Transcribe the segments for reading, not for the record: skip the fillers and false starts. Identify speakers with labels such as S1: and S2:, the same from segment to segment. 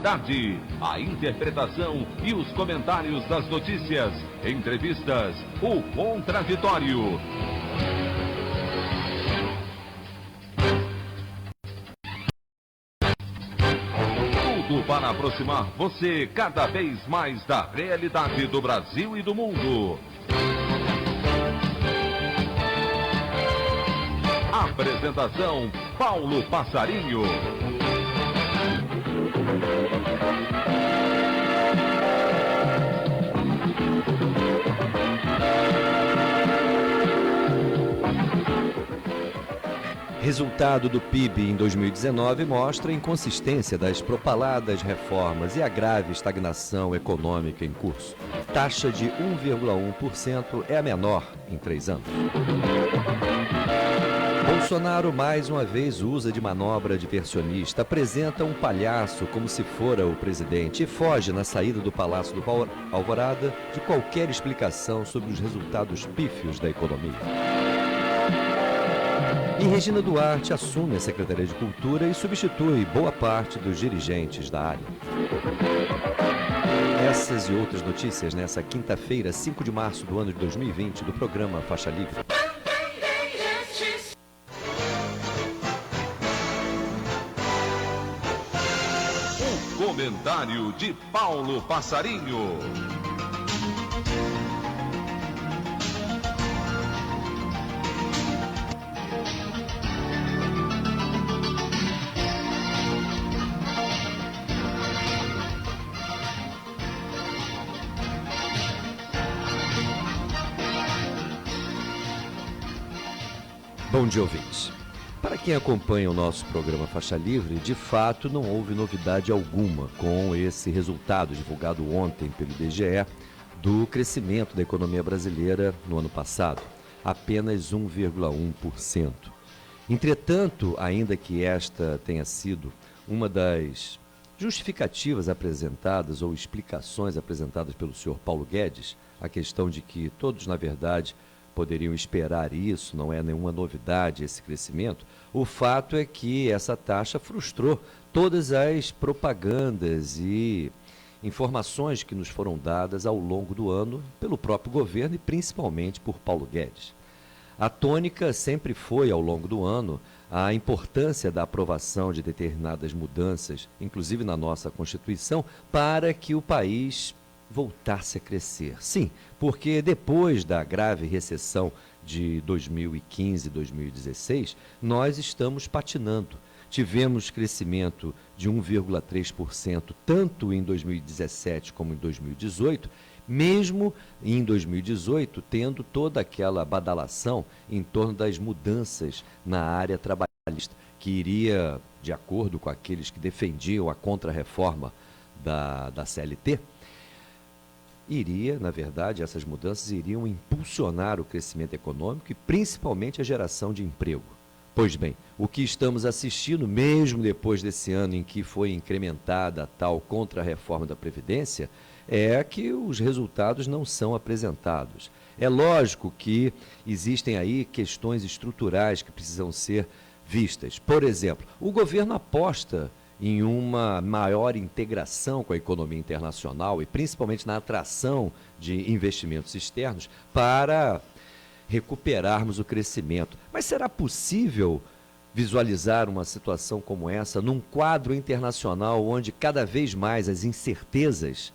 S1: realidade, a interpretação e os comentários das notícias, entrevistas, o contraditório. Tudo para aproximar você cada vez mais da realidade do Brasil e do mundo. Apresentação: Paulo Passarinho.
S2: Resultado do PIB em 2019 mostra a inconsistência das propaladas reformas e a grave estagnação econômica em curso. Taxa de 1,1% é a menor em 3 anos. Bolsonaro mais uma vez usa de manobra diversionista, apresenta um palhaço como se fora o presidente e foge na saída do Palácio do Alvorada de qualquer explicação sobre os resultados pífios da economia. E Regina Duarte assume a Secretaria de Cultura e substitui boa parte dos dirigentes da área. Essas e outras notícias nessa quinta-feira, 5 de março do ano de 2020, do programa Faixa Livre.
S1: O comentário de Paulo Passarinho.
S2: Bom dia, ouvintes. Para quem acompanha o nosso programa Faixa Livre, de fato não houve novidade alguma com esse resultado divulgado ontem pelo IBGE do crescimento da economia brasileira no ano passado, apenas 1,1%. Entretanto, ainda que esta tenha sido uma das justificativas apresentadas ou explicações apresentadas pelo senhor Paulo Guedes, a questão de que todos, na verdade, poderiam esperar isso, não é nenhuma novidade esse crescimento, o fato é que essa taxa frustrou todas as propagandas e informações que nos foram dadas ao longo do ano pelo próprio governo e principalmente por Paulo Guedes. A tônica sempre foi, ao longo do ano, a importância da aprovação de determinadas mudanças, inclusive na nossa Constituição, para que o país voltasse a crescer. Sim, porque depois da grave recessão de 2015 e 2016, nós estamos patinando. Tivemos crescimento de 1,3% tanto em 2017 como em 2018, mesmo em 2018 tendo toda aquela badalação em torno das mudanças na área trabalhista, que iria, de acordo com aqueles que defendiam a contra-reforma da CLT, na verdade, essas mudanças iriam impulsionar o crescimento econômico e principalmente a geração de emprego. Pois bem, o que estamos assistindo, mesmo depois desse ano em que foi incrementada a tal contra-reforma da Previdência, é que os resultados não são apresentados. É lógico que existem aí questões estruturais que precisam ser vistas. Por exemplo, o governo aposta em uma maior integração com a economia internacional e principalmente na atração de investimentos externos para recuperarmos o crescimento. Mas será possível visualizar uma situação como essa num quadro internacional onde cada vez mais as incertezas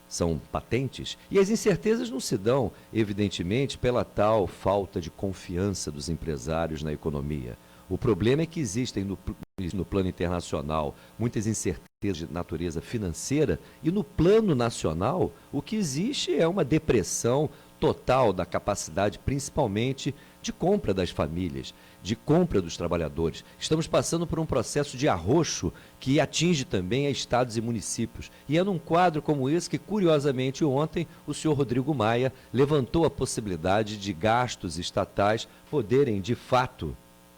S2: são patentes? E as incertezas não se dão, evidentemente, pela tal falta de confiança dos empresários na economia. O problema é que existem no plano internacional muitas incertezas de natureza financeira e no plano nacional o que existe é uma depressão total da capacidade, principalmente de compra das famílias, de compra dos trabalhadores. Estamos passando por um processo de arroxo que atinge também a estados e municípios. E é num quadro como esse que, curiosamente, ontem o senhor Rodrigo Maia levantou a possibilidade de gastos estatais poderem, de fato,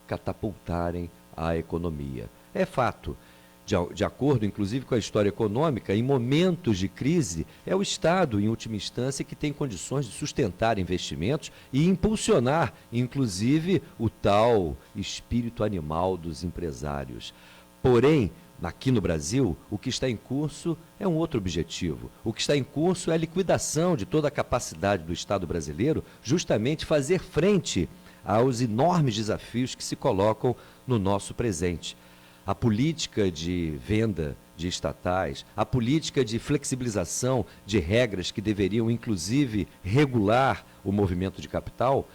S2: catapultarem a economia. É fato. De acordo, inclusive, com a história econômica, em momentos de crise, é o Estado, em última instância, que tem condições de sustentar investimentos e impulsionar, inclusive, o tal espírito animal dos empresários. Porém, aqui no Brasil, o que está em curso é um outro objetivo. O que está em curso é a liquidação de toda a capacidade do Estado brasileiro, justamente fazer frente aos enormes desafios que se colocam no nosso presente. A política de venda de estatais, a política de flexibilização de regras que deveriam, inclusive, regular o movimento de capital,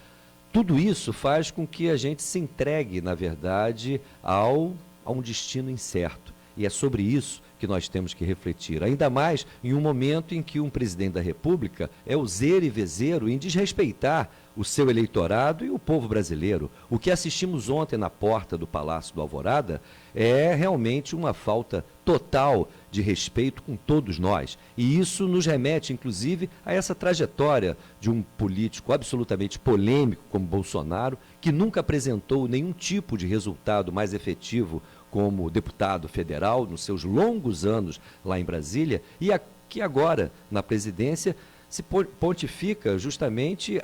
S2: tudo isso faz com que a gente se entregue, na verdade, a um destino incerto. E é sobre isso que nós temos que refletir, ainda mais em um momento em que um presidente da República é useiro e vezeiro em desrespeitar o seu eleitorado e o povo brasileiro. O que assistimos ontem na porta do Palácio do Alvorada é realmente uma falta total de respeito com todos nós. E isso nos remete, inclusive, a essa trajetória de um político absolutamente polêmico como Bolsonaro, que nunca apresentou nenhum tipo de resultado mais efetivo como deputado federal, nos seus longos anos lá em Brasília, e que agora, na presidência, se pontifica justamente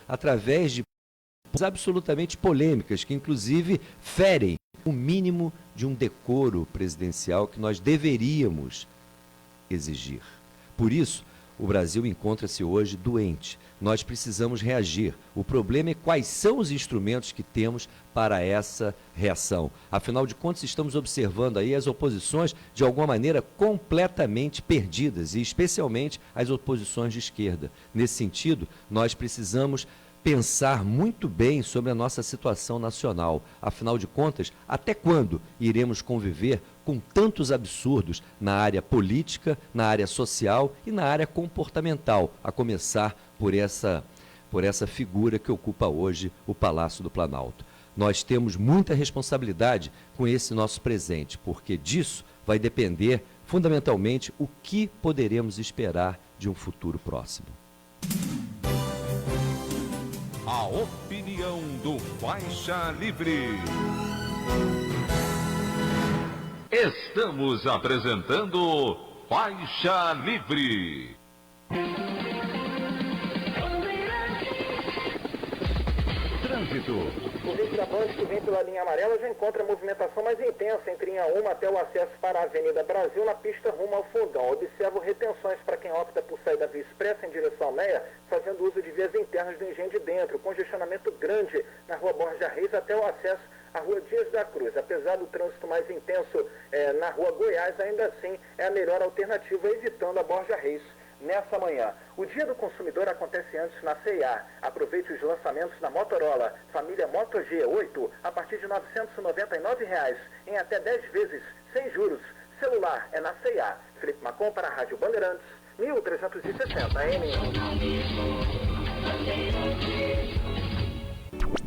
S2: através de absolutamente polêmicas, que inclusive ferem o mínimo de um decoro presidencial que nós deveríamos exigir. Por isso, o Brasil encontra-se hoje doente. Nós precisamos reagir. O problema é quais são os instrumentos que temos para essa reação. Afinal de contas, estamos observando aí as oposições, de alguma maneira, completamente perdidas, e especialmente as oposições de esquerda. Nesse sentido, nós precisamos pensar muito bem sobre a nossa situação nacional. Afinal de contas, até quando iremos conviver com tantos absurdos na área política, na área social e na área comportamental, a começar por essa figura que ocupa hoje o Palácio do Planalto. Nós temos muita responsabilidade com esse nosso presente, porque disso vai depender, fundamentalmente, o que poderemos esperar de um futuro próximo.
S1: A opinião do Faixa Livre. Estamos apresentando Faixa Livre. Trânsito.
S3: O visitante que vem pela linha amarela já encontra a movimentação mais intensa entre linha 1 até o acesso para a Avenida Brasil na pista rumo ao Fundão. Observo retenções para quem opta por sair da Via Expressa em direção ao Meia, fazendo uso de vias internas do Engenho de Dentro. Congestionamento grande na Rua Borja Reis até o acesso à Rua Dias da Cruz. Apesar do trânsito mais intenso na Rua Goiás, ainda assim é a melhor alternativa, evitando a Borja Reis nessa manhã. O Dia do Consumidor acontece antes na C&A. Aproveite os lançamentos da Motorola Família Moto G8 a partir de R$ 999 em até 10 vezes, sem juros. Celular é na C&A. Felipe Macon para a Rádio Bandeirantes, 1360 AM.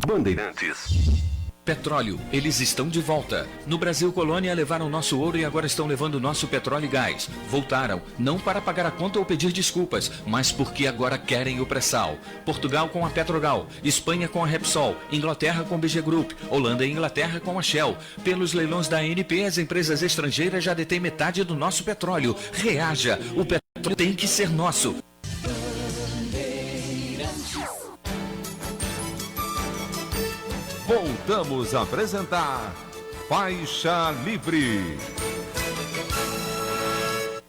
S1: Bandeirantes.
S4: Petróleo, eles estão de volta. No Brasil Colônia levaram nosso ouro e agora estão levando nosso petróleo e gás. Voltaram, não para pagar a conta ou pedir desculpas, mas porque agora querem o pré-sal. Portugal com a Petrogal, Espanha com a Repsol, Inglaterra com a BG Group, Holanda e Inglaterra com a Shell. Pelos leilões da ANP, as empresas estrangeiras já detêm metade do nosso petróleo. Reaja, o petróleo tem que ser nosso.
S1: Voltamos a apresentar Faixa Livre.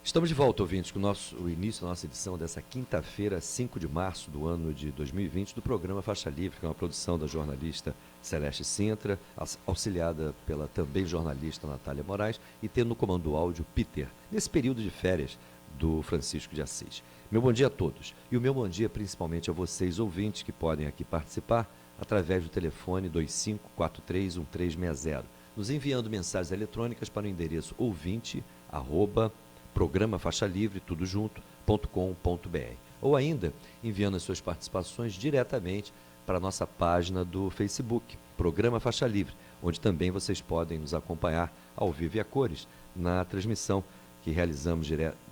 S2: Estamos de volta, ouvintes, com o início da nossa edição dessa quinta-feira, 5 de março do ano de 2020, do programa Faixa Livre, que é uma produção da jornalista Celeste Sintra, auxiliada pela também jornalista Natália Moraes, e tendo no comando do áudio Peter, nesse período de férias do Francisco de Assis. Meu bom dia a todos, e o meu bom dia principalmente a vocês, ouvintes, que podem aqui participar através do telefone 25431360, nos enviando mensagens eletrônicas para o endereço ouvinte@programafaixalivre, tudo junto.com.br, ou ainda enviando as suas participações diretamente para a nossa página do Facebook, Programa Faixa Livre, onde também vocês podem nos acompanhar ao vivo e a cores na transmissão que realizamos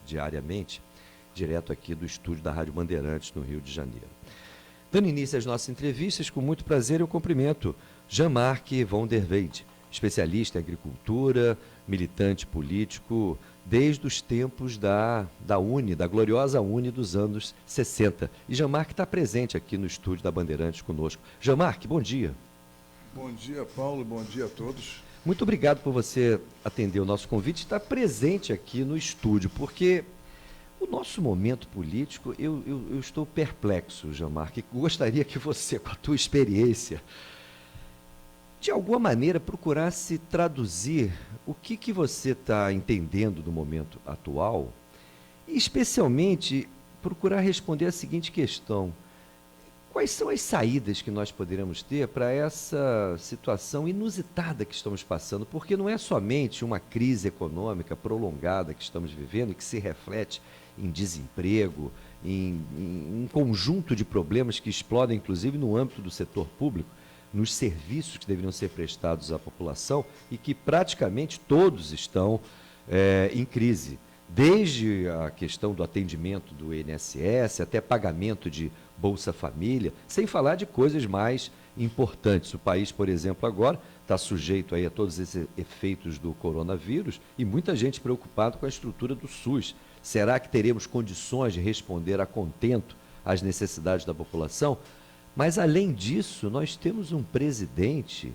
S2: diariamente, direto aqui do estúdio da Rádio Bandeirantes, no Rio de Janeiro. Dando início às nossas entrevistas, com muito prazer eu cumprimento Jean-Marc von der Weyde, especialista em agricultura, militante político, desde os tempos da UNE, da gloriosa UNE dos anos 60. E Jean-Marc está presente aqui no estúdio da Bandeirantes conosco. Jean-Marc, bom dia.
S5: Bom dia, Paulo, bom dia a todos.
S2: Muito obrigado por você atender o nosso convite e estar presente aqui no estúdio, porque o nosso momento político, eu estou perplexo, Jean-Marc, e gostaria que você, com a tua experiência, de alguma maneira procurasse traduzir o que você está entendendo do momento atual e, especialmente, procurar responder a seguinte questão: quais são as saídas que nós poderemos ter para essa situação inusitada que estamos passando? Porque não é somente uma crise econômica prolongada que estamos vivendo e que se reflete em desemprego, em um conjunto de problemas que explodem, inclusive, no âmbito do setor público, nos serviços que deveriam ser prestados à população e que praticamente todos estão em crise. Desde a questão do atendimento do INSS até pagamento de Bolsa Família, sem falar de coisas mais importantes. O país, por exemplo, agora está sujeito aí a todos esses efeitos do coronavírus e muita gente preocupada com a estrutura do SUS. Será que teremos condições de responder a contento às necessidades da população? Mas, além disso, nós temos um presidente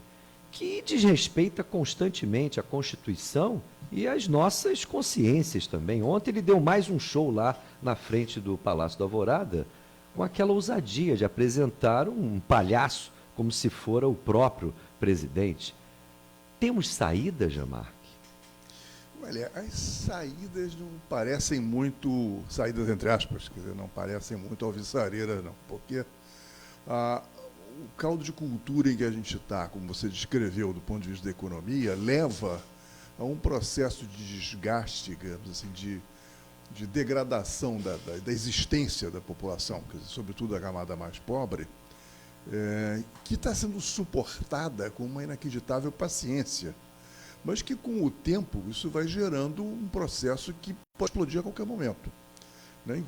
S2: que desrespeita constantemente a Constituição e as nossas consciências também. Ontem ele deu mais um show lá na frente do Palácio da Alvorada, com aquela ousadia de apresentar um palhaço como se fora o próprio presidente. Temos saída, Jean-Marc?
S5: Olha, as saídas não parecem muito, saídas entre aspas, quer dizer, não parecem muito alvissareiras, não, porque o caldo de cultura em que a gente está, como você descreveu do ponto de vista da economia, leva a um processo de desgaste, digamos assim, de degradação da existência da população, quer dizer, sobretudo da camada mais pobre, que está sendo suportada com uma inacreditável paciência, mas que, com o tempo, isso vai gerando um processo que pode explodir a qualquer momento. Né?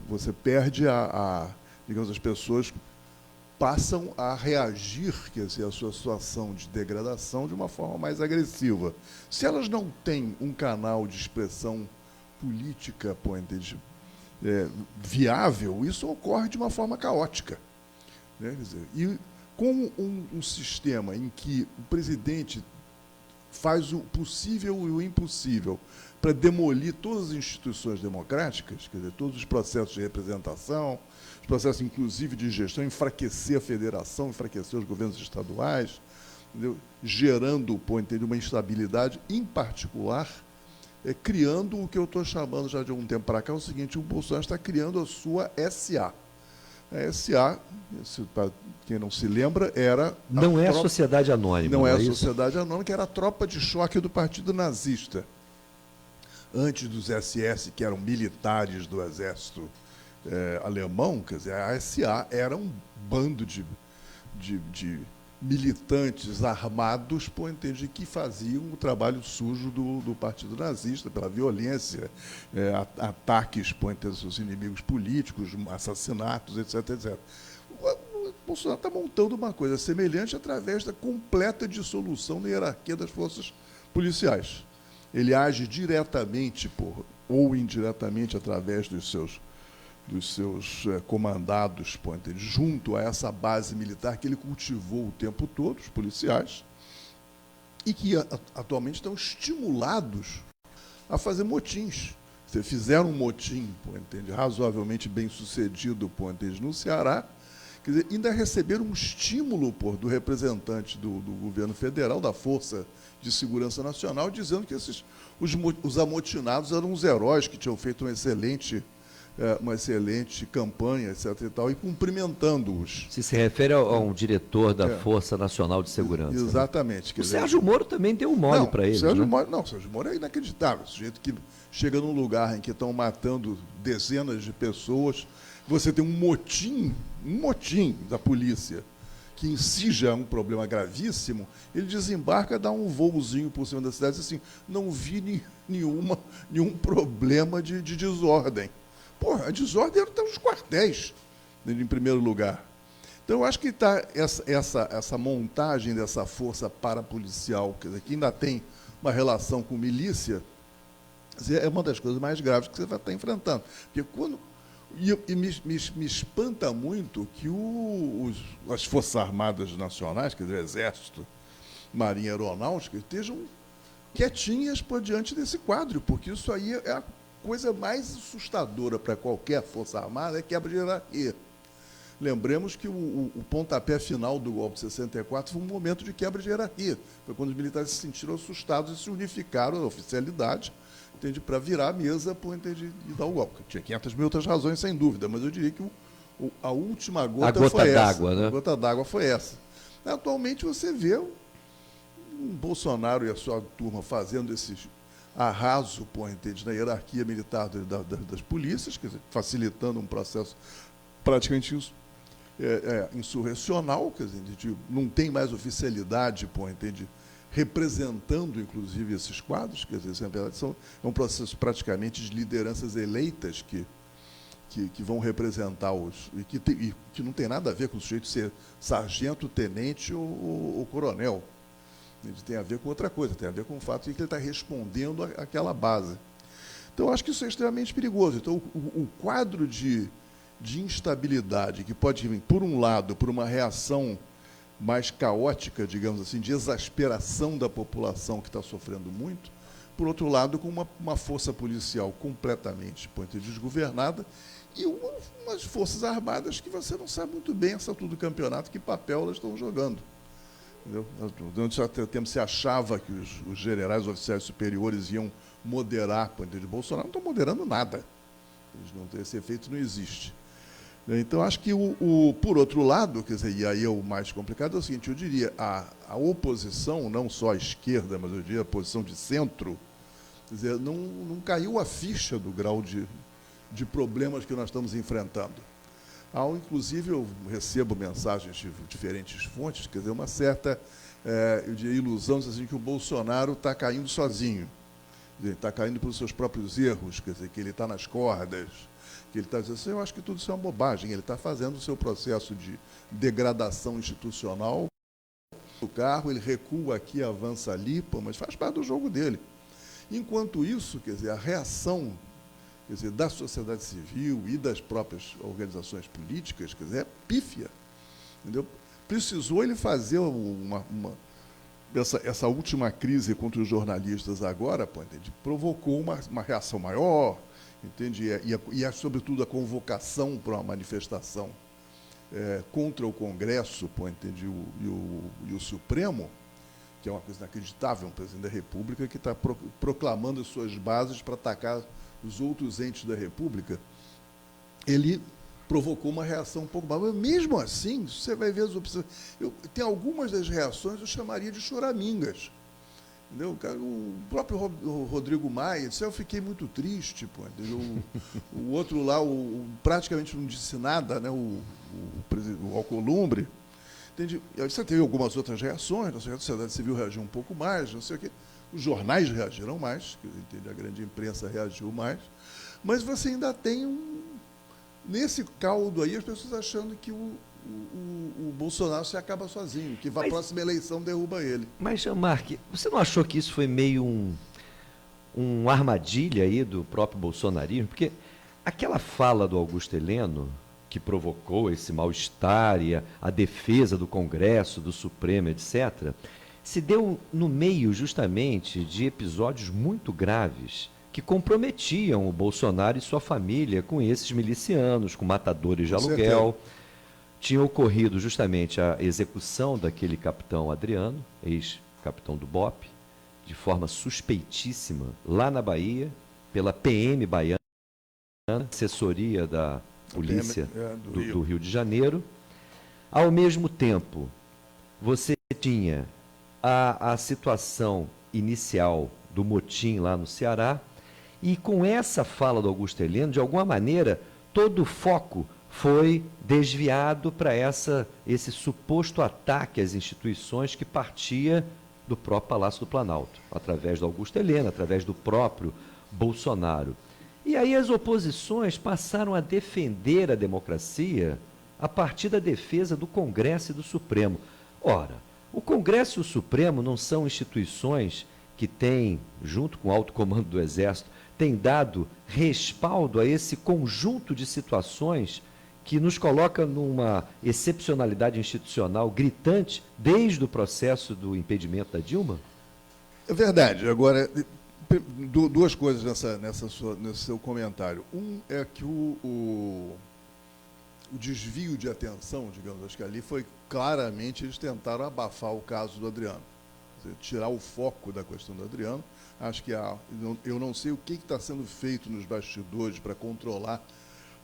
S5: Você perde digamos, as pessoas passam a reagir, quer dizer, à sua situação de degradação de uma forma mais agressiva. Se elas não têm um canal de expressão política viável, isso ocorre de uma forma caótica. Né? Quer dizer, e com um sistema em que o presidente faz o possível e o impossível para demolir todas as instituições democráticas, quer dizer, todos os processos de representação, os processos, inclusive, de gestão, enfraquecer a federação, enfraquecer os governos estaduais, entendeu? Gerando uma instabilidade, em particular, criando o que eu estou chamando já de algum tempo para cá, o seguinte: o Bolsonaro está criando a sua SA. A SA, para quem não se lembra, era...
S2: Não é a Sociedade Anônima.
S5: Não é a Sociedade Anônima, que era a tropa de choque do Partido Nazista. Antes dos SS, que eram militares do exército alemão, quer dizer, a SA era um bando de militantes armados, que faziam o trabalho sujo do Partido Nazista, pela violência, ataques aos seus inimigos políticos, assassinatos, etc, etc. O Bolsonaro está montando uma coisa semelhante através da completa dissolução da hierarquia das forças policiais. Ele age diretamente ou indiretamente através dos seus comandados, junto a essa base militar que ele cultivou o tempo todo, os policiais, e que atualmente estão estimulados a fazer motins. Fizeram um motim, razoavelmente bem sucedido, no Ceará, quer dizer, ainda receberam um estímulo do representante do governo federal, da Força de Segurança Nacional, dizendo que os amotinados eram os heróis que tinham feito uma excelente campanha, etc. e tal, e cumprimentando-os.
S2: Se refere a um diretor da Força Nacional de Segurança.
S5: Exatamente.
S2: Né? O Sérgio Moro também deu um mole para ele.
S5: O Sérgio Moro é inacreditável. O sujeito que chega num lugar em que estão matando dezenas de pessoas, você tem um motim da polícia, que em si já é um problema gravíssimo, ele desembarca, dá um voozinho por cima da cidade e diz assim: não vi nenhum problema de desordem. A desordem está nos quartéis, em primeiro lugar. Então, eu acho que está essa montagem dessa força parapolicial, quer dizer, que ainda tem uma relação com milícia, é uma das coisas mais graves que você vai estar enfrentando. Porque me espanta muito que as Forças Armadas Nacionais, quer dizer, o Exército, Marinha Aeronáutica estejam quietinhas por diante desse quadro, porque isso aí é a coisa mais assustadora para qualquer Força Armada, é quebra de hierarquia. Lembremos que o pontapé final do golpe de 64 foi um momento de quebra de hierarquia. Foi quando os militares se sentiram assustados e se unificaram a oficialidade, entende, para virar a mesa e dar o golpe. Tinha 500 mil outras razões, sem dúvida, mas eu diria que a última gota foi essa.
S2: Né?
S5: A gota d'água foi essa. Atualmente você vê um Bolsonaro e a sua turma fazendo esses arraso, entende, na hierarquia militar das polícias, quer dizer, facilitando um processo praticamente insurrecional, quer dizer, não tem mais oficialidade, entende, representando, inclusive, esses quadros, quer dizer, na verdade, é um processo praticamente de lideranças eleitas que vão representar e que não tem nada a ver com o sujeito ser sargento, tenente ou coronel. Tem a ver com outra coisa, tem a ver com o fato de que ele está respondendo àquela base. Então, eu acho que isso é extremamente perigoso. Então, o quadro de instabilidade que pode vir, por um lado, por uma reação mais caótica, digamos assim, de exasperação da população que está sofrendo muito, por outro lado, com uma força policial completamente desgovernada e umas forças armadas que você não sabe muito bem, essa altura do campeonato, que papel elas estão jogando. Entendeu? Durante o tempo se achava que os generais, oficiais superiores iam moderar o poder de Bolsonaro, não estão moderando nada. Esse efeito não existe. Então, acho que, por outro lado, quer dizer, e aí é o mais complicado, é o seguinte, eu diria, a oposição, não só a esquerda, mas eu diria a posição de centro, quer dizer, não caiu a ficha do grau de problemas que nós estamos enfrentando. Inclusive, eu recebo mensagens de diferentes fontes, quer dizer, uma certa eu diria, ilusão, assim, que o Bolsonaro está caindo sozinho, está caindo pelos seus próprios erros, quer dizer, que ele está nas cordas, que ele está dizendo assim, eu acho que tudo isso é uma bobagem, ele está fazendo o seu processo de degradação institucional, o carro, ele recua aqui, avança ali, mas faz parte do jogo dele. Enquanto isso, quer dizer, a reação, quer dizer, da sociedade civil e das próprias organizações políticas, quer dizer, é pífia. Entendeu? Precisou ele fazer essa última crise contra os jornalistas agora, entende? Provocou uma reação maior, entende? E sobretudo, a convocação para uma manifestação contra o Congresso, entende? E o Supremo, que é uma coisa inacreditável, um presidente da República que está proclamando as suas bases para atacar os outros entes da República, ele provocou uma reação um pouco mais. Mas, mesmo assim, você vai ver as opções. Tem algumas das reações eu chamaria de choramingas. Entendeu? O próprio Rodrigo Maia disse, eu fiquei muito triste. O outro lá, praticamente não disse nada, né? o Alcolumbre. Entende? Você teve algumas outras reações, a sociedade civil reagiu um pouco mais, não sei o quê. Os jornais reagiram mais, entende? A grande imprensa reagiu mais, mas você ainda tem nesse caldo aí, as pessoas achando que o Bolsonaro se acaba sozinho, que a próxima eleição derruba ele.
S2: Mas, Jean-Marc, você não achou que isso foi meio um armadilha aí do próprio bolsonarismo? Porque aquela fala do Augusto Heleno, que provocou esse mal-estar e a defesa do Congresso, do Supremo, etc., se deu no meio justamente de episódios muito graves que comprometiam o Bolsonaro e sua família com esses milicianos, com matadores de aluguel. Tinha ocorrido justamente a execução daquele capitão Adriano, ex-capitão do BOPE, de forma suspeitíssima, lá na Bahia, pela PM baiana, assessoria da polícia do Rio de Janeiro. Ao mesmo tempo, você tinha a situação inicial do motim lá no Ceará, e com essa fala do Augusto Heleno, de alguma maneira, todo o foco foi desviado para esse suposto ataque às instituições que partia do próprio Palácio do Planalto, através do Augusto Heleno, através do próprio Bolsonaro. E aí as oposições passaram a defender a democracia a partir da defesa do Congresso e do Supremo. Ora, o Congresso e o Supremo não são instituições que têm, junto com o alto comando do Exército, têm dado respaldo a esse conjunto de situações que nos coloca numa excepcionalidade institucional gritante desde o processo do impedimento da Dilma?
S5: É verdade. Agora, duas coisas nesse seu comentário. Um é que o desvio de atenção, digamos, acho que ali foi claramente, eles tentaram abafar o caso do Adriano, tirar o foco da questão do Adriano. Acho que eu não sei o que está sendo feito nos bastidores para controlar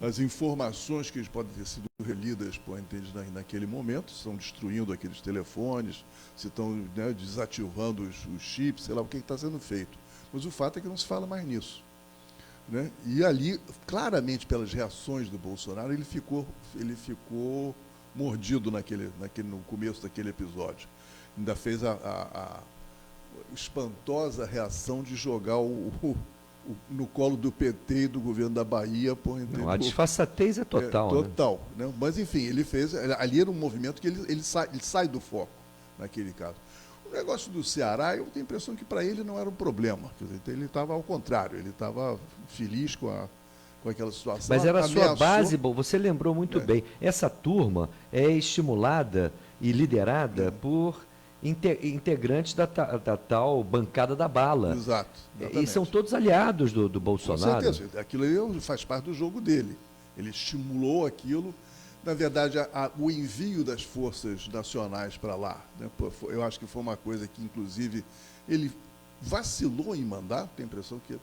S5: as informações que podem ter sido relidas por entende naquele momento, se estão destruindo aqueles telefones, se estão, né, desativando os chips, sei lá o que está sendo feito. Mas o fato é que não se fala mais nisso, né? E ali, claramente, pelas reações do Bolsonaro, ele ficou mordido no começo daquele episódio. Ainda fez a espantosa reação de jogar no colo do PT e do governo da Bahia.
S2: A disfarçatez é total.
S5: Total. Né? Mas, enfim, ele fez. Ali era um movimento que ele sai do foco, naquele caso. O negócio do Ceará, eu tenho a impressão que para ele não era um problema. Quer dizer, ele estava ao contrário, ele estava feliz com aquela situação.
S2: Mas era a sua base, você lembrou muito bem. Essa turma é estimulada e liderada por integrantes da tal bancada da bala.
S5: Exato.
S2: E são todos aliados do Bolsonaro.
S5: Com certeza. Aquilo aí faz parte do jogo dele. Ele estimulou aquilo. Na verdade, o envio das forças nacionais para lá, né, eu acho que foi uma coisa que, inclusive, ele vacilou em mandar. Tenho a impressão que,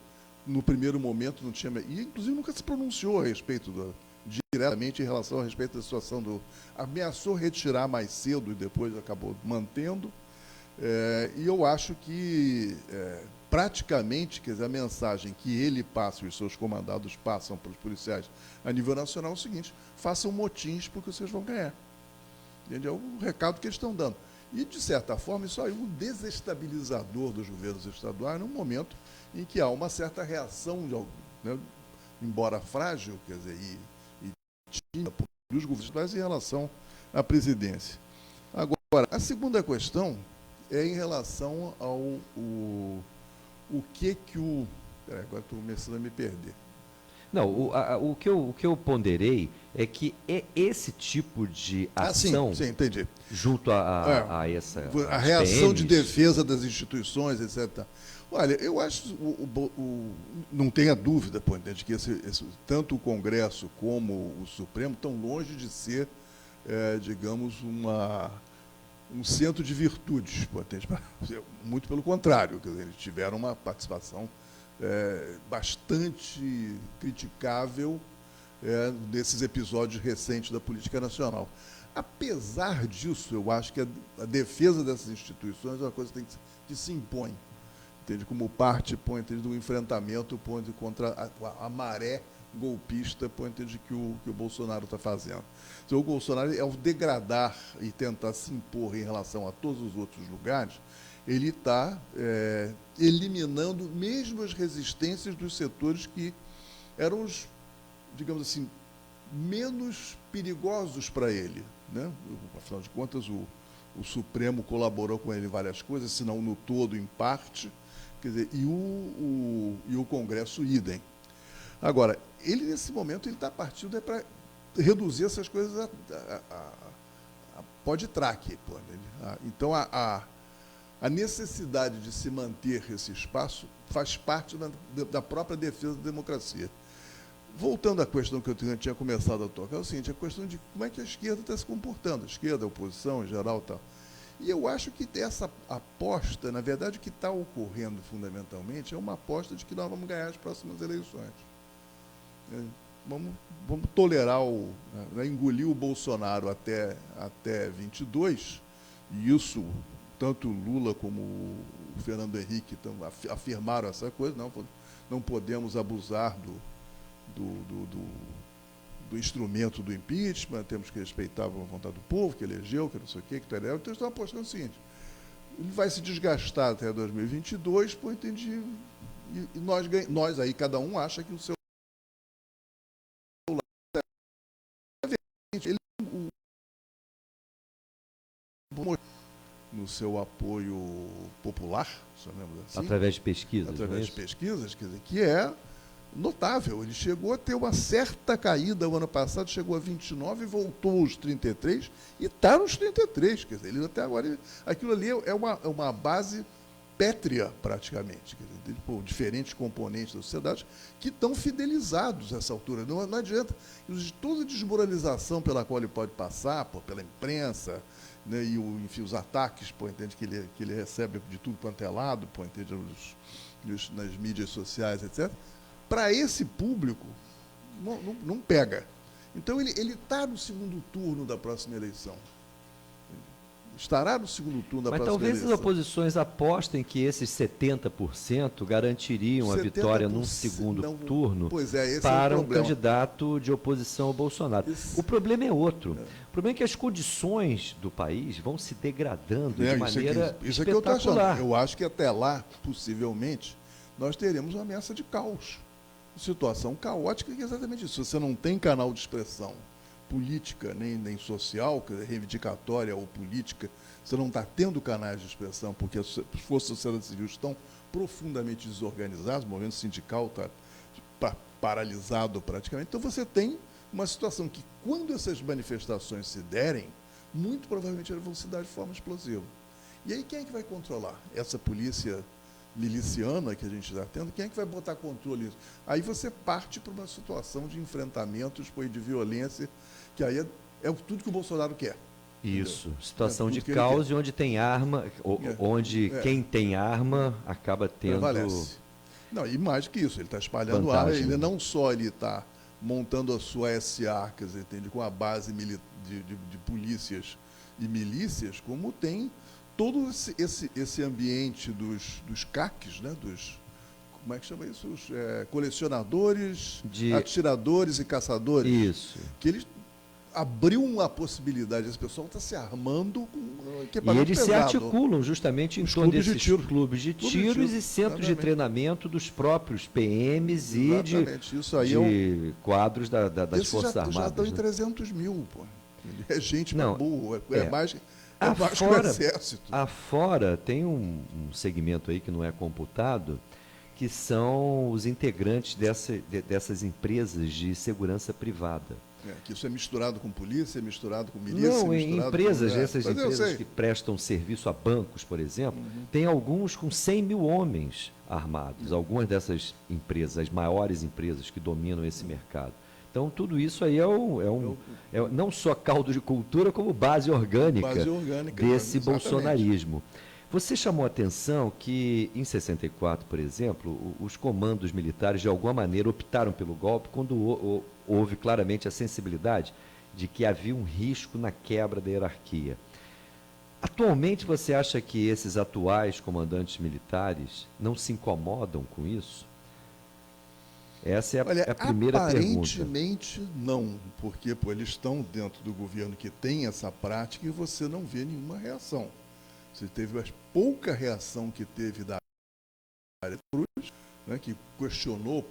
S5: no primeiro momento, não tinha... E, inclusive, nunca se pronunciou a respeito diretamente em relação a respeito da situação ameaçou retirar mais cedo e depois acabou mantendo. E eu acho que, praticamente, quer dizer, a mensagem que ele passa e os seus comandados passam para os policiais a nível nacional é o seguinte: façam motins porque vocês vão ganhar. Entendeu? É o recado que eles estão dando. E, de certa forma, isso aí é um desestabilizador dos governos estaduais num momento em que há uma certa reação, né, embora frágil, quer dizer, e tímida dos governos estaduais em relação à presidência. Agora, a segunda questão é em relação ao o que o... agora estou começando a me perder.
S2: Não, o que eu ponderei é que esse tipo de ação,
S5: sim, entendi,
S2: junto a essa...
S5: A reação de defesa das instituições, etc. Olha, eu acho, não tenha dúvida, de que tanto o Congresso como o Supremo estão longe de ser, digamos, um centro de virtudes, muito pelo contrário, quer dizer, eles tiveram uma participação bastante criticável desses episódios recentes da política nacional. Apesar disso, eu acho que a defesa dessas instituições é uma coisa que se impõe, entende, como parte do enfrentamento contra a maré golpista que o Bolsonaro está fazendo. Então, o Bolsonaro, ao degradar e tentar se impor em relação a todos os outros lugares, ele está eliminando mesmo as resistências dos setores que eram os, digamos assim, menos perigosos para ele, né? Afinal de contas, o Supremo colaborou com ele em várias coisas, se não no todo, em parte, quer dizer, e o Congresso idem. Agora, ele, nesse momento, ele está partindo para reduzir essas coisas a pó de traque. Então, a necessidade de se manter esse espaço faz parte da própria defesa da democracia. Voltando à questão que eu tinha começado a tocar, é o seguinte: a questão de como é que a esquerda está se comportando, a esquerda, a oposição em geral, tal. E eu acho que essa aposta, na verdade, o que está ocorrendo fundamentalmente é uma aposta de que nós vamos ganhar as próximas eleições. Vamos tolerar, engolir o Bolsonaro até 22, e isso, tanto Lula como o Fernando Henrique afirmaram essa coisa: não podemos abusar do instrumento do impeachment, temos que respeitar a vontade do povo, que elegeu, que não sei o quê, que tá. Então, estão apostando o seguinte: ele vai se desgastar até 2022, entendi, e nós aí, cada um acha que o seu ele no seu apoio popular, se lembra assim?
S2: Através de pesquisas.
S5: Através de pesquisas, quer dizer, que é notável. Ele chegou a ter uma certa caída o ano passado, chegou a 29, voltou aos 33 e está nos 33. Quer dizer, ele até agora, aquilo ali é uma base pétrea, praticamente. Quer dizer, por diferentes componentes da sociedade que estão fidelizados a essa altura. Não adianta. Toda a desmoralização pela qual ele pode passar, pela imprensa, né, e enfim, os ataques, entende, que ele recebe de tudo quanto é lado, entende, nas mídias sociais, etc., para esse público, não pega. Então, ele está no segundo turno da próxima eleição. Estará no segundo turno da próxima eleição.
S2: Mas talvez as oposições apostem que esses 70% garantiriam a vitória num segundo turno para um candidato de oposição ao Bolsonaro. O problema é outro. O problema é que as condições do país vão se degradando de maneira
S5: isso é que eu estou achando.
S2: espetacular.
S5: Eu acho que até lá, possivelmente, nós teremos uma ameaça de caos. Situação caótica, que é exatamente isso. Se você não tem canal de expressão política, nem social, reivindicatória ou política, você não está tendo canais de expressão, porque as forças da sociedade civil estão profundamente desorganizadas, o movimento sindical está paralisado praticamente. Então, você tem uma situação que, quando essas manifestações se derem, muito provavelmente elas vão se dar de forma explosiva. E aí, quem é que vai controlar? Essa polícia miliciana que a gente está tendo, quem é que vai botar controle nisso? Aí você parte para uma situação de enfrentamentos, de violência, que aí é tudo que o Bolsonaro quer.
S2: Isso, situação de caos e onde tem arma, onde quem tem arma acaba tendo...
S5: Prevalece. Não, e mais que isso, ele está espalhando arma, ele não só está montando a sua SA, quer dizer, entende, com a base de polícias e milícias, como tem todo esse ambiente dos CACs, né, como é que chama isso? Os colecionadores, atiradores e caçadores.
S2: Isso.
S5: Que eles abriu uma possibilidade, esse pessoal está se armando com
S2: equipamento pesado. Se articulam justamente em torno desses clubes de tiros e centros de treinamento dos próprios PMs e de quadros das Forças Armadas.
S5: Já estão em 300 mil, pô. É gente para burro, mais que o exército.
S2: Afora tem um segmento aí que não é computado, que são os integrantes dessas empresas de segurança privada.
S5: Que isso é misturado com polícia, é misturado com milícia.
S2: Não, em empresas, essas empresas que prestam serviço a bancos, por exemplo, tem alguns com 100 mil homens armados, algumas dessas empresas, as maiores empresas que dominam esse mercado. Então, tudo isso aí é não só caldo de cultura, como base orgânica desse bolsonarismo. Você chamou a atenção que, em 64, por exemplo, os comandos militares, de alguma maneira, optaram pelo golpe quando houve claramente a sensibilidade de que havia um risco na quebra da hierarquia. Atualmente, você acha que esses atuais comandantes militares não se incomodam com isso? Essa é a primeira pergunta.
S5: Aparentemente não, porque eles estão dentro do governo que tem essa prática e você não vê nenhuma reação. Você teve a pouca reação que teve da área Cruz, né, que questionou,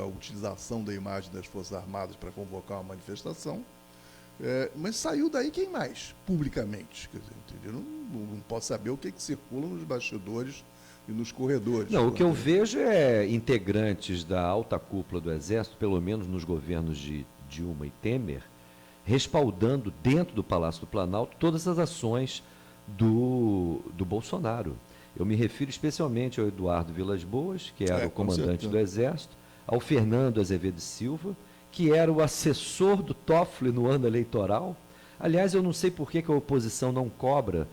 S5: a utilização da imagem das Forças Armadas para convocar uma manifestação, mas saiu daí quem mais, publicamente. Quer dizer, não posso saber o que circula nos bastidores e nos corredores.
S2: Não, o que eu vejo é integrantes da alta cúpula do Exército, pelo menos nos governos de Dilma e Temer, respaldando dentro do Palácio do Planalto todas as ações do Bolsonaro. Eu me refiro especialmente ao Eduardo Vilas Boas, que era o comandante do Exército, ao Fernando Azevedo Silva, que era o assessor do Toffoli no ano eleitoral. Aliás, eu não sei por que a oposição não cobra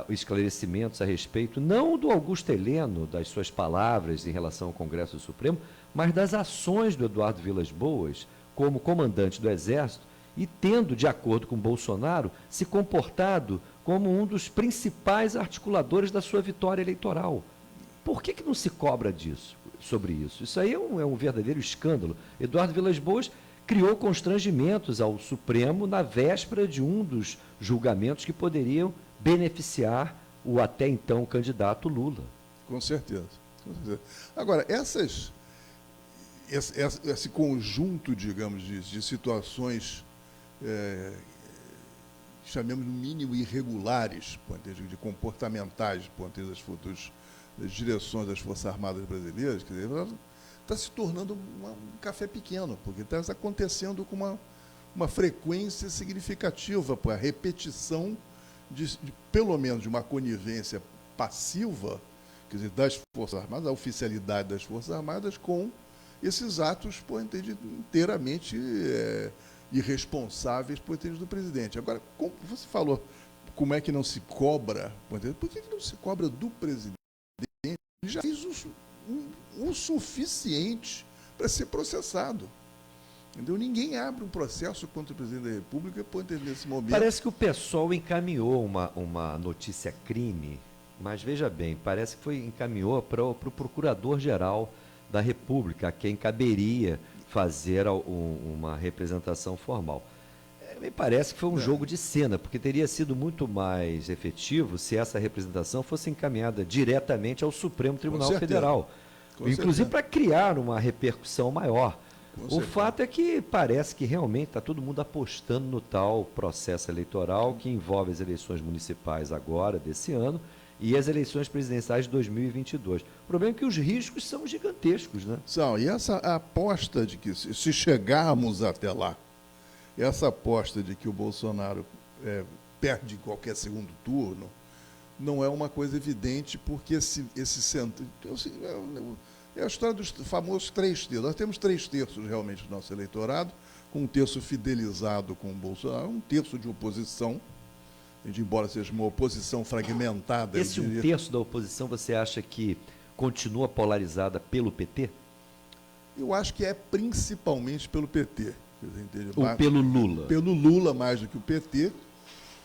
S2: esclarecimentos a respeito, não do Augusto Heleno, das suas palavras em relação ao Congresso Supremo, mas das ações do Eduardo Vilas Boas como comandante do Exército e tendo, de acordo com Bolsonaro, se comportado como um dos principais articuladores da sua vitória eleitoral. Por que não se cobra sobre isso? Isso aí é um verdadeiro escândalo. Eduardo Vilas Boas criou constrangimentos ao Supremo na véspera de um dos julgamentos que poderiam beneficiar o até então candidato Lula.
S5: Com certeza. Agora, esse conjunto, digamos, de situações, chamemos no mínimo irregulares, de comportamentais, das direções das Forças Armadas brasileiras, quer dizer, está se tornando um café pequeno, porque está acontecendo com uma frequência significativa, a repetição de pelo menos de uma conivência passiva, quer dizer, das Forças Armadas, a oficialidade das Forças Armadas com esses atos, inteiramente irresponsáveis por interesse do presidente. Agora, como você falou, como é que não se cobra? Por que não se cobra do presidente? Ele já fez o suficiente para ser processado. Entendeu? Ninguém abre um processo contra o presidente da República nesse momento.
S2: Parece que o PSOL encaminhou uma notícia crime, mas veja bem, parece que encaminhou para o Procurador-Geral da República, a quem caberia fazer uma representação formal. Me parece que foi um jogo de cena, porque teria sido muito mais efetivo se essa representação fosse encaminhada diretamente ao Supremo Tribunal Federal, inclusive para criar uma repercussão maior. O fato é que parece que realmente está todo mundo apostando no tal processo eleitoral que envolve as eleições municipais agora, desse ano, e as eleições presidenciais de 2022. O problema é que os riscos são gigantescos, né?
S5: São, e essa aposta de que, se chegarmos até lá, essa aposta de que o Bolsonaro perde em qualquer segundo turno, não é uma coisa evidente, porque esse centro... É a história dos famosos 3 terços. Nós temos 3 terços realmente do nosso eleitorado, com 1 terço fidelizado com o Bolsonaro, 1 terço de oposição, embora seja uma oposição fragmentada.
S2: Esse 1 terço da oposição, você acha que continua polarizada pelo PT?
S5: Eu acho que é principalmente pelo PT.
S2: Ou pelo Lula?
S5: Pelo Lula mais do que o PT,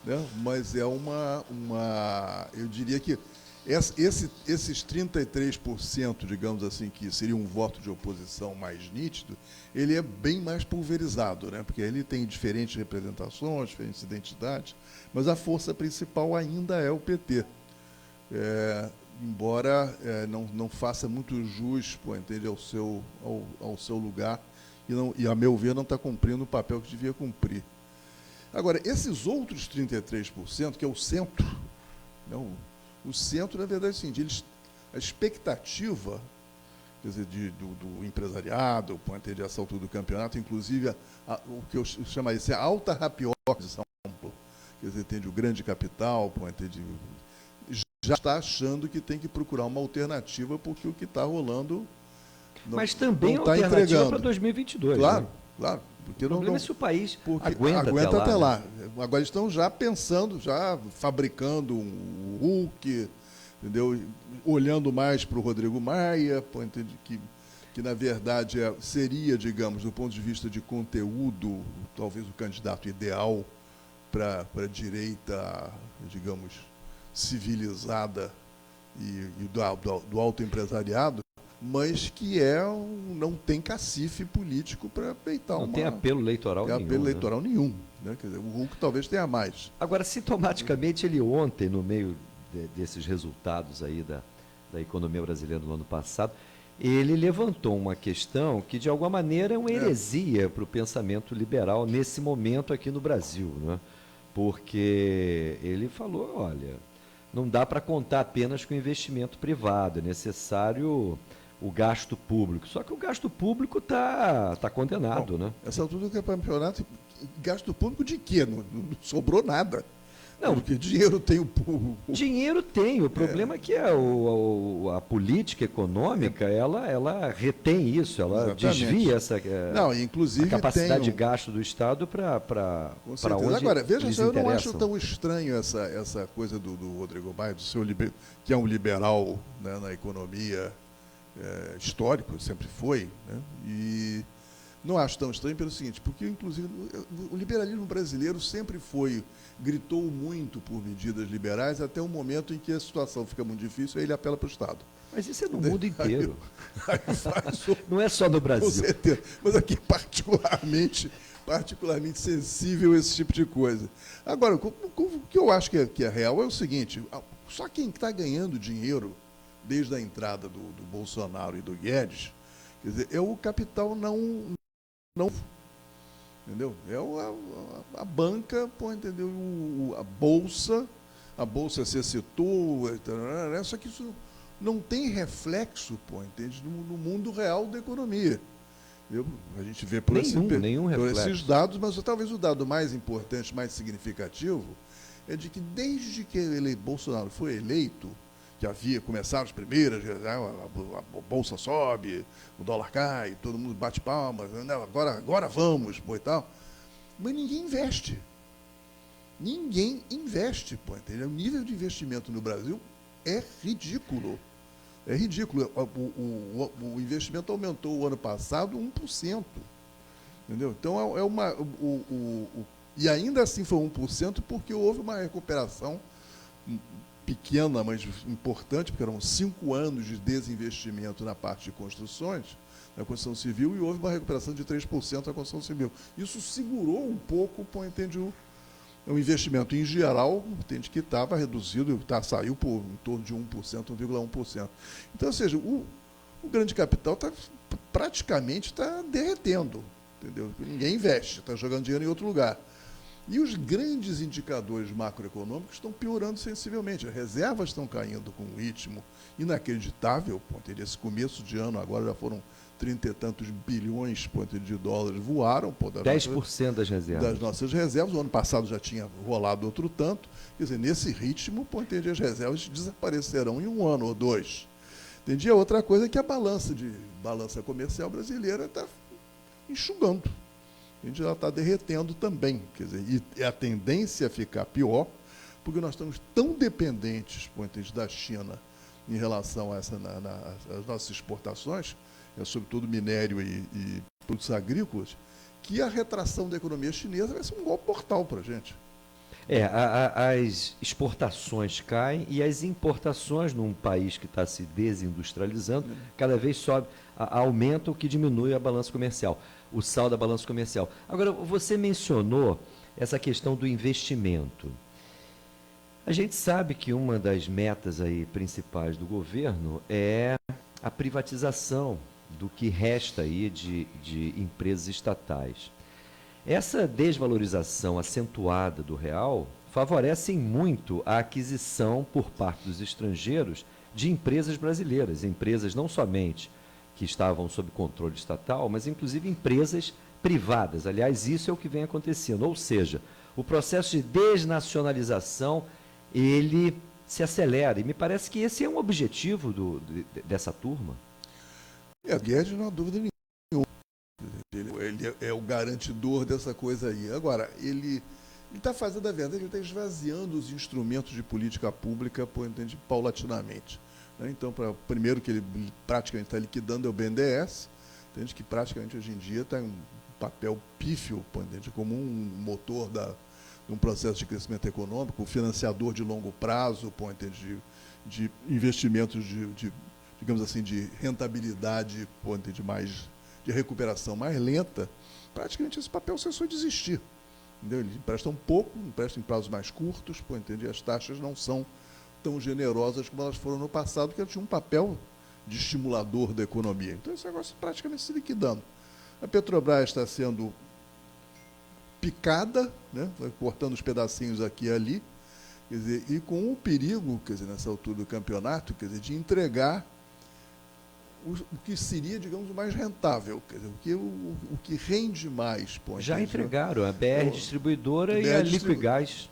S5: né? Mas é eu diria que esses 33%, digamos assim, que seria um voto de oposição mais nítido, ele é bem mais pulverizado, né? Porque ele tem diferentes representações, diferentes identidades, mas a força principal ainda é o PT. Embora não faça muito jus, entende, ao seu lugar, e, a meu ver, não está cumprindo o papel que devia cumprir. Agora, esses outros 33%, que é o centro, né? O centro, na verdade, é o seguinte, a expectativa, quer dizer, do empresariado, de essa altura do campeonato, inclusive o que eu chamaria de alta rapioca de São Paulo, quer dizer, entende, o grande capital, já está achando que tem que procurar uma alternativa, porque o que está rolando
S2: mas também
S5: não está
S2: alternativa para 2022.
S5: Claro,
S2: né?
S5: claro. Porque
S2: o problema é se o país aguenta
S5: até lá.
S2: Né?
S5: Agora estão já pensando, já fabricando um Hulk, entendeu? Olhando mais para o Rodrigo Maia, que na verdade seria, digamos, do ponto de vista de conteúdo, talvez o candidato ideal para a direita, digamos, civilizada e do autoempresariado, mas que não tem cacife político para peitar
S2: não tem apelo eleitoral nenhum.
S5: Apelo eleitoral nenhum. Né? Quer dizer, o Hulk talvez tenha mais.
S2: Agora, sintomaticamente, ele ontem, no meio desses resultados aí da economia brasileira no ano passado, ele levantou uma questão que, de alguma maneira, é uma heresia para o pensamento liberal nesse momento aqui no Brasil. Né? Porque ele falou, olha, não dá para contar apenas com investimento privado, é necessário o gasto público. Só que o gasto público está condenado, né?
S5: Essa altura do campeonato, gasto público de quê? Não sobrou nada. Não, porque dinheiro tem o povo.
S2: Dinheiro tem. O problema é que a política econômica, ela retém isso, ela
S5: Exatamente.
S2: Desvia
S5: inclusive
S2: a capacidade de gasto do Estado para onde
S5: Agora, veja só, eu não acho
S2: interessam.
S5: tão estranho essa coisa do Rodrigo Maia, que é um liberal, né, na economia, histórico, sempre foi, né? E não acho tão estranho pelo seguinte, porque, inclusive, o liberalismo brasileiro sempre gritou muito por medidas liberais até o momento em que a situação fica muito difícil e ele apela para o Estado.
S2: Mas isso é no mundo inteiro.
S5: Aí
S2: não é só no Brasil.
S5: Com certeza. Mas aqui, particularmente sensível a esse tipo de coisa. Agora, o que eu acho que é real é o seguinte, só quem está ganhando dinheiro desde a entrada do Bolsonaro e do Guedes, quer dizer, é o capital não entendeu? É a banca, entendeu? A bolsa se citou, só que isso não tem reflexo, entende, no mundo real da economia. A gente vê por
S2: Nenhum
S5: esses dados, mas talvez o dado mais importante, mais significativo, é de que desde que Bolsonaro foi eleito, que começaram as primeiras, a bolsa sobe, o dólar cai, todo mundo bate palmas, agora vamos, e tal. Mas ninguém investe. Ninguém investe, entendeu? O nível de investimento no Brasil é ridículo. É ridículo. O investimento aumentou o ano passado 1%. Entendeu? Então, e ainda assim foi 1% porque houve uma recuperação pequena, mas importante, porque eram 5 anos de desinvestimento na parte de construções, na construção civil, e houve uma recuperação de 3% na construção civil. Isso segurou um pouco, entende, o investimento em geral, entende, que estava reduzido, saiu por em torno de 1%, 1,1%. Então, ou seja, o grande capital praticamente está derretendo, entendeu? Ninguém investe, está jogando dinheiro em outro lugar. E os grandes indicadores macroeconômicos estão piorando sensivelmente. As reservas estão caindo com um ritmo inacreditável. Esse começo de ano agora já foram 30 e tantos bilhões de dólares, voaram.
S2: 10% das reservas.
S5: Das nossas reservas. O ano passado já tinha rolado outro tanto. Quer dizer, nesse ritmo, as reservas desaparecerão em 1 ano ou 2. Entendi? A outra coisa é que a balança comercial brasileira está enxugando. A gente já está derretendo também. Quer dizer, e a tendência a ficar pior, porque nós estamos tão dependentes, da China em relação a às nossas exportações, sobretudo minério e produtos agrícolas, que a retração da economia chinesa vai ser um golpe mortal para a gente.
S2: As exportações caem e as importações num país que está se desindustrializando, cada vez sobe, aumenta, o que diminui a balança comercial, o saldo da balança comercial. Agora, você mencionou essa questão do investimento. A gente sabe que uma das metas aí principais do governo é a privatização do que resta aí de empresas estatais. Essa desvalorização acentuada do real favorece muito a aquisição por parte dos estrangeiros de empresas brasileiras, empresas não somente que estavam sob controle estatal, mas inclusive empresas privadas. Aliás, isso é o que vem acontecendo, ou seja, o processo de desnacionalização, ele se acelera, e me parece que esse é um objetivo dessa turma.
S5: Guedes, não há dúvida nenhuma. Ele é o garantidor dessa coisa aí. Agora, ele está fazendo a verdade, ele está esvaziando os instrumentos de política pública, paulatinamente. Então, primeiro que ele praticamente está liquidando é o BNDES, entende, que praticamente hoje em dia está em um papel pífio, como um motor de um processo de crescimento econômico, um financiador de longo prazo, de investimentos digamos assim, de rentabilidade, de recuperação mais lenta. Praticamente esse papel cessou de existir. Entendeu? Ele empresta um pouco, empresta em prazos mais curtos, e as taxas não são tão generosas como elas foram no passado, porque ela tinha um papel de estimulador da economia. Então, esse negócio praticamente se liquidando. A Petrobras está sendo picada, vai cortando os pedacinhos aqui e ali, quer dizer, e com o perigo, nessa altura do campeonato, de entregar o que seria, digamos, o mais rentável, o que rende mais.
S2: Já entregaram a BR Distribuidora e a Liquigás.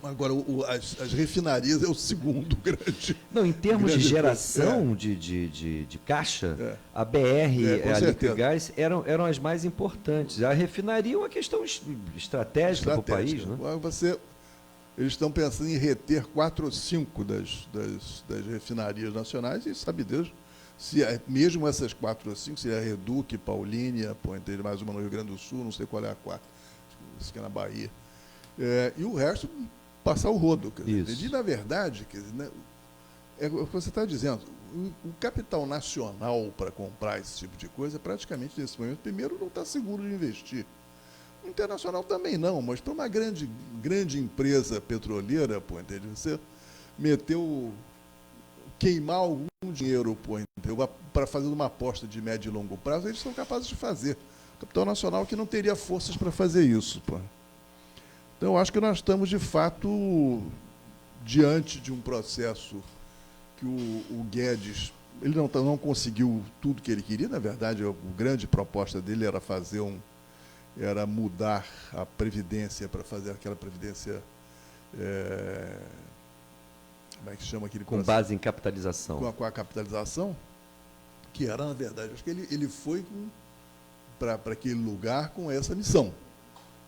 S5: Agora, as refinarias é o segundo grande.
S2: Não, em termos de geração de caixa, a BR e a Liquigás eram as mais importantes. A refinaria é uma questão estratégica para o país. Né?
S5: Eles estão pensando em reter 4 ou 5 das refinarias nacionais, e sabe Deus, mesmo essas 4 ou 5, seria a Reduc, Paulínia, mais uma no Rio Grande do Sul, não sei qual é a quarta, isso que é na Bahia. E o resto passar o rodo. E, na verdade, é o que você está dizendo, o capital nacional para comprar esse tipo de coisa, praticamente nesse momento, primeiro, não está seguro de investir. O internacional também não, mas para uma grande empresa petroleira, você queimar algum dinheiro para fazer uma aposta de médio e longo prazo, eles são capazes de fazer. O capital nacional que não teria forças para fazer isso. Então, eu acho que nós estamos, de fato, diante de um processo que o Guedes, ele não conseguiu tudo que ele queria. Na verdade, a grande proposta dele era mudar a Previdência para fazer aquela Previdência, como é que chama aquele
S2: Com base em capitalização.
S5: Com a capitalização, que era, na verdade, acho que ele foi para aquele lugar com essa missão.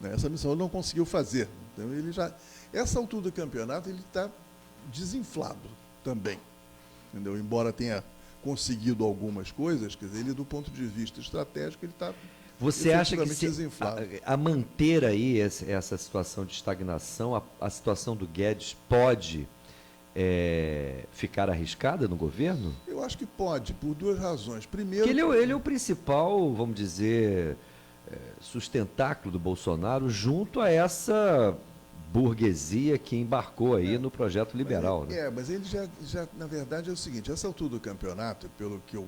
S5: Né? Essa missão ele não conseguiu fazer. Então, essa altura do campeonato, ele está desinflado também. Entendeu? Embora tenha conseguido algumas coisas, quer dizer, ele, do ponto de vista estratégico, ele está...
S2: Você acha que a manter aí essa situação de estagnação, a situação do Guedes pode ficar arriscada no governo?
S5: Eu acho que pode, por duas razões. Primeiro...
S2: Porque ele é o principal, vamos dizer, sustentáculo do Bolsonaro junto a essa burguesia que embarcou aí no projeto liberal.
S5: Mas ele já, na verdade, é o seguinte, essa altura do campeonato, pelo que eu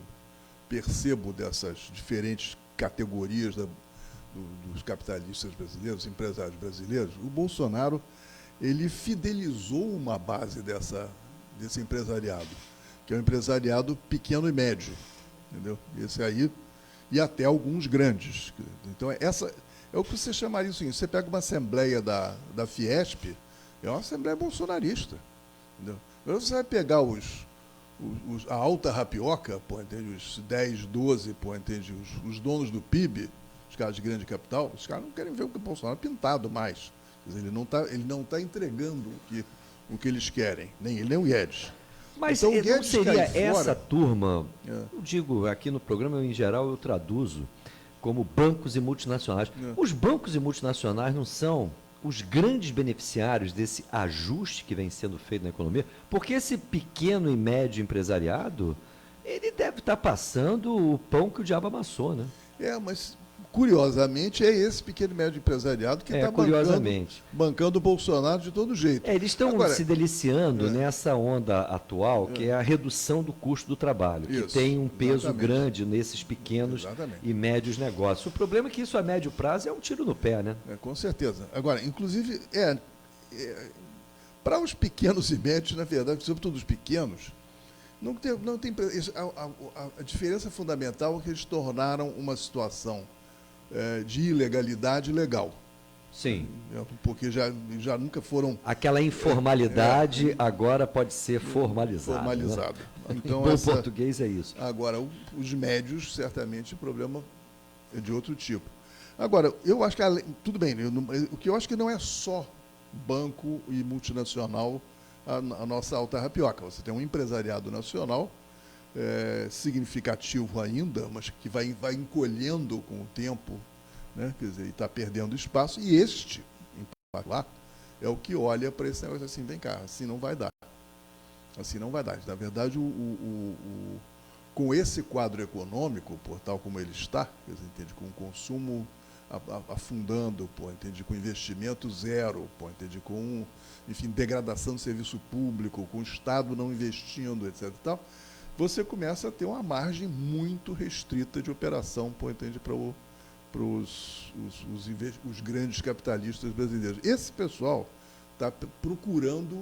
S5: percebo dessas diferentes categorias dos capitalistas brasileiros, empresários brasileiros, o Bolsonaro, ele fidelizou uma base desse empresariado, que é o empresariado pequeno e médio, entendeu? Esse aí, e até alguns grandes. Então, essa é o que você chamaria assim, você pega uma assembleia da Fiesp, é uma assembleia bolsonarista, entendeu? Agora você vai pegar a alta rapioca, entende? Os 10, 12, entende? Os donos do PIB, os caras de grande capital, os caras não querem ver o Bolsonaro pintado mais. Quer dizer, ele não tá entregando o que eles querem, nem ele, nem o Guedes.
S2: Mas
S5: então,
S2: não seria essa turma,
S5: eu
S2: digo aqui no programa, em geral, eu traduzo como bancos e multinacionais. Os bancos e multinacionais não são os grandes beneficiários desse ajuste que vem sendo feito na economia, porque esse pequeno e médio empresariado, ele deve estar passando o pão que o diabo amassou, né?
S5: Mas curiosamente é esse pequeno e médio empresariado que está bancando o Bolsonaro de todo jeito.
S2: Eles estão se deliciando nessa onda atual, que é a redução do custo do trabalho, que tem um peso grande nesses pequenos e médios negócios. O problema é que isso a médio prazo é um tiro no pé, né?
S5: Com certeza. Agora, inclusive, para os médios, na verdade, sobretudo os pequenos, não tem a diferença fundamental é que eles tornaram uma situação de ilegalidade legal.
S2: Sim.
S5: Porque já nunca foram...
S2: Aquela informalidade agora pode ser formalizada.
S5: Formalizada.
S2: Né?
S5: Então,
S2: em bom português é isso.
S5: Agora, os médios, certamente, o problema é de outro tipo. Agora, eu acho que, tudo bem, o que eu acho que não é só banco e multinacional a nossa alta rapioca. Você tem um empresariado nacional significativo ainda, mas que vai encolhendo com o tempo, né? Quer dizer, está perdendo espaço, e este, em particular, é o que olha para esse negócio assim, vem cá, assim não vai dar. Assim não vai dar. Na verdade, com esse quadro econômico, tal como ele está, quer dizer, entende, com o consumo afundando, entende, com investimento zero, entende, com, enfim, degradação do serviço público, com o Estado não investindo, etc. e tal, você começa a ter uma margem muito restrita de operação, entende, para os grandes capitalistas brasileiros. Esse pessoal está procurando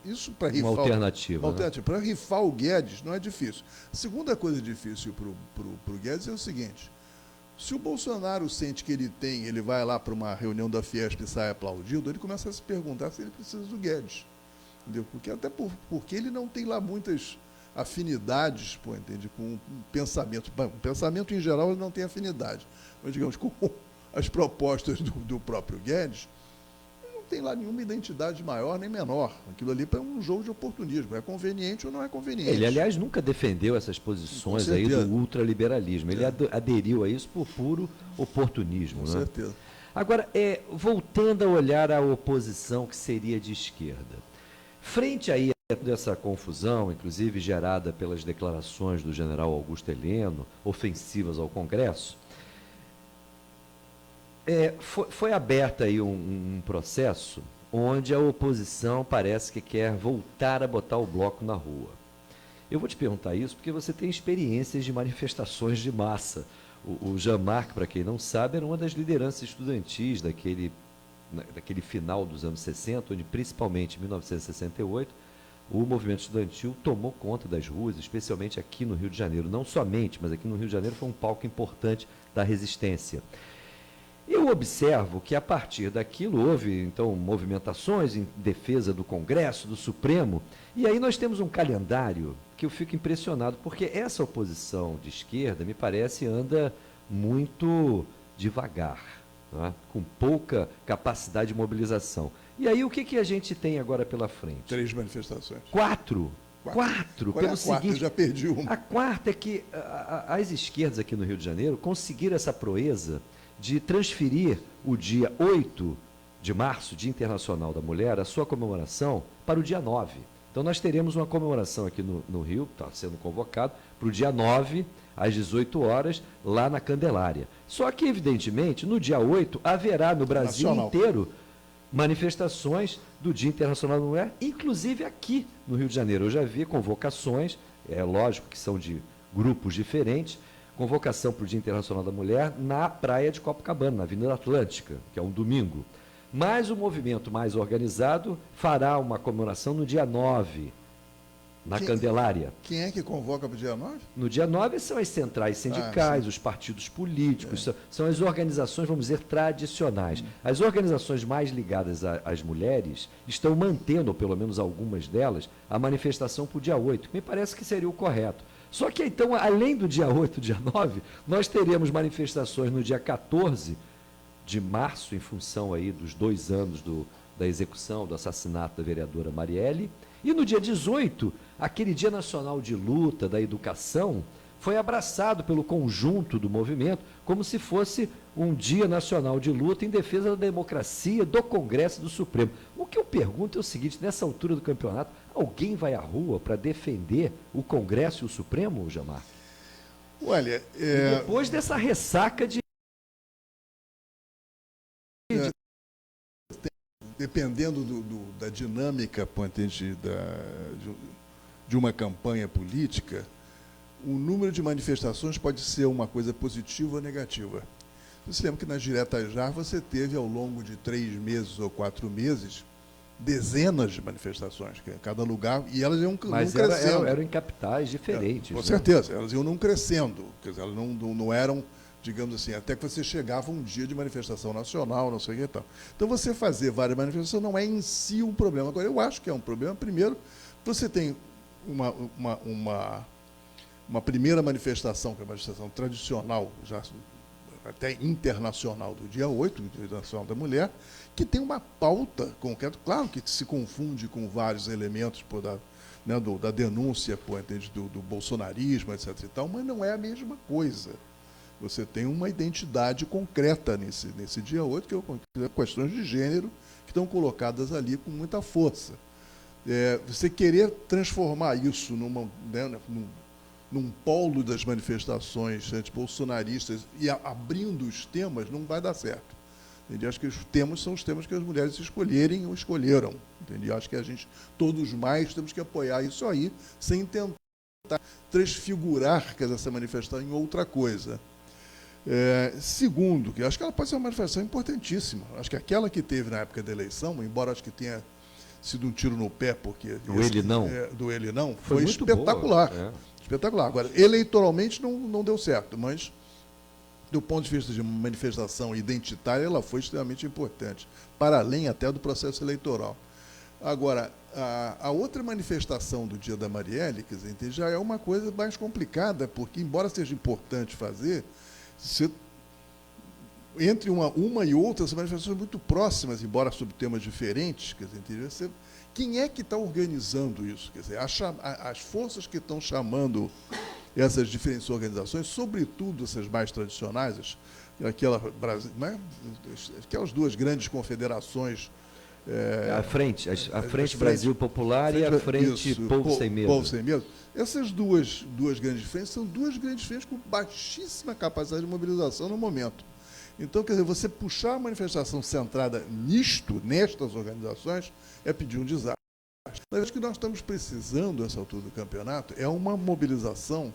S5: isso para rifar.
S2: Uma alternativa.
S5: Para rifar o Guedes não é difícil. A segunda coisa difícil para o Guedes é o seguinte: se o Bolsonaro sente que ele vai lá para uma reunião da Fiesp e sai aplaudido, ele começa a se perguntar se ele precisa do Guedes. Entendeu? Porque ele não tem lá muitas afinidades, entende, com o pensamento. Bom, o pensamento, em geral, ele não tem afinidade. Mas, digamos, com as propostas do próprio Guedes, não tem lá nenhuma identidade maior nem menor. Aquilo ali é um jogo de oportunismo. É conveniente ou não é conveniente.
S2: Ele, aliás, nunca defendeu essas posições aí do ultraliberalismo. Ele aderiu a isso por puro oportunismo.
S5: Com certeza.
S2: Agora, voltando a olhar a oposição que seria de esquerda, frente aí a toda essa confusão, inclusive gerada pelas declarações do general Augusto Heleno, ofensivas ao Congresso, foi aberto aí um processo onde a oposição parece que quer voltar a botar o bloco na rua. Eu vou te perguntar isso porque você tem experiências de manifestações de massa. O Jean-Marc, para quem não sabe, era uma das lideranças estudantis daquele final dos anos 60, onde principalmente em 1968, o movimento estudantil tomou conta das ruas, especialmente aqui no Rio de Janeiro. Não somente, mas aqui no Rio de Janeiro foi um palco importante da resistência. Eu observo que, a partir daquilo, houve, então, movimentações em defesa do Congresso, do Supremo, e aí nós temos um calendário que eu fico impressionado, porque essa oposição de esquerda, me parece, anda muito devagar, né? Com pouca capacidade de mobilização. E aí, o que a gente tem agora pela frente?
S5: 3 manifestações.
S2: Quatro.
S5: Qual é
S2: Pelo
S5: a quarta?
S2: seguinte,
S5: Eu já perdi uma.
S2: a quarta é que as esquerdas aqui no Rio de Janeiro conseguiram essa proeza de transferir o dia 8 de março, Dia Internacional da Mulher, a sua comemoração, para o dia 9. Então, nós teremos uma comemoração aqui no Rio, está sendo convocado, para o dia 9, às 18 horas, lá na Candelária. Só que, evidentemente, no dia 8, haverá no Brasil inteiro manifestações do Dia Internacional da Mulher, inclusive aqui no Rio de Janeiro. Eu já vi convocações, é lógico que são de grupos diferentes, convocação para o Dia Internacional da Mulher na praia de Copacabana, na Avenida Atlântica, que é um domingo. Mas o movimento mais organizado fará uma comemoração no dia 9, na Candelária.
S5: Quem é que convoca para o dia 9?
S2: No dia 9 são as centrais sindicais, os partidos políticos, são as organizações, vamos dizer, tradicionais. As organizações mais ligadas às mulheres estão mantendo, ou pelo menos algumas delas, a manifestação para o dia 8, que me parece que seria o correto. Só que, então, além do dia 8 e dia 9, nós teremos manifestações no dia 14 de março, em função aí dos 2 anos da execução, do assassinato da vereadora Marielle, e no dia 18, aquele Dia Nacional de Luta da Educação foi abraçado pelo conjunto do movimento como se fosse um Dia Nacional de Luta em defesa da democracia, do Congresso e do Supremo. O que eu pergunto é o seguinte, nessa altura do campeonato, alguém vai à rua para defender o Congresso e o Supremo, Jamar?
S5: Olha,
S2: depois dessa ressaca de...
S5: Dependendo da dinâmica de uma campanha política, o número de manifestações pode ser uma coisa positiva ou negativa. Você lembra que nas diretas já você teve, ao longo de 3 meses ou 4 meses, dezenas de manifestações, que em cada lugar, e elas iam crescendo.
S2: Eram em capitais diferentes.
S5: Com certeza, elas iam não crescendo, quer dizer, elas não eram, digamos assim, até que você chegava um dia de manifestação nacional, não sei o que e tal. Então, você fazer várias manifestações não é em si um problema. Agora, eu acho que é um problema. Primeiro, você tem uma primeira manifestação, que é a manifestação tradicional, já até internacional, do dia 8, Dia Internacional da Mulher, que tem uma pauta concreta, claro que se confunde com vários elementos da denúncia do bolsonarismo, etc. e tal, mas não é a mesma coisa. Você tem uma identidade concreta nesse dia 8, que é questões de gênero que estão colocadas ali com muita força. Você querer transformar isso num polo das manifestações antibolsonaristas e abrindo os temas, não vai dar certo. Entendi? Acho que os temas são os temas que as mulheres escolherem ou escolheram. Entendi? Acho que todos mais, temos que apoiar isso aí, sem tentar transfigurar essa manifestação em outra coisa. Segundo, que acho que ela pode ser uma manifestação importantíssima. Acho que aquela que teve na época da eleição, embora acho que tenha sido um tiro no pé, porque do ele não, foi espetacular. Espetacular. Agora, eleitoralmente não deu certo, mas do ponto de vista de manifestação identitária, ela foi extremamente importante, para além até do processo eleitoral. Agora, a outra manifestação do Dia da Marielle, quer dizer, já é uma coisa mais complicada, porque, embora seja importante fazer, entre uma e outra, as manifestações são muito próximas, embora sobre temas diferentes, quer dizer, quem é que está organizando isso? Quer dizer, as forças que estão chamando essas diferentes organizações, sobretudo essas mais tradicionais, aquelas 2 grandes confederações.
S2: A Frente Brasil Popular e a Frente Povo Sem Medo.
S5: Povo Sem Medo. Essas duas grandes frentes são 2 grandes frentes com baixíssima capacidade de mobilização no momento. Então, quer dizer, você puxar a manifestação centrada nestas organizações, é pedir um desastre. Mas acho que nós estamos precisando, nessa altura do campeonato, é uma mobilização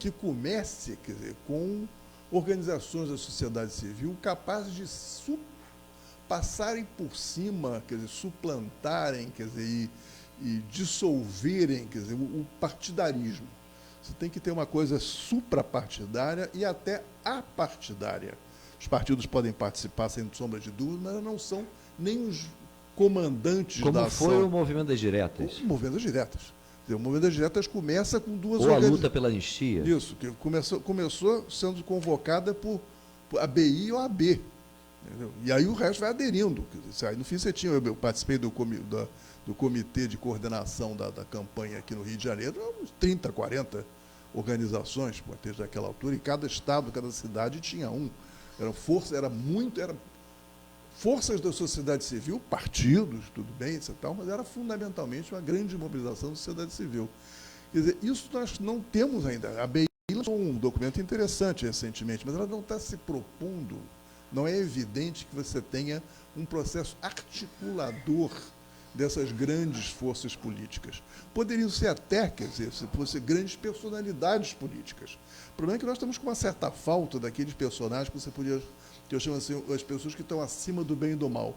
S5: que comece, quer dizer, com organizações da sociedade civil capazes de passarem por cima, quer dizer, suplantarem, quer dizer, e dissolverem, quer dizer, o partidarismo. Você tem que ter uma coisa suprapartidária e até apartidária. Os partidos podem participar, sem sombra de dúvida, mas não são nem os comandantes
S2: Como
S5: da ação.
S2: foi o movimento das diretas?
S5: O movimento das diretas. Quer dizer, o movimento das diretas começa com duas
S2: Ou a luta pela anistia?
S5: Isso, que começou sendo convocada por a BI ou a AB. Entendeu? E aí o resto vai aderindo. Quer dizer, aí no fim eu participei do comitê de coordenação da campanha aqui no Rio de Janeiro, uns 30, 40 organizações, desde aquela altura, e cada estado, cada cidade tinha um. Era forças da sociedade civil, partidos, tudo bem, etc., mas era fundamentalmente uma grande mobilização da sociedade civil. Quer dizer, isso nós não temos ainda. A BI lançou um documento interessante recentemente, mas ela não está se propondo, não é evidente que você tenha um processo articulador dessas grandes forças políticas. Poderiam ser até, quer dizer, se fossem grandes personalidades políticas. O problema é que nós estamos com uma certa falta daqueles personagens que você podia, que eu chamo assim, as pessoas que estão acima do bem e do mal.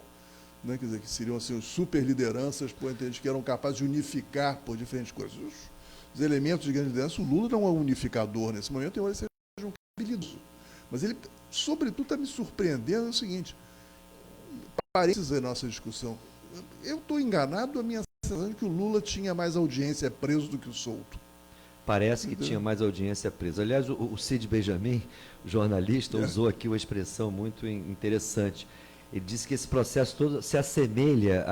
S5: Né? Quer dizer, que seriam assim, super lideranças, que eram capazes de unificar por diferentes coisas. Os elementos de grande liderança, o Lula não é um unificador nesse momento, embora ele seja um habilidoso. Mas ele, sobretudo, está me surpreendendo o seguinte, parece a nossa discussão. Eu estou enganado, a minha sensação é que o Lula tinha mais audiência preso do que o solto.
S2: Parece que tinha mais audiência preso. Aliás, o Cid Benjamin, jornalista, usou aqui uma expressão muito interessante. Ele disse que esse processo todo se assemelha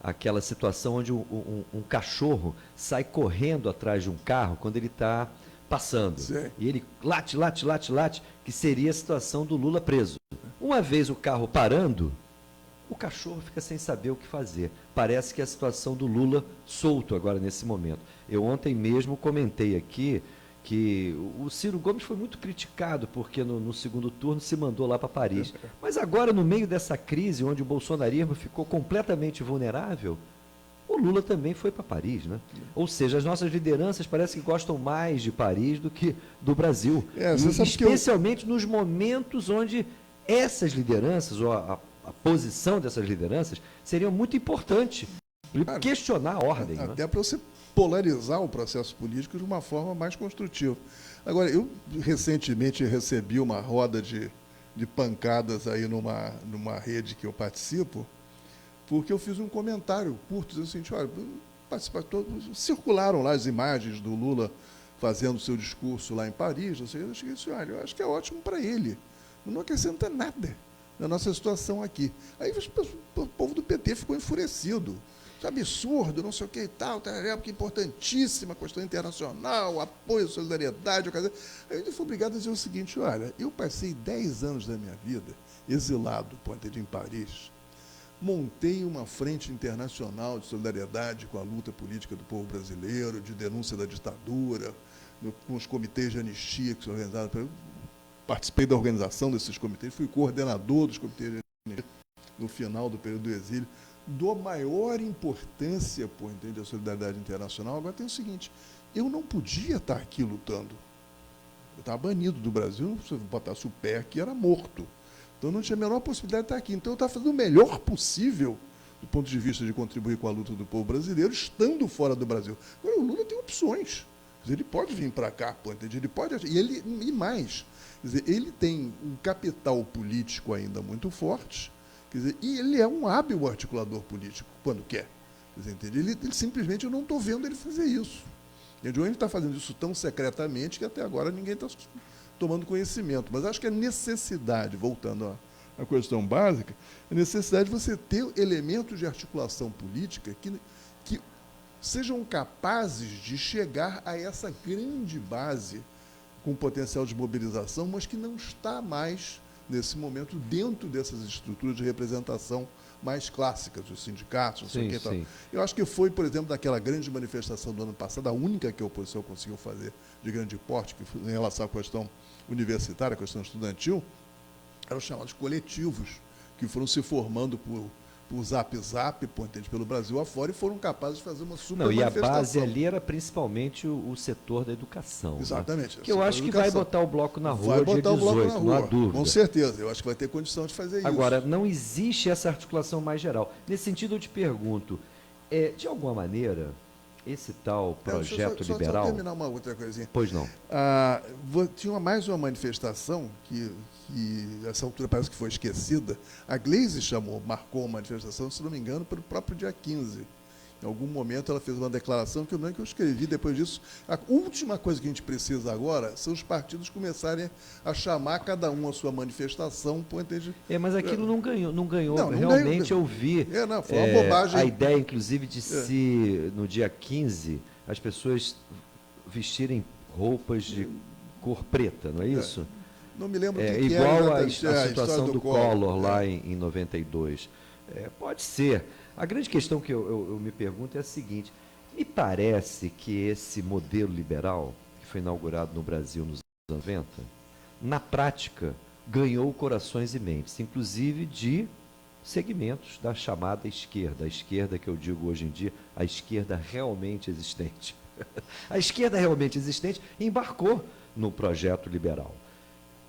S2: àquela situação onde um cachorro sai correndo atrás de um carro quando ele está passando. Sim. E ele late, que seria a situação do Lula preso. Uma vez o carro parando, o cachorro fica sem saber o que fazer. Parece que é a situação do Lula solto agora nesse momento. Eu ontem mesmo comentei aqui que o Ciro Gomes foi muito criticado porque no segundo turno se mandou lá para Paris. Mas agora, no meio dessa crise, onde o bolsonarismo ficou completamente vulnerável, o Lula também foi para Paris, né? Ou seja, as nossas lideranças parece que gostam mais de Paris do que do Brasil. Especialmente nos momentos onde essas lideranças, ou a posição dessas lideranças, seria muito importante questionar a ordem.
S5: Até para você polarizar o processo político de uma forma mais construtiva. Agora, eu recentemente recebi uma roda de pancadas aí numa rede que eu participo, porque eu fiz um comentário curto, dizendo assim, olha, circularam lá as imagens do Lula fazendo seu discurso lá em Paris, eu cheguei assim, olha, eu acho que é ótimo para ele, não acrescenta nada na nossa situação aqui. Aí o povo do PT ficou enfurecido. Isso é absurdo, não sei o que e tal, porque é importantíssima a questão internacional, apoio, solidariedade. Aí eu fui obrigado a dizer o seguinte, olha, eu passei 10 anos da minha vida exilado, em Paris, montei uma frente internacional de solidariedade com a luta política do povo brasileiro, de denúncia da ditadura, com os comitês de anistia que são organizados. Participei da organização desses comitês, fui coordenador dos comitês de anistia no final do período do exílio. Dou maior importância da solidariedade internacional. Agora tem o seguinte, eu não podia estar aqui lutando. Eu estava banido do Brasil, se eu botasse o pé aqui, era morto. Então não tinha a menor possibilidade de estar aqui. Então eu estava fazendo o melhor possível do ponto de vista de contribuir com a luta do povo brasileiro, estando fora do Brasil. Agora o Lula tem opções. Ele pode vir para cá, ele pode. E mais, quer dizer, ele tem um capital político ainda muito forte. Quer dizer, e ele é um hábil articulador político, quando quer. Quer dizer, ele simplesmente, eu não estou vendo ele fazer isso. Ele está fazendo isso tão secretamente que até agora ninguém está tomando conhecimento. Mas acho que a necessidade, voltando à questão básica, a necessidade de você ter elementos de articulação política que sejam capazes de chegar a essa grande base com potencial de mobilização, mas que não está mais nesse momento, dentro dessas estruturas de representação mais clássicas, dos sindicatos, não sei o que tal. Eu acho que foi, por exemplo, daquela grande manifestação do ano passado, a única que a oposição conseguiu fazer de grande porte, que foi em relação à questão universitária, à questão estudantil, eram os chamados coletivos, que foram se formando por Zap, pelo Brasil afora, e foram capazes de fazer uma super manifestação.
S2: E a base ali era principalmente o setor da educação.
S5: Exatamente.
S2: Né? Que eu acho que vai botar o bloco na rua
S5: dia 18, não há dúvida. Com certeza, eu acho que vai ter condição de fazer isso.
S2: Agora, não existe essa articulação mais geral. Nesse sentido, eu te pergunto, De alguma maneira, esse tal projeto
S5: Só
S2: liberal...
S5: terminar uma outra coisinha.
S2: Pois não.
S5: Tinha mais uma manifestação que essa altura parece que foi esquecida. A Gleisi marcou uma manifestação, se não me engano, para o próprio dia 15. Em algum momento ela fez uma declaração que eu lembro que eu escrevi depois disso. A última coisa que a gente precisa agora são os partidos começarem a chamar cada um a sua manifestação.
S2: Mas aquilo não ganhou. Não
S5: ganhou.
S2: Realmente eu vi
S5: foi uma bobagem.
S2: A ideia, inclusive, de se, no dia 15, as pessoas vestirem roupas de cor preta, não é isso?
S5: Não me lembro o que
S2: igual
S5: era.
S2: A situação do Collor lá em 92. Pode ser. A grande questão que eu me pergunto é a seguinte: me parece que esse modelo liberal, que foi inaugurado no Brasil nos anos 90, na prática, ganhou corações e mentes, inclusive de segmentos da chamada esquerda, a esquerda que eu digo hoje em dia, a esquerda realmente existente. A esquerda realmente existente embarcou no projeto liberal,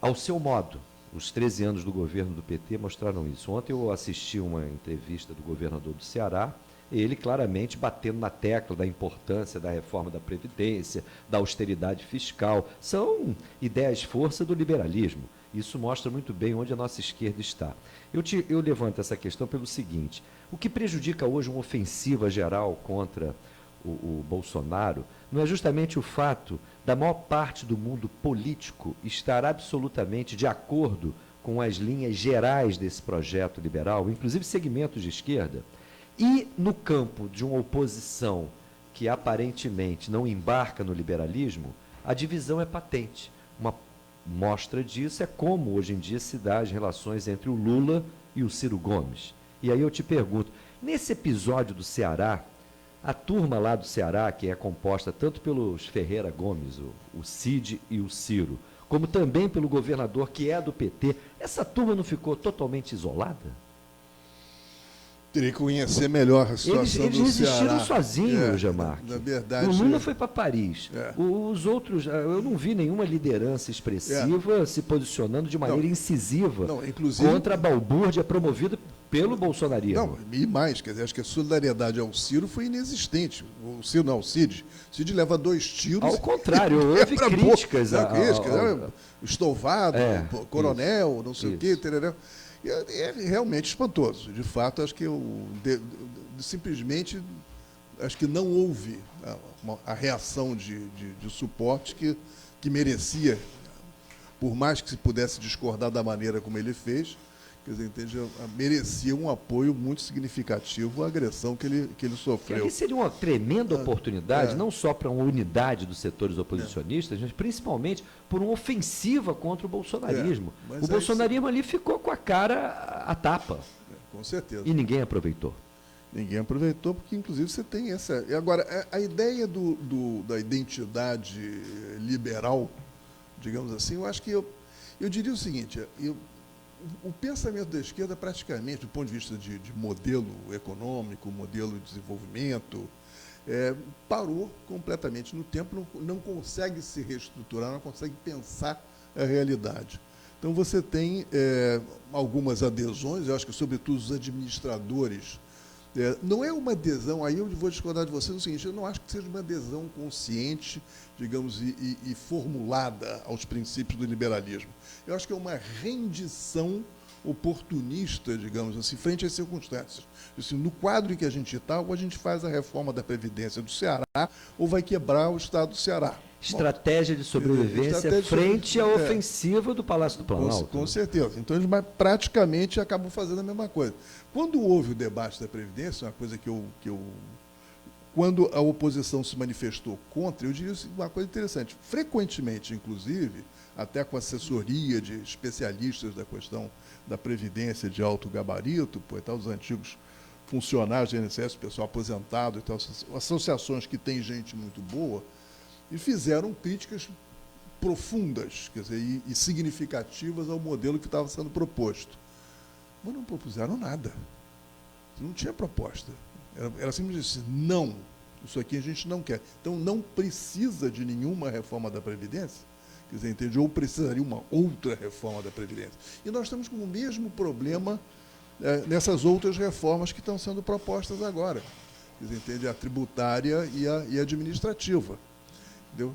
S2: ao seu modo. Os 13 anos do governo do PT mostraram isso. Ontem eu assisti uma entrevista do governador do Ceará, ele claramente batendo na tecla da importância da reforma da Previdência, da austeridade fiscal. São ideias-força do liberalismo. Isso mostra muito bem onde a nossa esquerda está. Eu levanto essa questão pelo seguinte: o que prejudica hoje uma ofensiva geral contra o Bolsonaro não é justamente o fato da maior parte do mundo político estar absolutamente de acordo com as linhas gerais desse projeto liberal, inclusive segmentos de esquerda, e no campo de uma oposição que aparentemente não embarca no liberalismo, a divisão é patente. Uma mostra disso é como hoje em dia se dá as relações entre o Lula e o Ciro Gomes. E aí eu te pergunto, nesse episódio do Ceará, a turma lá do Ceará, que é composta tanto pelos Ferreira Gomes, o Cid e o Ciro, como também pelo governador, que é do PT, essa turma não ficou totalmente isolada?
S5: Teria que conhecer melhor a situação
S2: eles
S5: do
S2: resistiram
S5: Ceará.
S2: sozinhos, Jamarque.
S5: Na verdade,
S2: o Lula foi para Paris. Os outros, eu não vi nenhuma liderança expressiva se posicionando de maneira incisiva contra a balbúrdia promovida pelo bolsonarismo.
S5: Não, e mais, quer dizer, acho que a solidariedade ao Ciro foi inexistente. O Ciro não, o Cid. O Cid leva 2 tiros.
S2: Ao contrário, houve críticas.
S5: Estovado, coronel, não sei o quê, tereré. É realmente espantoso. De fato, acho que simplesmente acho que não houve a reação de suporte que merecia, por mais que se pudesse discordar da maneira como ele fez, quer dizer, merecia um apoio muito significativo à agressão que ele sofreu.
S2: Ali seria uma tremenda oportunidade, não só para uma unidade dos setores oposicionistas, mas principalmente por uma ofensiva contra o bolsonarismo. O bolsonarismo ali ficou com a cara à tapa.
S5: Com certeza.
S2: E ninguém aproveitou.
S5: Ninguém aproveitou, porque inclusive você tem essa... Agora, a ideia da identidade liberal, digamos assim, eu acho que eu diria o seguinte, o pensamento da esquerda, praticamente, do ponto de vista de modelo econômico, modelo de desenvolvimento, parou completamente no tempo, não consegue se reestruturar, não consegue pensar a realidade. Então, você tem algumas adesões, eu acho que, sobretudo, os administradores. Não é uma adesão, aí eu vou discordar de você no seguinte, eu não acho que seja uma adesão consciente, digamos, e formulada aos princípios do liberalismo. Eu acho que é uma rendição oportunista, digamos assim, frente às circunstâncias. Assim, no quadro em que a gente está, ou a gente faz a reforma da Previdência do Ceará, ou vai quebrar o Estado do Ceará.
S2: Estratégia de sobrevivência frente à ofensiva do Palácio do Planalto.
S5: Com certeza. Então, eles praticamente acabam fazendo a mesma coisa. Quando houve o debate da Previdência, uma coisa que eu quando a oposição se manifestou contra, eu diria uma coisa interessante. Frequentemente, inclusive, até com assessoria de especialistas da questão da Previdência de alto gabarito, os antigos funcionários do INSS, pessoal aposentado, então, associações que têm gente muito boa, e fizeram críticas profundas, quer dizer, e significativas ao modelo que estava sendo proposto. Mas não propuseram nada. Não tinha proposta. Era simplesmente assim, não, isso aqui a gente não quer. Então, não precisa de nenhuma reforma da Previdência, quer dizer, entende? Ou precisaria uma outra reforma da Previdência. E nós estamos com o mesmo problema nessas outras reformas que estão sendo propostas agora. quer dizer, entende? A tributária e a administrativa. Entendeu?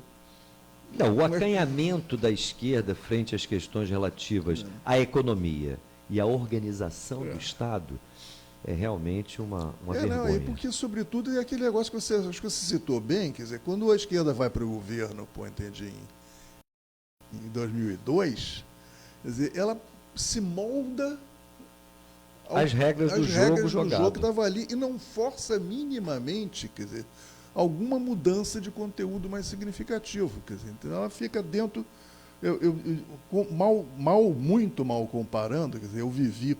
S2: Não, o acanhamento da esquerda frente às questões relativas à economia e à organização do Estado é realmente uma vergonha.
S5: Não, porque, sobretudo, é aquele negócio que acho que você citou bem, quer dizer, quando a esquerda vai para o governo, entendi, em 2002, quer dizer, ela se molda
S2: as regras do
S5: jogo que estava ali e não força minimamente, quer dizer, alguma mudança de conteúdo mais significativo. Quer dizer, então ela fica dentro. Muito mal comparando, quer dizer, eu vivi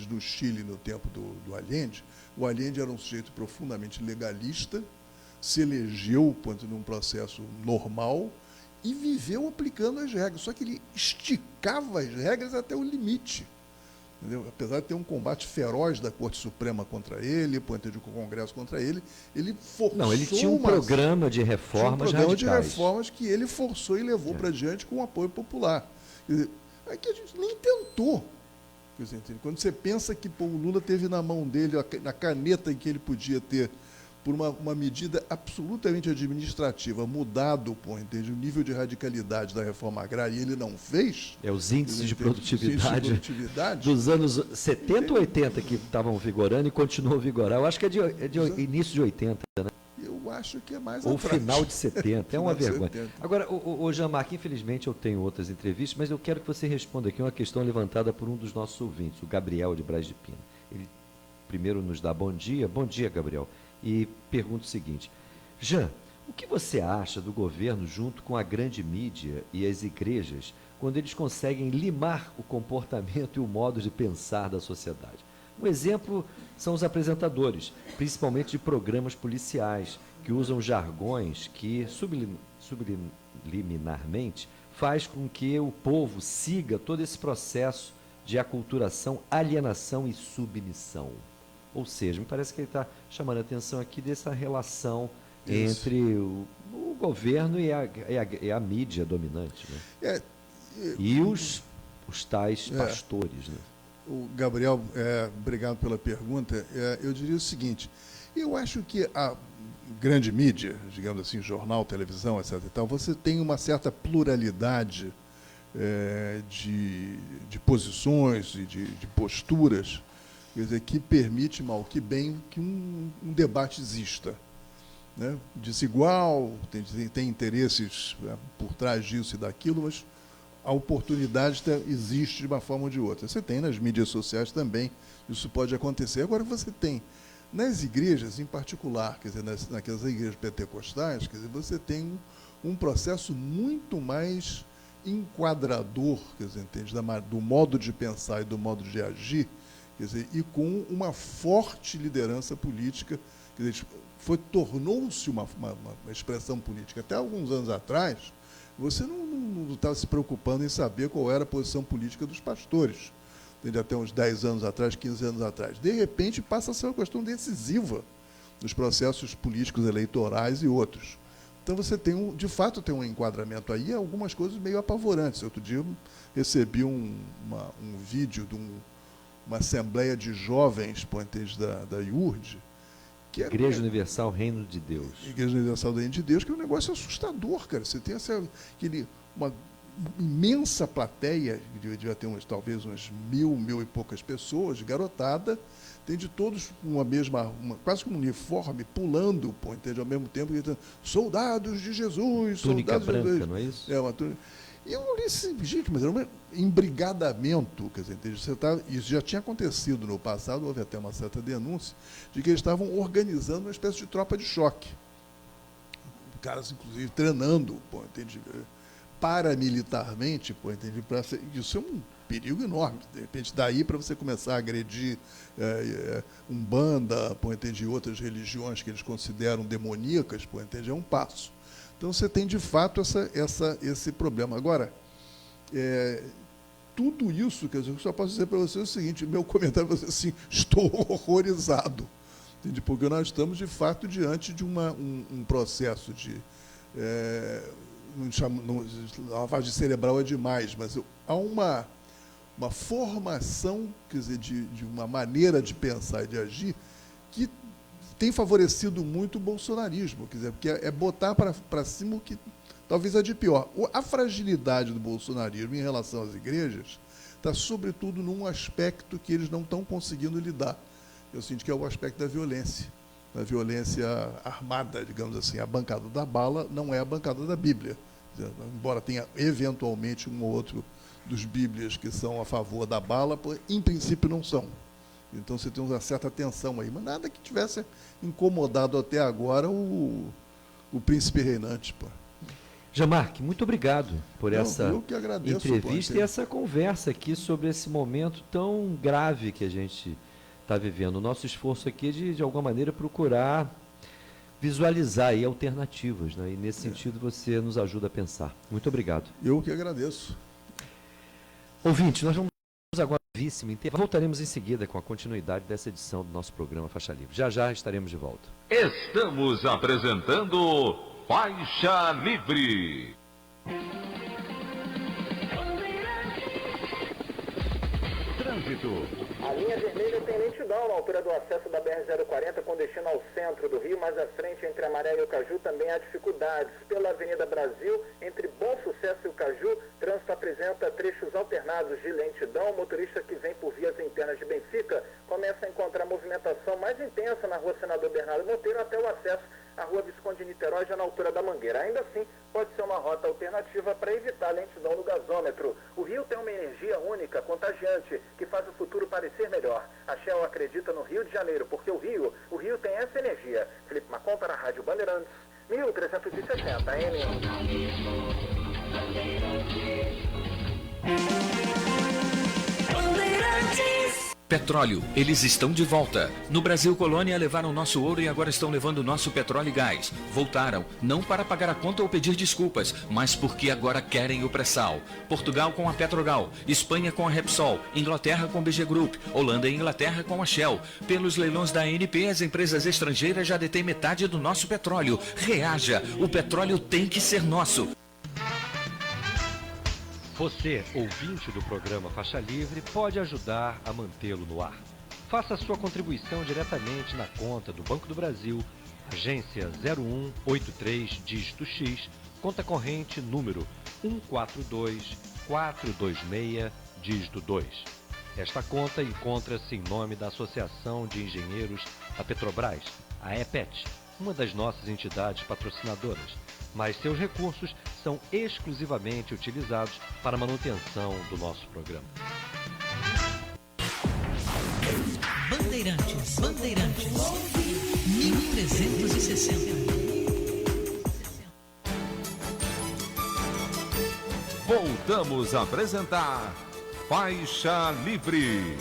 S5: do Chile no tempo do Allende. O Allende era um sujeito profundamente legalista, se elegeu num processo normal e viveu aplicando as regras. Só que ele esticava as regras até o limite. Entendeu? Apesar de ter um combate feroz da Corte Suprema contra ele, do Congresso contra ele, ele forçou...
S2: Não, ele tinha um programa de reformas radicais.
S5: De reformas que ele forçou e levou para diante com o apoio popular. Quer dizer, aqui a gente nem tentou. Quer dizer, quando você pensa que o Lula teve na mão dele, na caneta em que ele podia ter, por uma medida absolutamente administrativa, mudado o nível de radicalidade da reforma agrária, e ele não fez.
S2: Os índices de produtividade dos anos 70 ou 80 que estavam vigorando e continuam a vigorar. Eu acho que é de início de 80, né?
S5: Eu acho que é mais
S2: ou final de 70, é uma vergonha. Agora, o Jean-Marc, infelizmente eu tenho outras entrevistas, mas eu quero que você responda aqui uma questão levantada por um dos nossos ouvintes, o Gabriel de Braz de Pina. Ele primeiro nos dá bom dia, Gabriel, e pergunta o seguinte: Jean, o que você acha do governo junto com a grande mídia e as igrejas quando eles conseguem limar o comportamento e o modo de pensar da sociedade? Um exemplo são os apresentadores, principalmente de programas policiais, que usam jargões que subliminarmente faz com que o povo siga todo esse processo de aculturação, alienação e submissão. Ou seja, me parece que ele está chamando a atenção aqui dessa relação entre o governo e a mídia dominante, né? E os tais pastores, né?
S5: O Gabriel, obrigado pela pergunta. Eu diria o seguinte: eu acho que a grande mídia, digamos assim, jornal, televisão, etc. e tal, você tem uma certa pluralidade de posições e de posturas, quer dizer, que permite, mal que bem, que um debate exista, né? Desigual, tem interesses por trás disso e daquilo, mas a oportunidade existe de uma forma ou de outra. Você tem nas mídias sociais também, isso pode acontecer. Agora você tem nas igrejas, em particular, quer dizer, naquelas igrejas pentecostais, quer dizer, você tem um processo muito mais enquadrador, quer dizer, entende, do modo de pensar e do modo de agir, quer dizer, e com uma forte liderança política, quer dizer, tornou-se uma expressão política. Até alguns anos atrás, você não estava se preocupando em saber qual era a posição política dos pastores, entende? Até uns 10 anos atrás, 15 anos atrás. De repente, passa a ser uma questão decisiva nos processos políticos eleitorais e outros. Então, você tem, de fato, tem um enquadramento aí, algumas coisas meio apavorantes. Outro dia, eu recebi um vídeo de uma assembleia de jovens da IURD, que era
S2: Igreja Universal Reino de Deus.
S5: Igreja Universal Reino de Deus, que é um negócio assustador, cara. Você tem uma imensa plateia, devia ter talvez umas mil e poucas pessoas, garotada, tem de todos quase como um uniforme, pulando, entende? Ao mesmo tempo, gritando, soldados de Jesus,
S2: túnica
S5: soldados
S2: branca,
S5: de Jesus.
S2: Não é isso?
S5: Uma túnica. E eu olhei assim, gente, mas era um embrigadamento, quer dizer, isso já tinha acontecido no passado, houve até uma certa denúncia, de que eles estavam organizando uma espécie de tropa de choque. Caras, inclusive, treinando, entende? Paramilitarmente, entende? Isso é um perigo enorme. De repente, daí para você começar a agredir Umbanda, entende? Outras religiões que eles consideram demoníacas, entende? É um passo. Então, você tem, de fato, esse problema. Agora, tudo isso, quer dizer, eu só posso dizer para você o seguinte, meu comentário para você assim, estou horrorizado, entende? Porque nós estamos, de fato, diante de um processo de... lavagem cerebral é demais, mas há uma formação, quer dizer, de uma maneira de pensar e de agir que tem favorecido muito o bolsonarismo, quer dizer, porque é botar para cima o que talvez é de pior. A fragilidade do bolsonarismo em relação às igrejas está, sobretudo, num aspecto que eles não estão conseguindo lidar. Eu sinto que é o aspecto da violência armada, digamos assim. A bancada da bala não é a bancada da Bíblia. Embora tenha, eventualmente, um ou outro dos Bíblias que são a favor da bala, em princípio não são. Então você tem uma certa tensão aí, mas nada que tivesse incomodado até agora o príncipe reinante. Pô.
S2: Jamarque, muito obrigado por essa
S5: agradeço,
S2: entrevista e essa conversa aqui sobre esse momento tão grave que a gente está vivendo. O nosso esforço aqui é de alguma maneira, procurar visualizar aí alternativas, né? E nesse sentido você nos ajuda a pensar. Muito obrigado.
S5: Eu que agradeço.
S2: Ouvinte, nós vamos agora víssimo intervalo. Voltaremos em seguida com a continuidade dessa edição do nosso programa Faixa Livre. Já já estaremos de volta.
S1: Estamos apresentando Faixa Livre. Trânsito.
S3: A linha vermelha tem lentidão na altura do acesso da BR-040 com destino ao centro do Rio, mais à frente entre Amarelo e o Caju também há dificuldades. Pela Avenida Brasil, entre Bom Sucesso e o Caju, trânsito apresenta trechos alternados de lentidão. O motorista que vem por vias internas de Benfica começa a encontrar movimentação mais intensa na rua Senador Bernardo Monteiro até o acesso à rua Visconde Niterói, já na altura da Mangueira. Ainda assim, pode ser uma rota alternativa para evitar lentidão no gasômetro. O Rio tem uma energia única, contagiante, que faz o futuro parecer melhor. A Shell acredita no Rio de Janeiro, porque o Rio tem essa energia. Felipe Macon para a Rádio Bandeirantes, 1360 AM.
S4: Petróleo, eles estão de volta. No Brasil Colônia levaram nosso ouro e agora estão levando nosso petróleo e gás. Voltaram, não para pagar a conta ou pedir desculpas, mas porque agora querem o pré-sal. Portugal com a Petrogal, Espanha com a Repsol, Inglaterra com a BG Group, Holanda e Inglaterra com a Shell. Pelos leilões da ANP, as empresas estrangeiras já detêm metade do nosso petróleo. Reaja, o petróleo tem que ser nosso.
S6: Você, ouvinte do programa Faixa Livre, pode ajudar a mantê-lo no ar. Faça a sua contribuição diretamente na conta do Banco do Brasil, agência 0183, dígito X, conta corrente número 142426, dígito 2. Esta conta encontra-se em nome da Associação de Engenheiros da Petrobras, a EPET, uma das nossas entidades patrocinadoras, mas seus recursos são exclusivamente utilizados para a manutenção do nosso programa.
S7: Bandeirantes, 1360.
S1: Voltamos a apresentar Faixa Livre.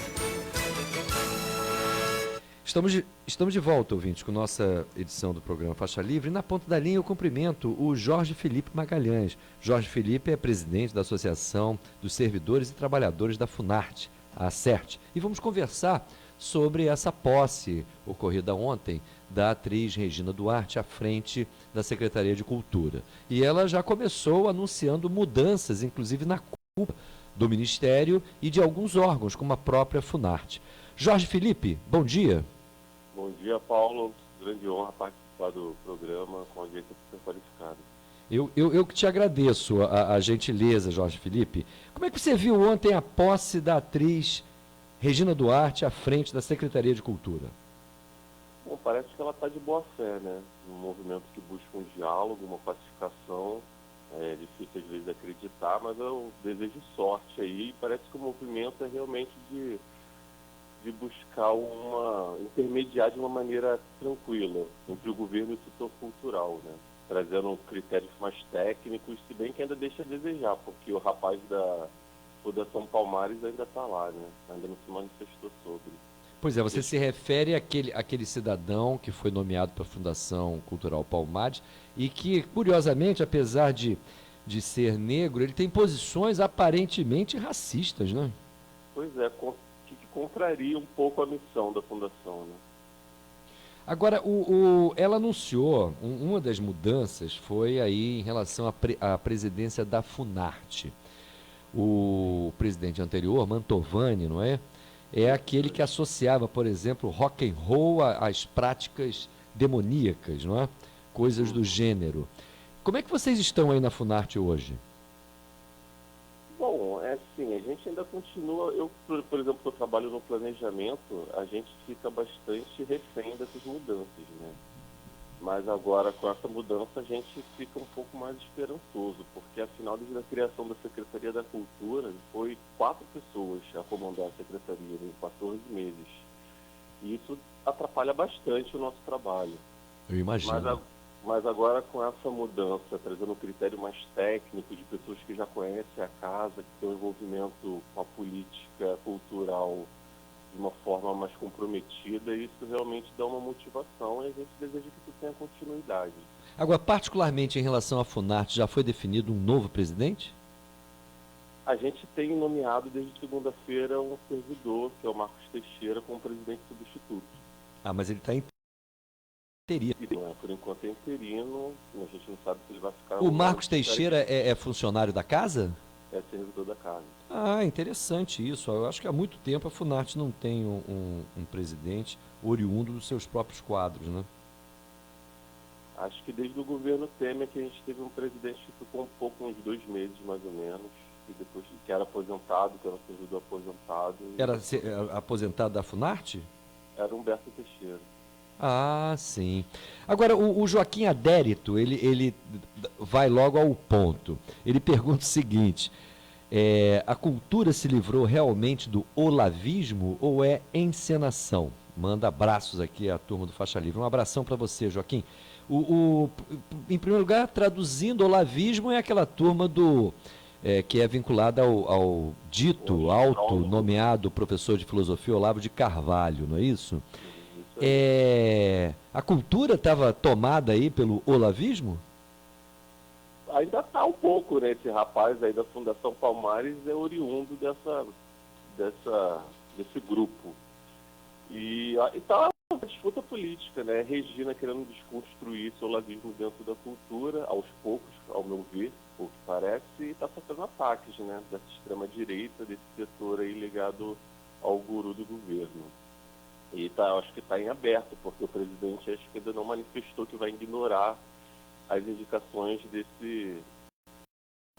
S2: Estamos de volta, ouvintes, com nossa edição do programa Faixa Livre. E na ponta da linha eu cumprimento o Jorge Felipe Magalhães. Jorge Felipe é presidente da Associação dos Servidores e Trabalhadores da Funarte, a ACERT. E vamos conversar sobre essa posse ocorrida ontem da atriz Regina Duarte à frente da Secretaria de Cultura. E ela já começou anunciando mudanças, inclusive na cúpula do Ministério e de alguns órgãos, como a própria Funarte. Jorge Felipe, bom dia.
S8: Bom dia, Paulo. Grande honra participar do programa com a gente super qualificada.
S2: Eu que te agradeço a gentileza, Jorge Felipe. Como é que você viu ontem a posse da atriz Regina Duarte à frente da Secretaria de Cultura?
S8: Bom, parece que ela está de boa fé, né? Um movimento que busca um diálogo, uma pacificação. É difícil às vezes acreditar, mas eu desejo sorte aí. Parece que o movimento é realmente de buscar intermediar de uma maneira tranquila entre o governo e o setor cultural, né? Trazendo critérios mais técnicos, se bem que ainda deixa a desejar, porque o rapaz da Fundação Palmares ainda está lá, né? Ainda não se manifestou sobre.
S2: Pois é, você se refere àquele cidadão que foi nomeado para a Fundação Cultural Palmares e que, curiosamente, apesar de ser negro, ele tem posições aparentemente racistas, né?
S8: Pois é, que contraria um pouco a missão da Fundação, né?
S2: Agora, ela anunciou, uma das mudanças foi aí em relação à presidência da Funarte. O presidente anterior, Mantovani, não é? é aquele que associava, por exemplo, rock and roll às práticas demoníacas, não é? Coisas do gênero. Como é que vocês estão aí na Funarte hoje?
S8: Bom, é assim, a gente ainda continua, por exemplo, que eu trabalho no planejamento, a gente fica bastante refém dessas mudanças, né? Mas agora, com essa mudança, a gente fica um pouco mais esperançoso, porque afinal, desde a criação da Secretaria da Cultura, foi 4 pessoas a comandar a Secretaria em 14 meses. E isso atrapalha bastante o nosso trabalho.
S2: Eu imagino.
S8: Mas agora, com essa mudança, trazendo um critério mais técnico de pessoas que já conhecem a casa, que têm um envolvimento com a política cultural de uma forma mais comprometida, isso realmente dá uma motivação e a gente deseja que isso tenha continuidade.
S2: Agora, particularmente em relação à Funarte, já foi definido um novo presidente?
S8: A gente tem nomeado desde segunda-feira um servidor, que é o Marcos Teixeira, como presidente substituto.
S2: Ah, mas ele está interino.
S8: Por enquanto é interino, a gente não sabe se ele vai ficar...
S2: O Marcos Teixeira é funcionário da casa?
S8: É servidor da casa.
S2: Ah, interessante isso. Eu acho que há muito tempo a Funarte não tem um presidente oriundo dos seus próprios quadros, né?
S8: Acho que desde o governo Temer que a gente teve um presidente que ficou um pouco, uns 2 meses mais ou menos, e depois que era aposentado, que era um servidor aposentado.
S2: Era aposentado da Funarte?
S8: Era Humberto Teixeira.
S2: Ah, sim. Agora, o Joaquim Adérito, ele vai logo ao ponto. Ele pergunta o seguinte: a cultura se livrou realmente do olavismo ou é encenação? Manda abraços aqui à turma do Faixa Livre. Um abração para você, Joaquim. Em primeiro lugar, traduzindo, olavismo é aquela turma que é vinculada ao dito, auto-nomeado professor de filosofia Olavo de Carvalho, não é isso? A cultura estava tomada aí pelo olavismo?
S8: Ainda está um pouco, né? Esse rapaz aí da Fundação Palmares é oriundo desse grupo. E está uma disputa política, né? Regina querendo desconstruir esse olavismo dentro da cultura, aos poucos, ao meu ver, o que parece, e está sofrendo ataques, né? Dessa extrema-direita, desse setor aí ligado ao guru do governo. E acho que está em aberto, porque o presidente acho que ainda não manifestou que vai ignorar as indicações desse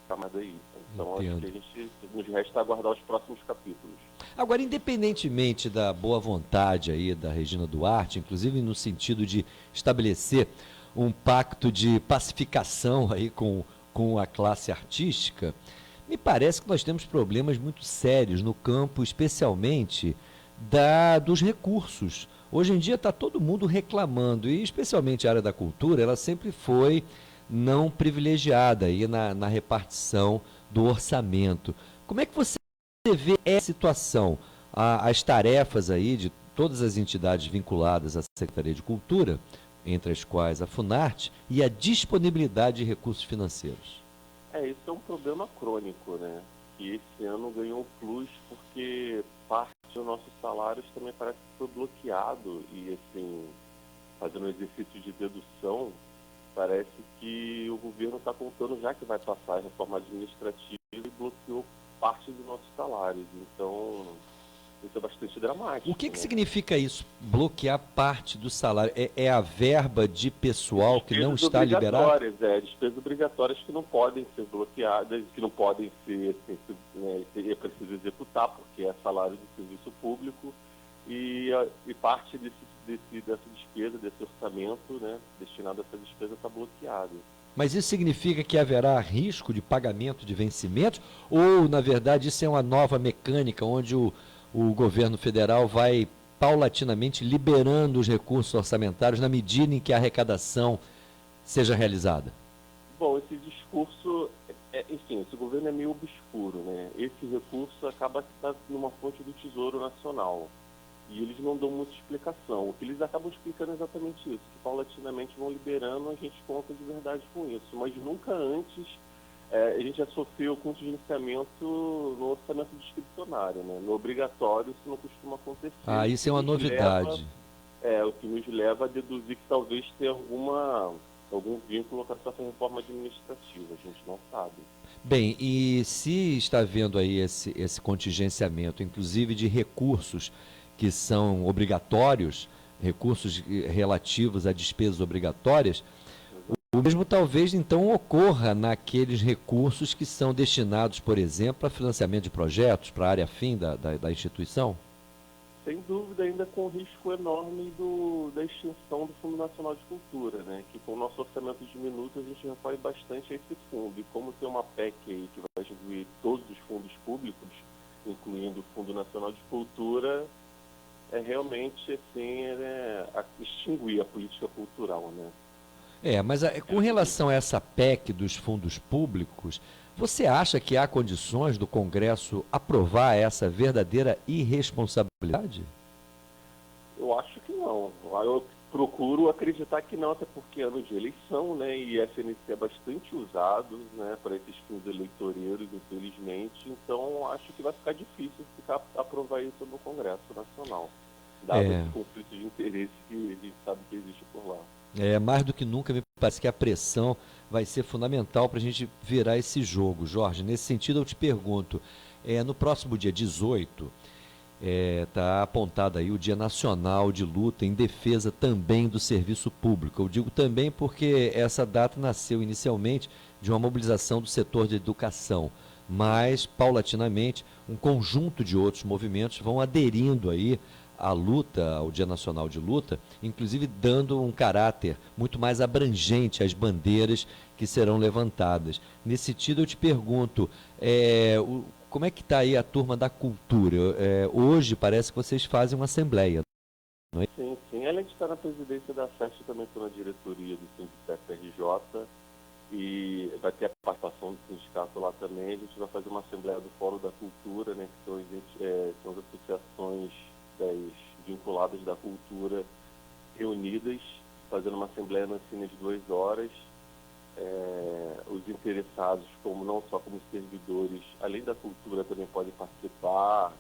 S8: camada aí. Então acho que a gente nos resta aguardar os próximos capítulos.
S2: Agora, independentemente da boa vontade aí da Regina Duarte, inclusive no sentido de estabelecer um pacto de pacificação aí com a classe artística, me parece que nós temos problemas muito sérios no campo, especialmente dos recursos. Hoje em dia está todo mundo reclamando, e especialmente a área da cultura, ela sempre foi não privilegiada aí na repartição do orçamento. Como é que você vê essa situação, as tarefas aí de todas as entidades vinculadas à Secretaria de Cultura, entre as quais a Funarte, e a disponibilidade de recursos financeiros?
S8: Isso é um problema crônico, né? Que esse ano ganhou um plus porque parte dos nossos salários também parece que foi bloqueado e, assim, fazendo um exercício de dedução, parece que o governo está contando já que vai passar a reforma administrativa e bloqueou parte dos nossos salários. Então, isso é bastante dramático.
S2: O que significa isso, bloquear parte do salário? É a verba de pessoal que não está liberada?
S8: Despesas obrigatórias que não podem ser bloqueadas, que não podem ser, é preciso executar, porque é salário de serviço público, e parte dessa despesa, desse orçamento, né, destinado a essa despesa, está bloqueado.
S2: Mas isso significa que haverá risco de pagamento de vencimentos? Ou, na verdade, isso é uma nova mecânica onde o governo federal vai paulatinamente liberando os recursos orçamentários na medida em que a arrecadação seja realizada?
S8: Bom, esse discurso, enfim, esse governo é meio obscuro, né? Esse recurso acaba estando numa fonte do Tesouro Nacional. E eles não dão muita explicação. O que eles acabam explicando é exatamente isso, que paulatinamente vão liberando, a gente conta de verdade com isso. Mas nunca antes a gente já sofreu com gerenciamento no orçamento discricionário, né? No obrigatório isso não costuma acontecer.
S2: Isso é uma novidade.
S8: O que nos leva a deduzir que talvez tenha algum vínculo com essa reforma administrativa, a gente não sabe.
S2: Bem, e se está havendo aí esse contingenciamento, inclusive de recursos que são obrigatórios, recursos relativos a despesas obrigatórias, o mesmo talvez então ocorra naqueles recursos que são destinados, por exemplo, a financiamento de projetos, para a área fim da instituição?
S8: Sem dúvida, ainda com o risco enorme da extinção do Fundo Nacional de Cultura, né? Que com o nosso orçamento diminuto a gente recorre bastante a esse fundo. E como tem uma PEC aí que vai incluir todos os fundos públicos, incluindo o Fundo Nacional de Cultura, é realmente assim, extinguir a política cultural, né?
S2: Mas com relação a essa PEC dos fundos públicos, você acha que há condições do Congresso aprovar essa verdadeira irresponsabilidade?
S8: Eu acho que não. Eu procuro acreditar que não, até porque é ano de eleição, né? E FNC é bastante usado, né, para esses fins eleitoreiros, infelizmente. Então, acho que vai ficar difícil aprovar isso no Congresso Nacional, dado esse conflito de interesse que a gente sabe que existe por lá.
S2: Mais do que nunca, me parece que a pressão vai ser fundamental para a gente virar esse jogo. Jorge, nesse sentido eu te pergunto, no próximo dia 18, está apontado aí o Dia Nacional de Luta em defesa também do serviço público. Eu digo também porque essa data nasceu inicialmente de uma mobilização do setor de educação, mas, paulatinamente, um conjunto de outros movimentos vão aderindo aí a luta, ao Dia Nacional de Luta, inclusive dando um caráter muito mais abrangente às bandeiras que serão levantadas. Nesse sentido, eu te pergunto, como é que está aí a turma da cultura? Hoje parece que vocês fazem uma assembleia, não é?
S8: Sim, sim. Além de estar na presidência da FEST, também estou na diretoria do Sindicato RJ e vai ter a participação do sindicato lá também. A gente vai fazer uma assembleia do Fórum da Cultura, né, que são as associações vinculadas da cultura reunidas, fazendo uma assembleia na Cine de 2 horas. Os interessados, não só como servidores, além da cultura, também podem participar.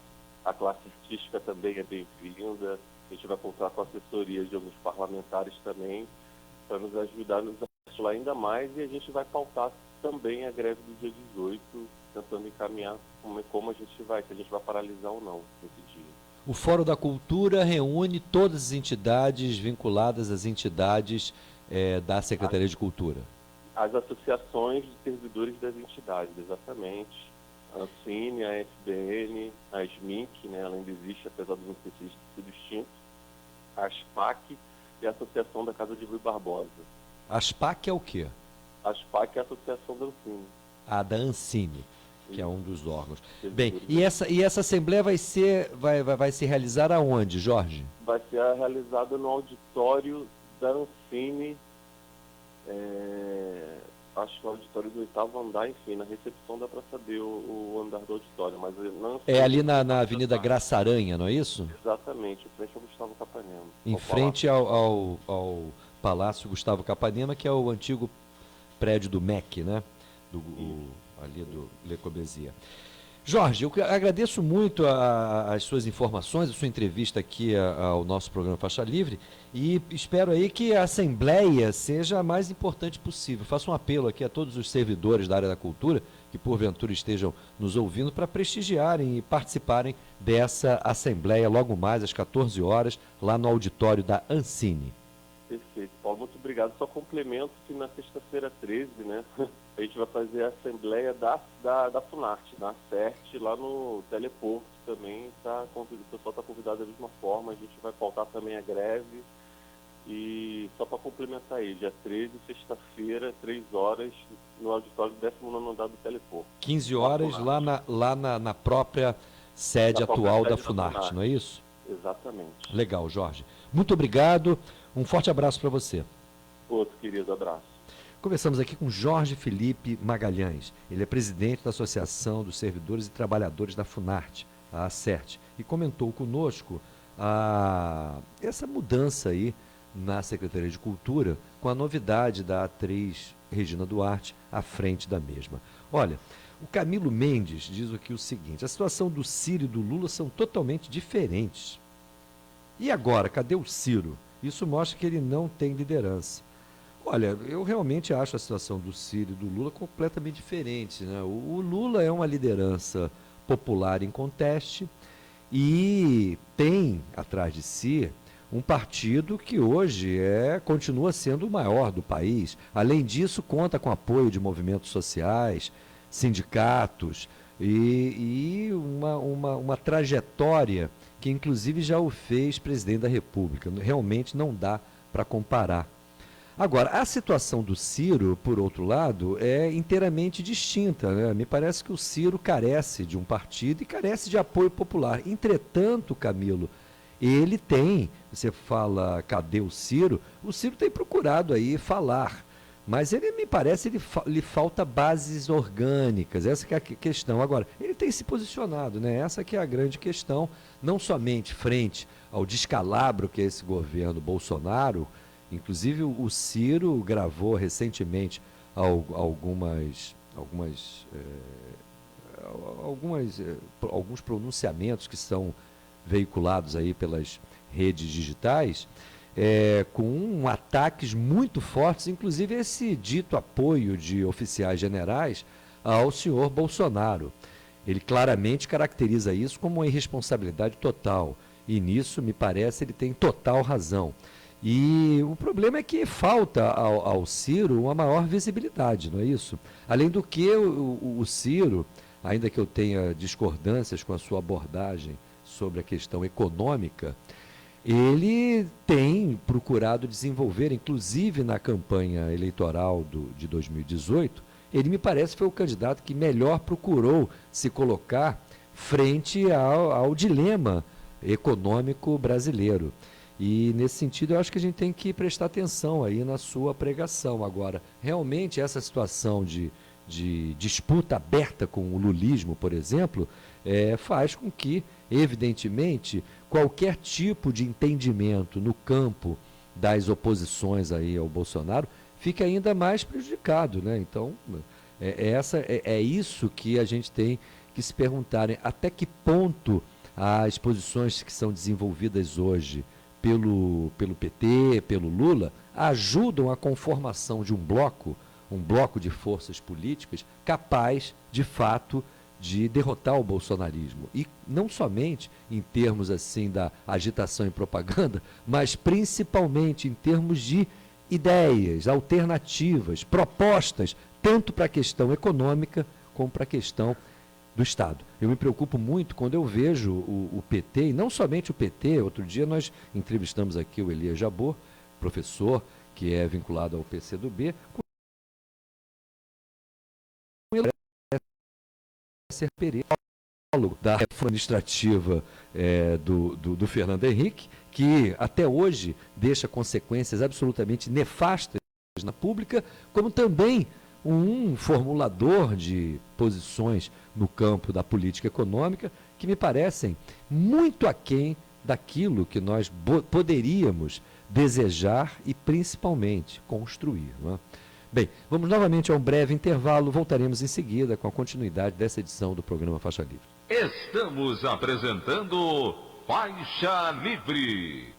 S8: A classe artística também é bem-vinda. A gente vai contar com a assessoria de alguns parlamentares também, para nos ajudar a nos articular ainda mais, e a gente vai pautar também a greve do dia 18, tentando encaminhar como a gente vai, se a gente vai paralisar ou não nesse dia.
S2: O Fórum da Cultura reúne todas as entidades vinculadas às entidades da Secretaria de Cultura. As
S8: associações de servidores das entidades, exatamente. A Ancine, a SBN, a SMIC, né, ela ainda existe, apesar de não ter sido extinto, a ASPAC e a Associação da Casa de Rui Barbosa.
S2: A ASPAC é o quê?
S8: A ASPAC é a Associação da Ancine.
S2: Da Ancine, que é um dos órgãos. Bem, e essa assembleia vai se realizar aonde, Jorge?
S8: Vai ser realizada no auditório da Ancine, acho que no auditório do 8º andar, enfim, na recepção dá para saber o andar do auditório, mas não.
S2: Ali na Avenida Graça Aranha, não é isso?
S8: Exatamente, em frente ao Gustavo Capanema.
S2: Em frente ao Palácio Gustavo Capanema, que é o antigo prédio do MEC, né? Ali do Le Corbusier. Jorge, eu agradeço muito as suas informações, a sua entrevista aqui ao nosso programa Faixa Livre, e espero aí que a Assembleia seja a mais importante possível. Faço um apelo aqui a todos os servidores da área da cultura que porventura estejam nos ouvindo para prestigiarem e participarem dessa Assembleia logo mais às 14 horas, lá no auditório da Ancine.
S8: Perfeito, Paulo, muito obrigado. Só complemento que na sexta-feira 13, né, a gente vai fazer a assembleia da Funarte, na CERT, lá no Teleporto também. O pessoal está convidado da mesma forma, a gente vai pautar também a greve. E só para complementar aí, dia 13, sexta-feira, 3 horas, no auditório do 19º andar do Teleporto.
S2: 15 horas lá na própria sede atual da Funarte, não é isso?
S8: Exatamente.
S2: Legal, Jorge. Muito obrigado. Um forte abraço para você.
S8: Outro querido abraço.
S2: Conversamos aqui com Jorge Felipe Magalhães. Ele é presidente da Associação dos Servidores e Trabalhadores da Funarte, a ACERT, e comentou conosco essa mudança aí na Secretaria de Cultura, com a novidade da atriz Regina Duarte à frente da mesma. Olha, o Camilo Mendes diz aqui o seguinte: a situação do Ciro e do Lula são totalmente diferentes. E agora, cadê o Ciro? Isso mostra que ele não tem liderança. Olha, eu realmente acho a situação do Ciro e do Lula completamente diferente, né? O Lula é uma liderança popular em conteste e tem atrás de si um partido que hoje continua sendo o maior do país. Além disso, conta com apoio de movimentos sociais, sindicatos e uma trajetória que inclusive já o fez presidente da República. Realmente não dá para comparar. Agora, a situação do Ciro, por outro lado, é inteiramente distinta, né? Me parece que o Ciro carece de um partido e carece de apoio popular. Entretanto, Camilo, ele tem, você fala, cadê o Ciro? O Ciro tem procurado aí falar, mas ele, me parece, lhe falta bases orgânicas, essa que é a questão. Agora, ele tem se posicionado, né? Essa que é a grande questão, não somente frente ao descalabro que é esse governo Bolsonaro. Inclusive o Ciro gravou recentemente alguns pronunciamentos que são veiculados aí pelas redes digitais, com ataques muito fortes, inclusive esse dito apoio de oficiais generais ao senhor Bolsonaro. Ele claramente caracteriza isso como uma irresponsabilidade total, e nisso, me parece, ele tem total razão. E o problema é que falta ao Ciro uma maior visibilidade, não é isso? Além do que o Ciro, ainda que eu tenha discordâncias com a sua abordagem sobre a questão econômica, ele tem procurado desenvolver, inclusive na campanha eleitoral de 2018, ele me parece foi o candidato que melhor procurou se colocar frente ao dilema econômico brasileiro. E, nesse sentido, eu acho que a gente tem que prestar atenção aí na sua pregação. Agora, realmente, essa situação de disputa aberta com o lulismo, por exemplo, faz com que, evidentemente, qualquer tipo de entendimento no campo das oposições aí ao Bolsonaro fique ainda mais prejudicado, né? Então, é isso que a gente tem que se perguntar, né? Até que ponto as posições que são desenvolvidas hoje pelo PT, pelo Lula, ajudam a conformação de um bloco de forças políticas capaz, de fato, de derrotar o bolsonarismo. E não somente em termos assim da agitação e propaganda, mas principalmente em termos de ideias, alternativas, propostas, tanto para a questão econômica como para a questão do Estado. Eu me preocupo muito quando eu vejo o PT, e não somente o PT. Outro dia nós entrevistamos aqui o Elias Jabor, professor que é vinculado ao PCdoB, com ele ser Pereira, da reforma administrativa do Fernando Henrique, que até hoje deixa consequências absolutamente nefastas na pública, como também um formulador de posições no campo da política econômica que me parecem muito aquém daquilo que nós poderíamos desejar e principalmente construir, não é? Bem, vamos novamente a um breve intervalo, voltaremos em seguida com a continuidade dessa edição do programa Faixa Livre.
S1: Estamos apresentando Faixa Livre.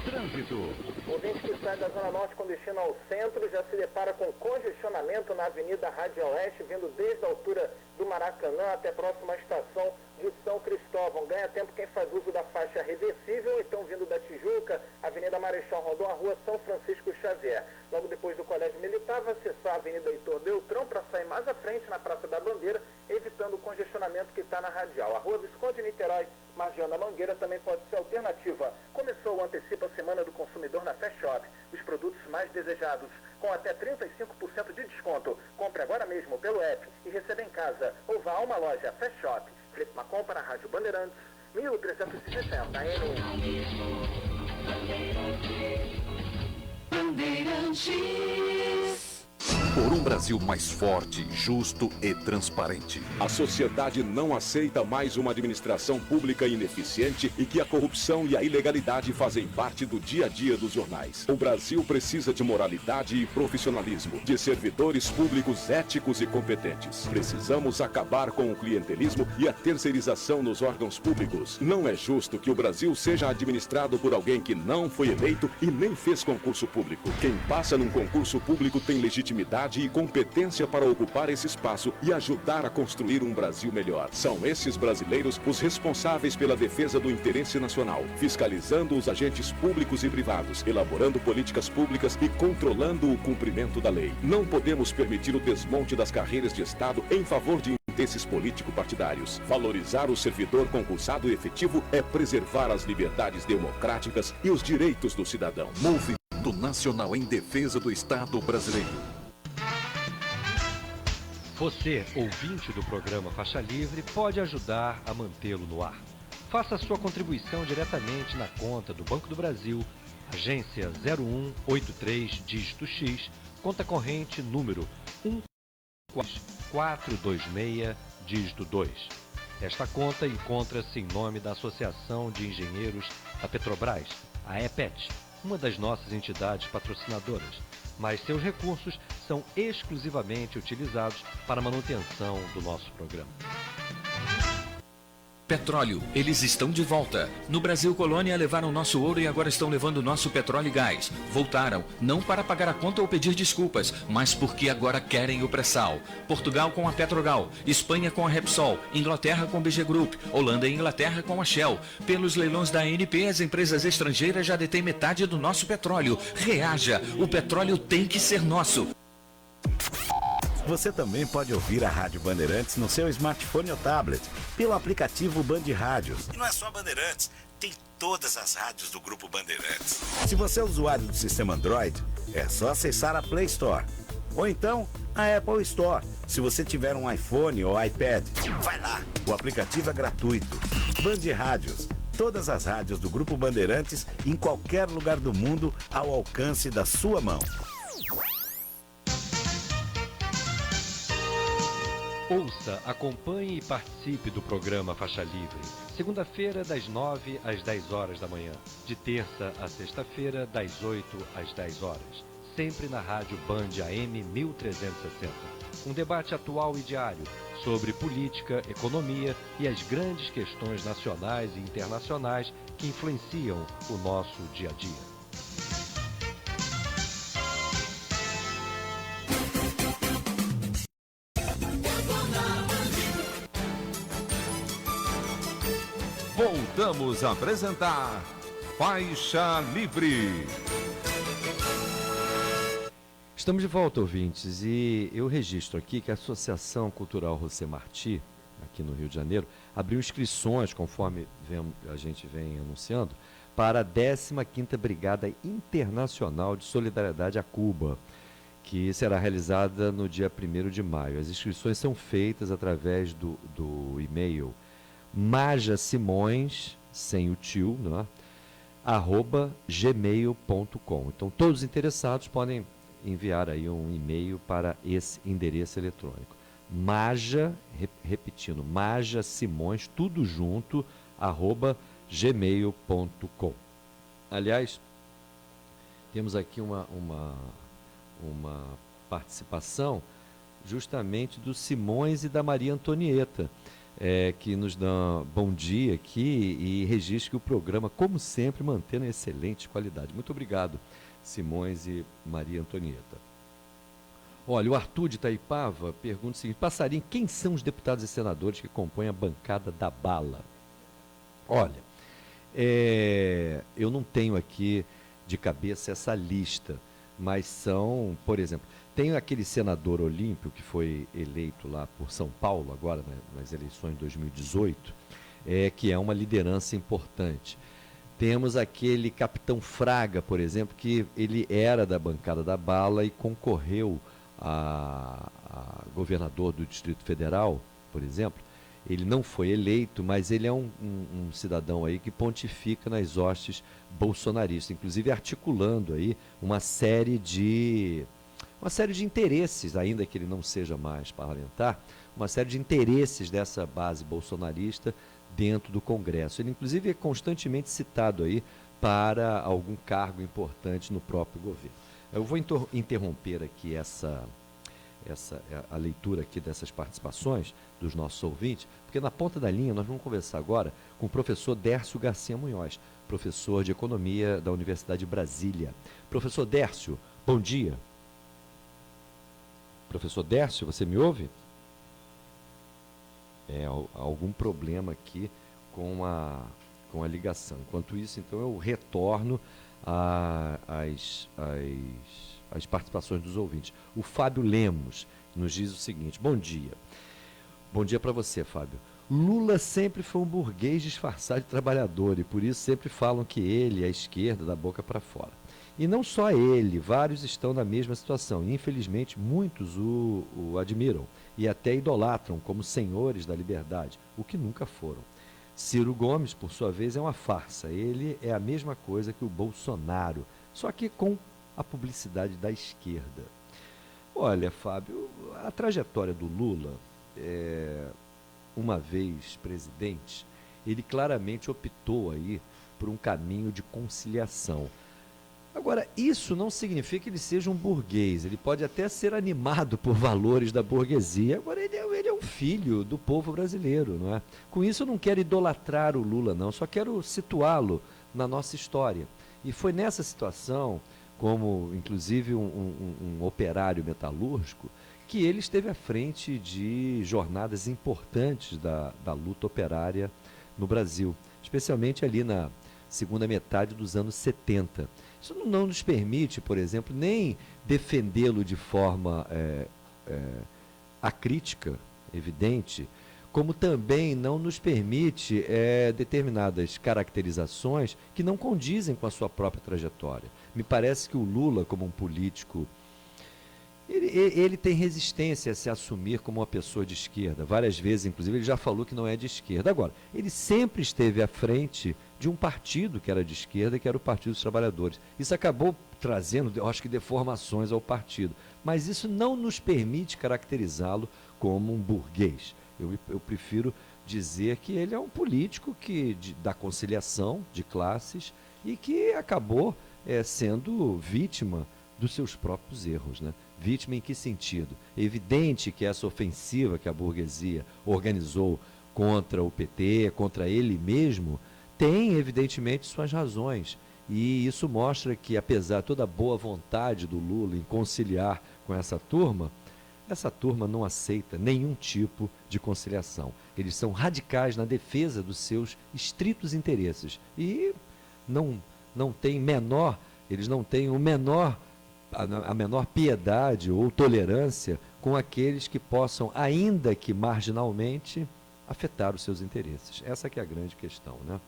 S1: Trânsito.
S3: O ouvinte que sai da Zona Norte com destino ao centro já se depara com congestionamento na Avenida Rádio Oeste, vindo desde a altura do Maracanã até a próxima estação de São Cristóvão. Ganha tempo quem faz uso da faixa reversível, então vindo da Tijuca, Avenida Marechal Rondon, a Rua São Francisco Xavier. Logo depois do Colégio Militar, vai acessar a Avenida Heitor Beltrão para sair mais à frente na Praça da Bandeira, evitando o congestionamento que está na Radial. A Rua Visconde Niterói, Margiana Mangueira, também pode ser alternativa. Começou o Antecipa a Semana do Consumidor na Fast Shop. Os produtos mais desejados, com até 35% de desconto. Compre agora mesmo pelo app e receba em casa. Ou vá a uma loja Fast Shop. Flipe Macom para a Rádio Bandeirantes, 1360 AM.
S7: Bandeirantes.
S9: por um Brasil mais forte, justo e transparente.
S10: A sociedade não aceita mais uma administração pública ineficiente e que a corrupção e a ilegalidade fazem parte do dia a dia dos jornais. O Brasil precisa de moralidade e profissionalismo, de servidores públicos éticos e competentes. Precisamos acabar com o clientelismo e a terceirização nos órgãos públicos. Não é justo que o Brasil seja administrado por alguém que não foi eleito e nem fez concurso público. Quem passa num concurso público tem legitimidade e competência para ocupar esse espaço e ajudar a construir um Brasil melhor. São esses brasileiros os responsáveis pela defesa do interesse nacional, fiscalizando os agentes públicos e privados, elaborando políticas públicas e controlando o cumprimento da lei. Não podemos permitir o desmonte das carreiras de Estado em favor de interesses político-partidários. Valorizar o servidor concursado efetivo é preservar as liberdades democráticas e os direitos do cidadão.
S9: Movimento Nacional em Defesa do Estado Brasileiro.
S6: Você, ouvinte do programa Faixa Livre, pode ajudar a mantê-lo no ar. Faça a sua contribuição diretamente na conta do Banco do Brasil, agência 0183, dígito X, conta corrente número 14426, dígito 2. Esta conta encontra-se em nome da Associação de Engenheiros da Petrobras, a EPET, uma das nossas entidades patrocinadoras, mas seus recursos são exclusivamente utilizados para a manutenção do nosso programa.
S4: Petróleo, eles estão de volta. No Brasil Colônia levaram nosso ouro e agora estão levando nosso petróleo e gás. Voltaram, não para pagar a conta ou pedir desculpas, mas porque agora querem o pré-sal. Portugal com a Petrogal, Espanha com a Repsol, Inglaterra com a BG Group, Holanda e Inglaterra com a Shell. Pelos leilões da ANP, as empresas estrangeiras já detêm metade do nosso petróleo. Reaja, o petróleo tem que ser nosso.
S11: Você também pode ouvir a Rádio Bandeirantes no seu smartphone ou tablet, pelo aplicativo Band Rádios.
S12: E não é só Bandeirantes, tem todas as rádios do Grupo Bandeirantes.
S11: Se você é usuário do sistema Android, é só acessar a Play Store. Ou então, a Apple Store, se você tiver um iPhone ou iPad.
S12: Vai lá!
S11: O aplicativo é gratuito. Band Rádios, todas as rádios do Grupo Bandeirantes, em qualquer lugar do mundo, ao alcance da sua mão.
S6: Ouça, acompanhe e participe do programa Faixa Livre. Segunda-feira, das 9 às 10 horas da manhã. De terça a sexta-feira, das 8 às 10 horas. Sempre na rádio Band AM 1360. Um debate atual e diário sobre política, economia e as grandes questões nacionais e internacionais que influenciam o nosso dia a dia.
S1: Voltamos a apresentar Faixa Livre.
S2: Estamos de volta, ouvintes, e eu registro aqui que a Associação Cultural José Martí, aqui no Rio de Janeiro, abriu inscrições, conforme a gente vem anunciando, para a 15ª Brigada Internacional de Solidariedade a Cuba, que será realizada no dia 1º de maio. As inscrições são feitas através do e-mail majasimões, sem o tio, né, @gmail.com. Então, todos os interessados podem enviar aí um e-mail para esse endereço eletrônico. Repetindo, majasimões, tudo junto, @gmail.com. Aliás, temos aqui uma participação justamente do Simões e da Maria Antonieta, que nos dão bom dia aqui e registra que o programa, como sempre, mantendo excelente qualidade. Muito obrigado, Simões e Maria Antonieta. Olha, o Arthur de Itaipava pergunta o seguinte: Passarinho, quem são os deputados e senadores que compõem a bancada da bala? Olha, eu não tenho aqui de cabeça essa lista, mas são, por exemplo, tem aquele senador olímpio que foi eleito lá por São Paulo, agora nas eleições de 2018, que é uma liderança importante. Temos aquele capitão Fraga, por exemplo, que ele era da bancada da bala e concorreu a governador do Distrito Federal, por exemplo. Ele não foi eleito, mas ele é um cidadão aí que pontifica nas hostes bolsonaristas, inclusive articulando aí uma série de uma série de interesses, ainda que ele não seja mais parlamentar, uma série de interesses dessa base bolsonarista dentro do Congresso. Ele, inclusive, é constantemente citado aí para algum cargo importante no próprio governo. Eu vou interromper aqui a leitura aqui dessas participações dos nossos ouvintes, porque na ponta da linha nós vamos conversar agora com o professor Dércio Garcia Munhoz, professor de Economia da Universidade de Brasília. Professor Dércio, bom dia. Professor Dércio, você me ouve? Algum problema aqui com a ligação. Enquanto isso, então, eu retorno às participações dos ouvintes. O Fábio Lemos nos diz o seguinte: bom dia. Bom dia para você, Fábio. Lula sempre foi um burguês disfarçado de trabalhador e por isso sempre falam que ele é a esquerda da boca para fora. E não só ele, vários estão na mesma situação. E, infelizmente, muitos o admiram e até idolatram como senhores da liberdade, o que nunca foram. Ciro Gomes, por sua vez, é uma farsa. Ele é a mesma coisa que o Bolsonaro, só que com a publicidade da esquerda. Olha, Fábio, a trajetória do Lula, uma vez presidente, ele claramente optou aí por um caminho de conciliação. Agora, isso não significa que ele seja um burguês, ele pode até ser animado por valores da burguesia, agora ele é um filho do povo brasileiro, não é? Com isso eu não quero idolatrar o Lula, não, só quero situá-lo na nossa história. E foi nessa situação, como inclusive um operário metalúrgico, que ele esteve à frente de jornadas importantes da luta operária no Brasil, especialmente ali na segunda metade dos anos 70. Isso não nos permite, por exemplo, nem defendê-lo de forma acrítica, evidente, como também não nos permite determinadas caracterizações que não condizem com a sua própria trajetória. Me parece que o Lula, como um político, ele tem resistência a se assumir como uma pessoa de esquerda. Várias vezes, inclusive, ele já falou que não é de esquerda. Agora, ele sempre esteve à frente de um partido que era de esquerda, que era o Partido dos Trabalhadores. Isso acabou trazendo, eu acho que, deformações ao partido. Mas isso não nos permite caracterizá-lo como um burguês. Eu prefiro dizer que ele é um político da conciliação de classes e que acabou sendo vítima dos seus próprios erros, né? Vítima em que sentido? É evidente que essa ofensiva que a burguesia organizou contra o PT, contra ele mesmo, tem evidentemente suas razões. E isso mostra que, apesar de toda a boa vontade do Lula em conciliar com essa turma não aceita nenhum tipo de conciliação. Eles são radicais na defesa dos seus estritos interesses. E eles não têm a menor piedade ou tolerância com aqueles que possam, ainda que marginalmente, afetar os seus interesses. Essa que é a grande questão, né?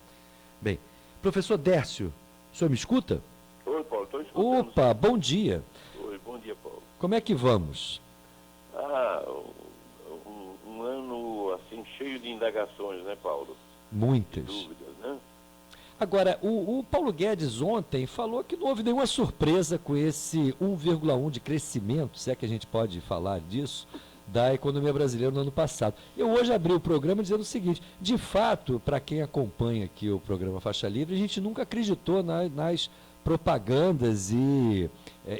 S2: Bem, professor Dércio, o senhor me escuta?
S8: Oi, Paulo, estou escutando.
S2: Opa, bom dia.
S8: Oi, bom dia, Paulo.
S2: Como é que vamos?
S8: Um ano, assim, cheio de indagações, né, Paulo?
S2: Muitas.
S8: De dúvidas, né?
S2: Agora, o Paulo Guedes ontem falou que não houve nenhuma surpresa com esse 1,1 de crescimento, se é que a gente pode falar disso, da economia brasileira no ano passado. Eu hoje abri o programa dizendo o seguinte: de fato, para quem acompanha aqui o programa Faixa Livre, a gente nunca acreditou nas propagandas e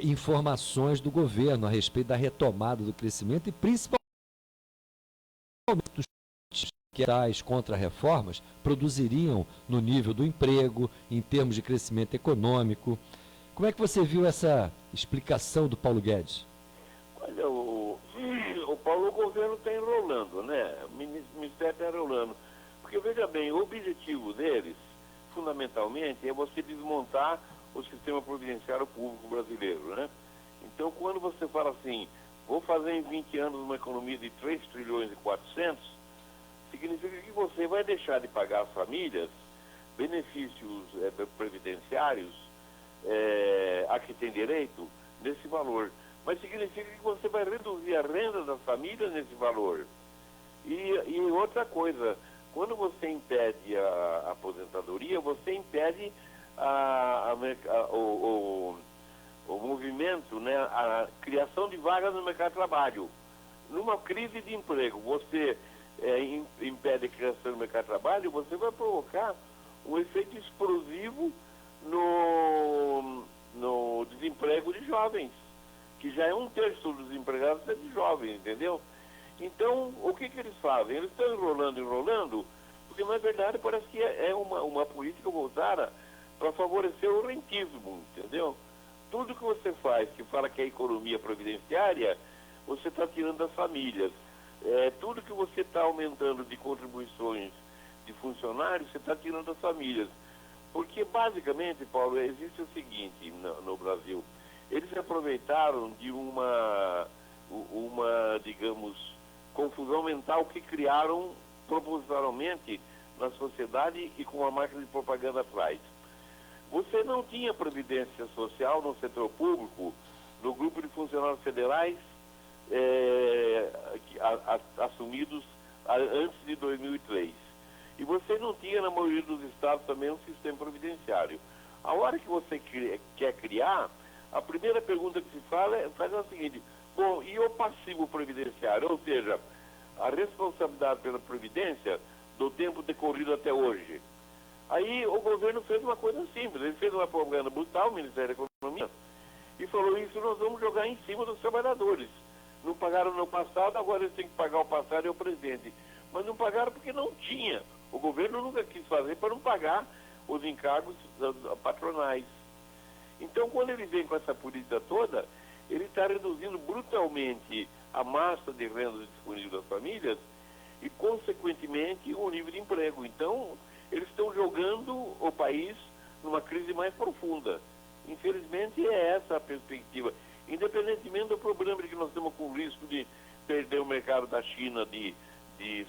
S2: informações do governo a respeito da retomada do crescimento e principalmente dos que tais contra-reformas produziriam no nível do emprego, em termos de crescimento econômico. Como é que você viu essa explicação do Paulo Guedes?
S8: Olha, o Paulo, o governo está enrolando, né? O Ministério está enrolando. Porque, veja bem, o objetivo deles, fundamentalmente, é você desmontar o sistema previdenciário público brasileiro, né? Então, quando você fala assim, vou fazer em 20 anos uma economia de 3 trilhões e 400, significa que você vai deixar de pagar às famílias benefícios previdenciários a que tem direito nesse valor. Mas significa que você vai reduzir a renda das famílias nesse valor. E outra coisa, quando você impede a aposentadoria, você impede
S13: o movimento, né, a criação de vagas no mercado de trabalho. Numa crise de emprego, você impede a criação do mercado de trabalho, você vai provocar um efeito explosivo no desemprego de jovens, que já é 1/3 dos empregados é de jovens, entendeu? Então, o que eles fazem? Eles estão enrolando, porque na verdade parece que é uma política voltada para favorecer o rentismo, entendeu? Tudo que você faz, que fala que é economia previdenciária, você está tirando das famílias. Tudo que você está aumentando de contribuições de funcionários, você está tirando das famílias. Porque, basicamente, Paulo, existe o seguinte no Brasil. Eles se aproveitaram de uma, digamos, confusão mental que criaram propositalmente na sociedade e com a máquina de propaganda atrás. Você não tinha previdência social no setor público, no grupo de funcionários federais assumidos antes de 2003. E você não tinha, na maioria dos estados, também um sistema previdenciário. A hora que você quer criar, a primeira pergunta que se faz é a seguinte: bom, e o passivo previdenciário? Ou seja, a responsabilidade pela previdência do tempo decorrido até hoje. Aí o governo fez uma coisa simples, ele fez uma propaganda brutal, o Ministério da Economia, e falou: isso nós vamos jogar em cima dos trabalhadores. Não pagaram no passado, agora eles têm que pagar o passado e o presente. Mas não pagaram porque não tinha. O governo nunca quis fazer para não pagar os encargos patronais. Então, quando ele vem com essa política toda, ele está reduzindo brutalmente a massa de rendas disponível das famílias e, consequentemente, o nível de emprego. Então, eles estão jogando o país numa crise mais profunda. Infelizmente, é essa a perspectiva. Independentemente do problema de que nós estamos com o risco de perder o mercado da China de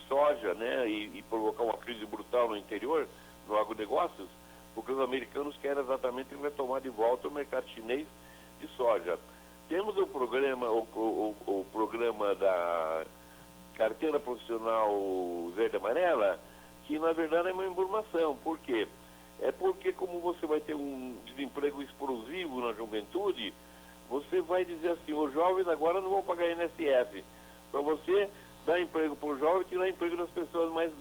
S13: soja, né, e provocar uma crise brutal no interior, no agronegócios, porque os americanos querem exatamente retomar de volta o mercado chinês de soja. Temos o programa, o programa da carteira profissional verde e amarela, que na verdade é uma informação. Por quê? É porque, como você vai ter um desemprego explosivo na juventude, você vai dizer assim: os jovens agora não vão pagar INSS. Para você dar emprego para o jovem, tirar emprego das pessoas mais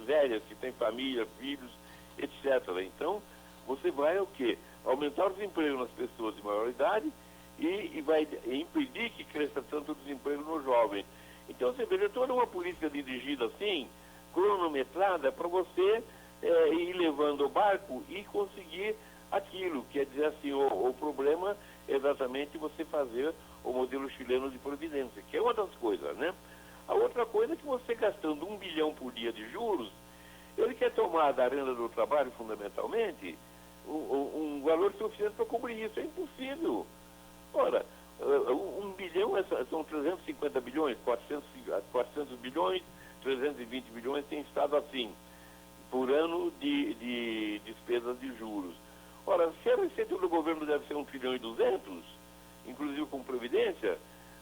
S13: velhas, que têm família, filhos, etc. Então, você vai o quê? Aumentar o desemprego nas pessoas de maior idade e vai impedir que cresça tanto o desemprego no jovem. Então, você veja, toda uma política dirigida assim, cronometrada, para você ir levando o barco e conseguir aquilo. Quer dizer assim, o problema é exatamente você fazer o modelo chileno de previdência, que é uma das coisas, né? A outra coisa é que você, gastando 1 bilhão por dia de juros, ele quer tomar da renda do trabalho, fundamentalmente, um valor suficiente para cobrir isso. É impossível. Ora, 1 bilhão são 350 bilhões, 400 bilhões, 320 bilhões tem estado assim, por ano de despesas de juros. Ora, se a receita do governo deve ser 1 trilhão e 200, inclusive com previdência,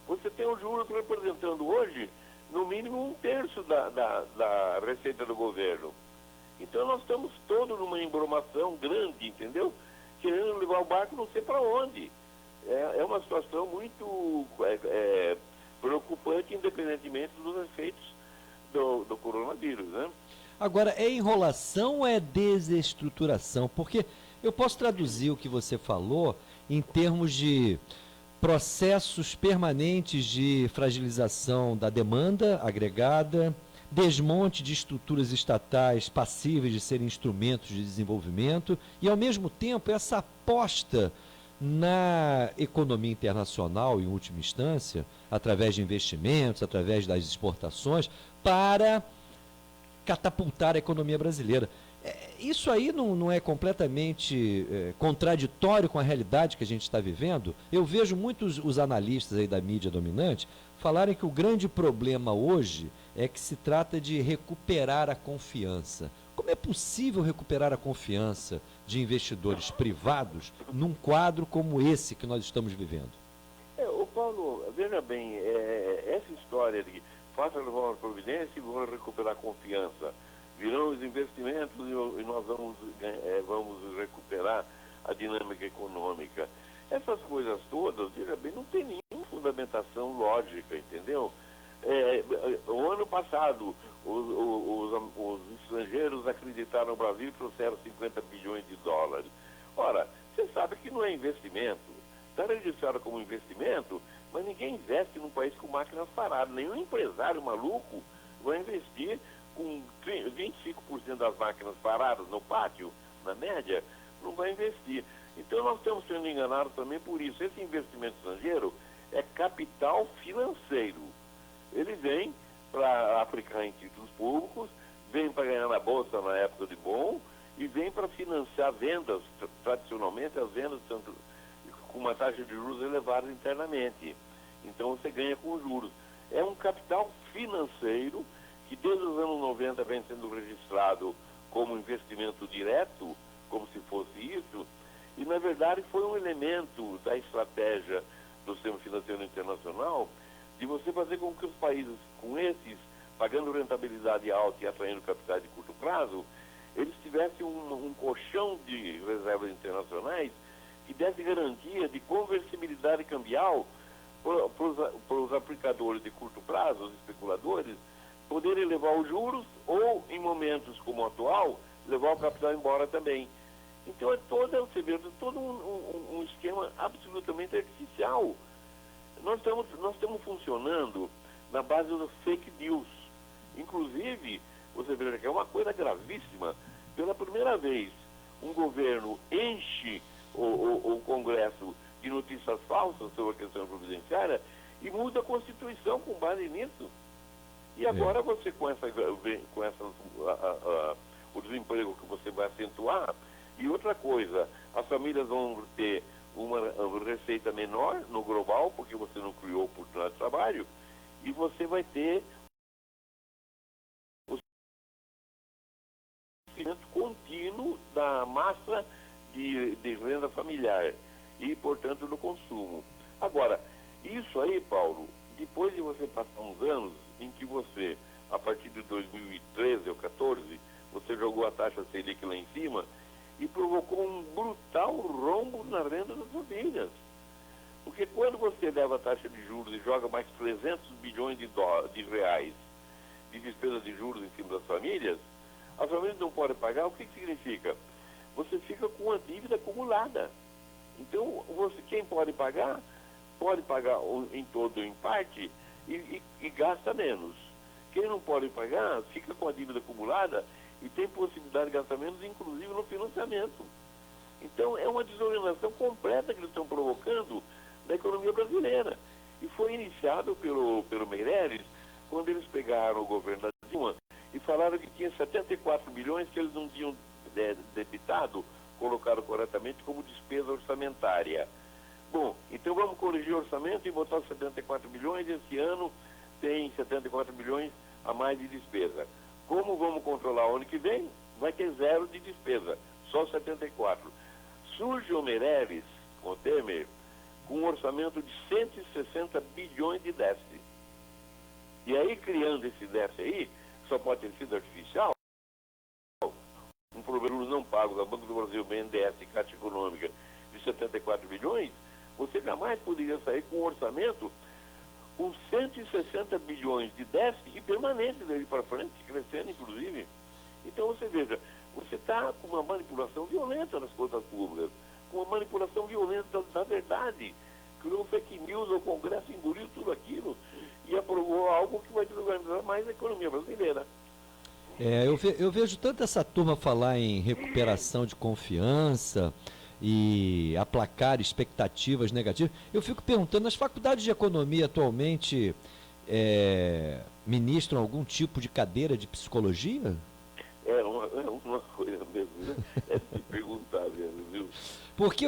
S13: você tem os juros representando hoje, no mínimo, 1/3 da receita do governo. Então nós estamos todos numa embromação grande, entendeu? Querendo levar o barco não sei para onde. É uma situação muito preocupante, independentemente dos efeitos do coronavírus, né?
S2: Agora, é enrolação ou é desestruturação? Porque eu posso traduzir o que você falou em termos de processos permanentes de fragilização da demanda agregada, desmonte de estruturas estatais passíveis de serem instrumentos de desenvolvimento e, ao mesmo tempo, essa aposta na economia internacional, em última instância, através de investimentos, através das exportações, para catapultar a economia brasileira. Isso aí não é completamente contraditório com a realidade que a gente está vivendo? Eu vejo muitos os analistas aí da mídia dominante falarem que o grande problema hoje é que se trata de recuperar a confiança. Como é possível recuperar a confiança de investidores privados num quadro como esse que nós estamos vivendo?
S13: Ô Paulo, veja bem, essa história de faça a reforma da Previdência e vamos recuperar a confiança. Virão os investimentos e nós vamos recuperar a dinâmica econômica. Essas coisas todas, veja bem, não tem nenhuma fundamentação lógica, entendeu? O ano passado, os estrangeiros acreditaram no Brasil e trouxeram 50 bilhões de dólares. Ora, você sabe que não é investimento. Está registrado como investimento, mas ninguém investe num país com máquinas paradas. Nenhum empresário maluco vai investir com 25% das máquinas paradas no pátio, na média, não vai investir. Então nós estamos sendo enganados também por isso. Esse investimento estrangeiro é capital financeiro. Ele vem para aplicar em títulos públicos, vem para ganhar na bolsa na época de bom e vem para financiar vendas, tradicionalmente as vendas tanto com uma taxa de juros elevada internamente. Então você ganha com juros. É um capital financeiro que desde os anos 90 vem sendo registrado como investimento direto, como se fosse isso, e na verdade foi um elemento da estratégia do sistema financeiro internacional de você fazer com que os países com esses, pagando rentabilidade alta e atraindo capitais de curto prazo, eles tivessem um colchão de reservas internacionais que desse garantia de conversibilidade cambial para os aplicadores de curto prazo, os especuladores, poderem levar os juros ou, em momentos como o atual, levar o capital embora também. Então você vê, todo um esquema absolutamente artificial. Nós estamos funcionando na base das fake news. Inclusive, você vê que é uma coisa gravíssima. Pela primeira vez, um governo enche o Congresso de notícias falsas sobre a questão providenciária e muda a Constituição com base nisso. E agora você, com o desemprego que você vai acentuar, e outra coisa, as famílias vão ter uma receita menor no global, porque você não criou oportunidade de trabalho, e você vai ter o crescimento contínuo da massa de renda familiar e, portanto, do consumo. Agora, isso aí, Paulo, depois de você passar uns anos em que você, a partir de 2013 ou 2014, você jogou a taxa Selic lá em cima e provocou um brutal rombo na renda das famílias. Porque quando você leva a taxa de juros e joga mais 300 bilhões de reais de despesas de juros em cima das famílias, as famílias não podem pagar, o que significa? Você fica com a dívida acumulada. Então, quem pode pagar em todo ou em parte e gasta menos. Quem não pode pagar, fica com a dívida acumulada e tem possibilidade de gastar menos, inclusive no financiamento. Então, é uma desorientação completa que eles estão provocando na economia brasileira. E foi iniciado pelo Meirelles, quando eles pegaram o governo da Dilma e falaram que tinha 74 bilhões que eles não tinham debitado, colocaram corretamente como despesa orçamentária. Bom, então vamos corrigir o orçamento e botar os 74 bilhões, esse ano tem 74 bilhões a mais de despesa. Como vamos controlar o ano que vem? Vai ter zero de despesa, só 74. Surge o Meirelles, com o Temer, com um orçamento de 160 bilhões de déficit. E aí, criando esse déficit aí, só pode ter sido artificial, um problema não pago da Banco do Brasil, BNDES e Caixa Econômica de 74 bilhões, você jamais poderia sair com um orçamento com 160 bilhões de déficit e permanente daí para frente, crescendo inclusive. Então você veja, você está com uma manipulação violenta nas contas públicas, com uma manipulação violenta da verdade. Criou fake news, o Congresso engoliu tudo aquilo e aprovou algo que vai desorganizar mais a economia brasileira.
S2: Eu vejo tanto essa turma falar em recuperação de confiança e aplacar expectativas negativas. Eu fico perguntando, as faculdades de economia atualmente ministram algum tipo de cadeira de psicologia?
S13: É uma coisa mesmo, né? É de se perguntar mesmo, viu?
S2: Porque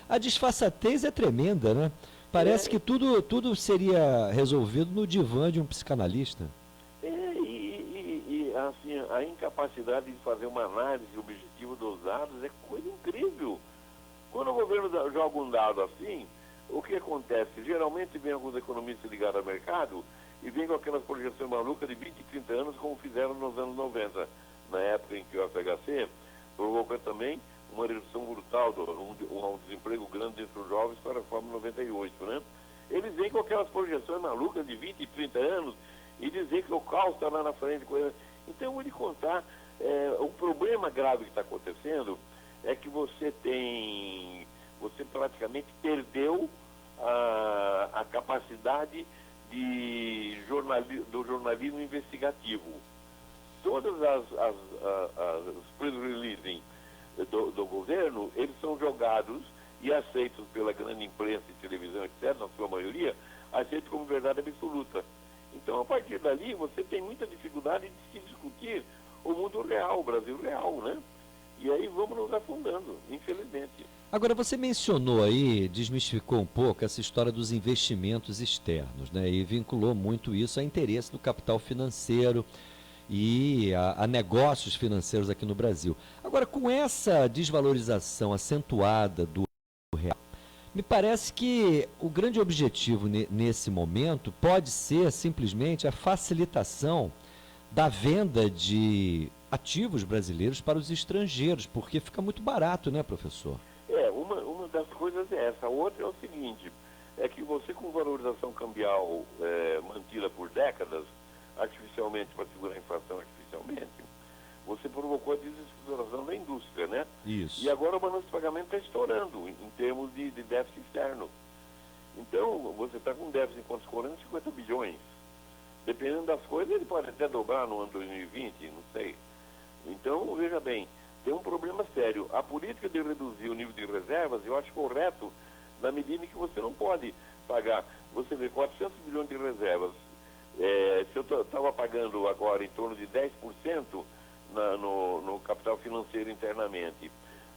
S2: a disfarçatez é tremenda, né? Parece que tudo seria resolvido no divã de um psicanalista.
S13: Assim, a incapacidade de fazer uma análise objetiva dos dados é coisa incrível. Quando o governo joga um dado assim, o que acontece? Geralmente vem alguns economistas ligados ao mercado e vem com aquelas projeções malucas de 20, 30 anos, como fizeram nos anos 90, na época em que o FHC provocou também uma redução brutal, um desemprego grande entre os jovens para a reforma 98, né? Eles vêm com aquelas projeções malucas de 20 e 30 anos e dizer que o caos está lá na frente. Então eu vou lhe contar, o problema grave que está acontecendo é que você praticamente perdeu a capacidade do jornalismo investigativo. Todas os press releases do governo, eles são jogados e aceitos pela grande imprensa e televisão, etc., na sua maioria, aceitos como verdade absoluta. Então, a partir dali, você tem muita dificuldade de se discutir o mundo real, o Brasil real, né? E aí vamos nos afundando, infelizmente.
S2: Agora, você mencionou aí, desmistificou um pouco essa história dos investimentos externos, né? E vinculou muito isso a interesse do capital financeiro e a negócios financeiros aqui no Brasil. Agora, com essa desvalorização acentuada do real, me parece que o grande objetivo nesse momento pode ser simplesmente a facilitação da venda de ativos brasileiros para os estrangeiros, porque fica muito barato, né, professor?
S13: Uma das coisas é essa. A outra é o seguinte, é que você com valorização cambial mantida por décadas, artificialmente, para segurar a inflação artificialmente, você provocou a desestruturação da indústria, né?
S2: Isso.
S13: E agora o balanço de pagamento está estourando em termos de déficit externo. Então, você está com um déficit em contas correntes de 50 bilhões. Dependendo das coisas, ele pode até dobrar no ano 2020, não sei. Então, veja bem, tem um problema sério. A política de reduzir o nível de reservas, eu acho correto, na medida em que você não pode pagar. Você vê 400 bilhões de reservas. Se eu estava pagando agora em torno de 10% no capital financeiro internamente,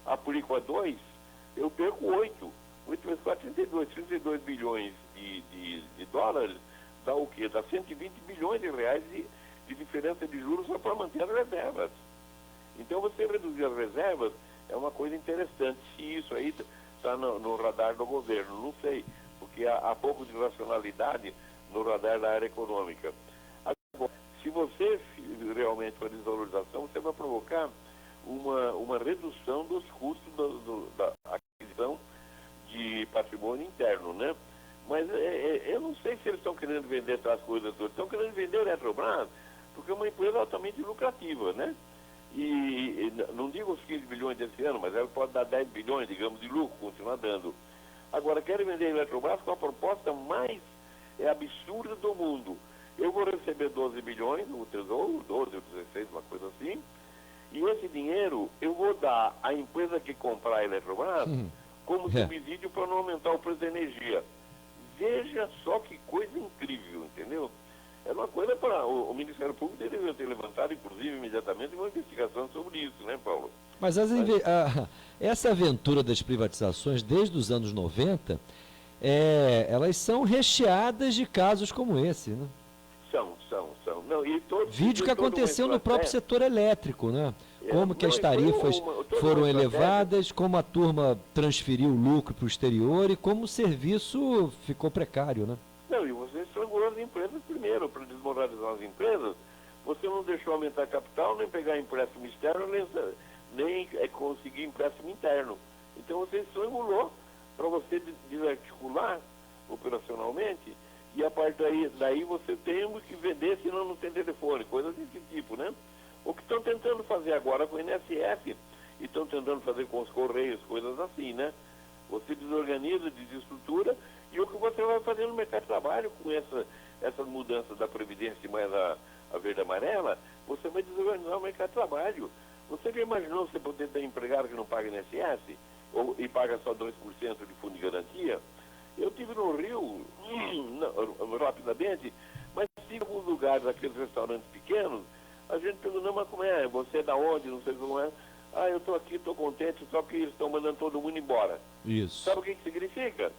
S13: aplico a 2, eu perco 8. 8 vezes 4, 32 bilhões de dólares, dá o quê? Dá 120 bilhões de reais de diferença de juros só para manter as reservas. Então você reduzir as reservas é uma coisa interessante. Se isso aí está no radar do governo, não sei, porque há pouco de racionalidade no radar da área econômica. Agora, se você realmente for desvalorização, você vai provocar uma redução dos custos da aquisição de patrimônio interno, né? Mas eu não sei se eles estão querendo vender essas coisas todas. Estão querendo vender a Eletrobras porque é uma empresa altamente lucrativa, né? E não digo os 15 bilhões desse ano, mas ela pode dar 10 bilhões, digamos, de lucro, continuar dando. Agora, querem vender a Eletrobras com a proposta mais absurda do mundo. Eu vou receber 12 bilhões no Tesouro, 12 ou 16, uma coisa assim, e esse dinheiro eu vou dar à empresa que comprar a Eletrobras como subsídio para não aumentar o preço da energia. Veja só que coisa incrível, entendeu? É uma coisa para o Ministério Público deveria ter levantado, inclusive, imediatamente, uma investigação sobre isso, né, Paulo?
S2: Mas essa aventura das privatizações, desde os anos 90, elas são recheadas de casos como esse, né?
S13: São. Não,
S2: Vídeo que aconteceu no próprio setor elétrico, né? Como que as tarifas foram elevadas, como a turma transferiu o lucro para o exterior e como o serviço ficou precário, né?
S13: Não, e você estrangulou as empresas primeiro, para desmoralizar as empresas, você não deixou aumentar capital, nem pegar empréstimo externo, nem conseguir empréstimo interno. Então você estrangulou para você desarticular operacionalmente, e a partir daí você tem que vender, senão não tem telefone, coisas desse tipo, né? O que estão tentando fazer agora com o INSS, e estão tentando fazer com os Correios, coisas assim, né? Você desorganiza, desestrutura, e o que você vai fazer no mercado de trabalho com essas mudanças da Previdência mais a verde amarela, você vai desorganizar o mercado de trabalho. Você já imaginou você poder ter empregado que não paga INSS e paga só 2% de fundo de garantia? Eu estive no Rio, rapidamente, mas em alguns lugares, aqueles restaurantes pequenos, a gente perguntou, mas como é? Você é da onde? Não sei como é. Ah, eu estou aqui, estou contente, só que eles estão mandando todo mundo embora.
S2: Isso.
S13: Sabe o que significa?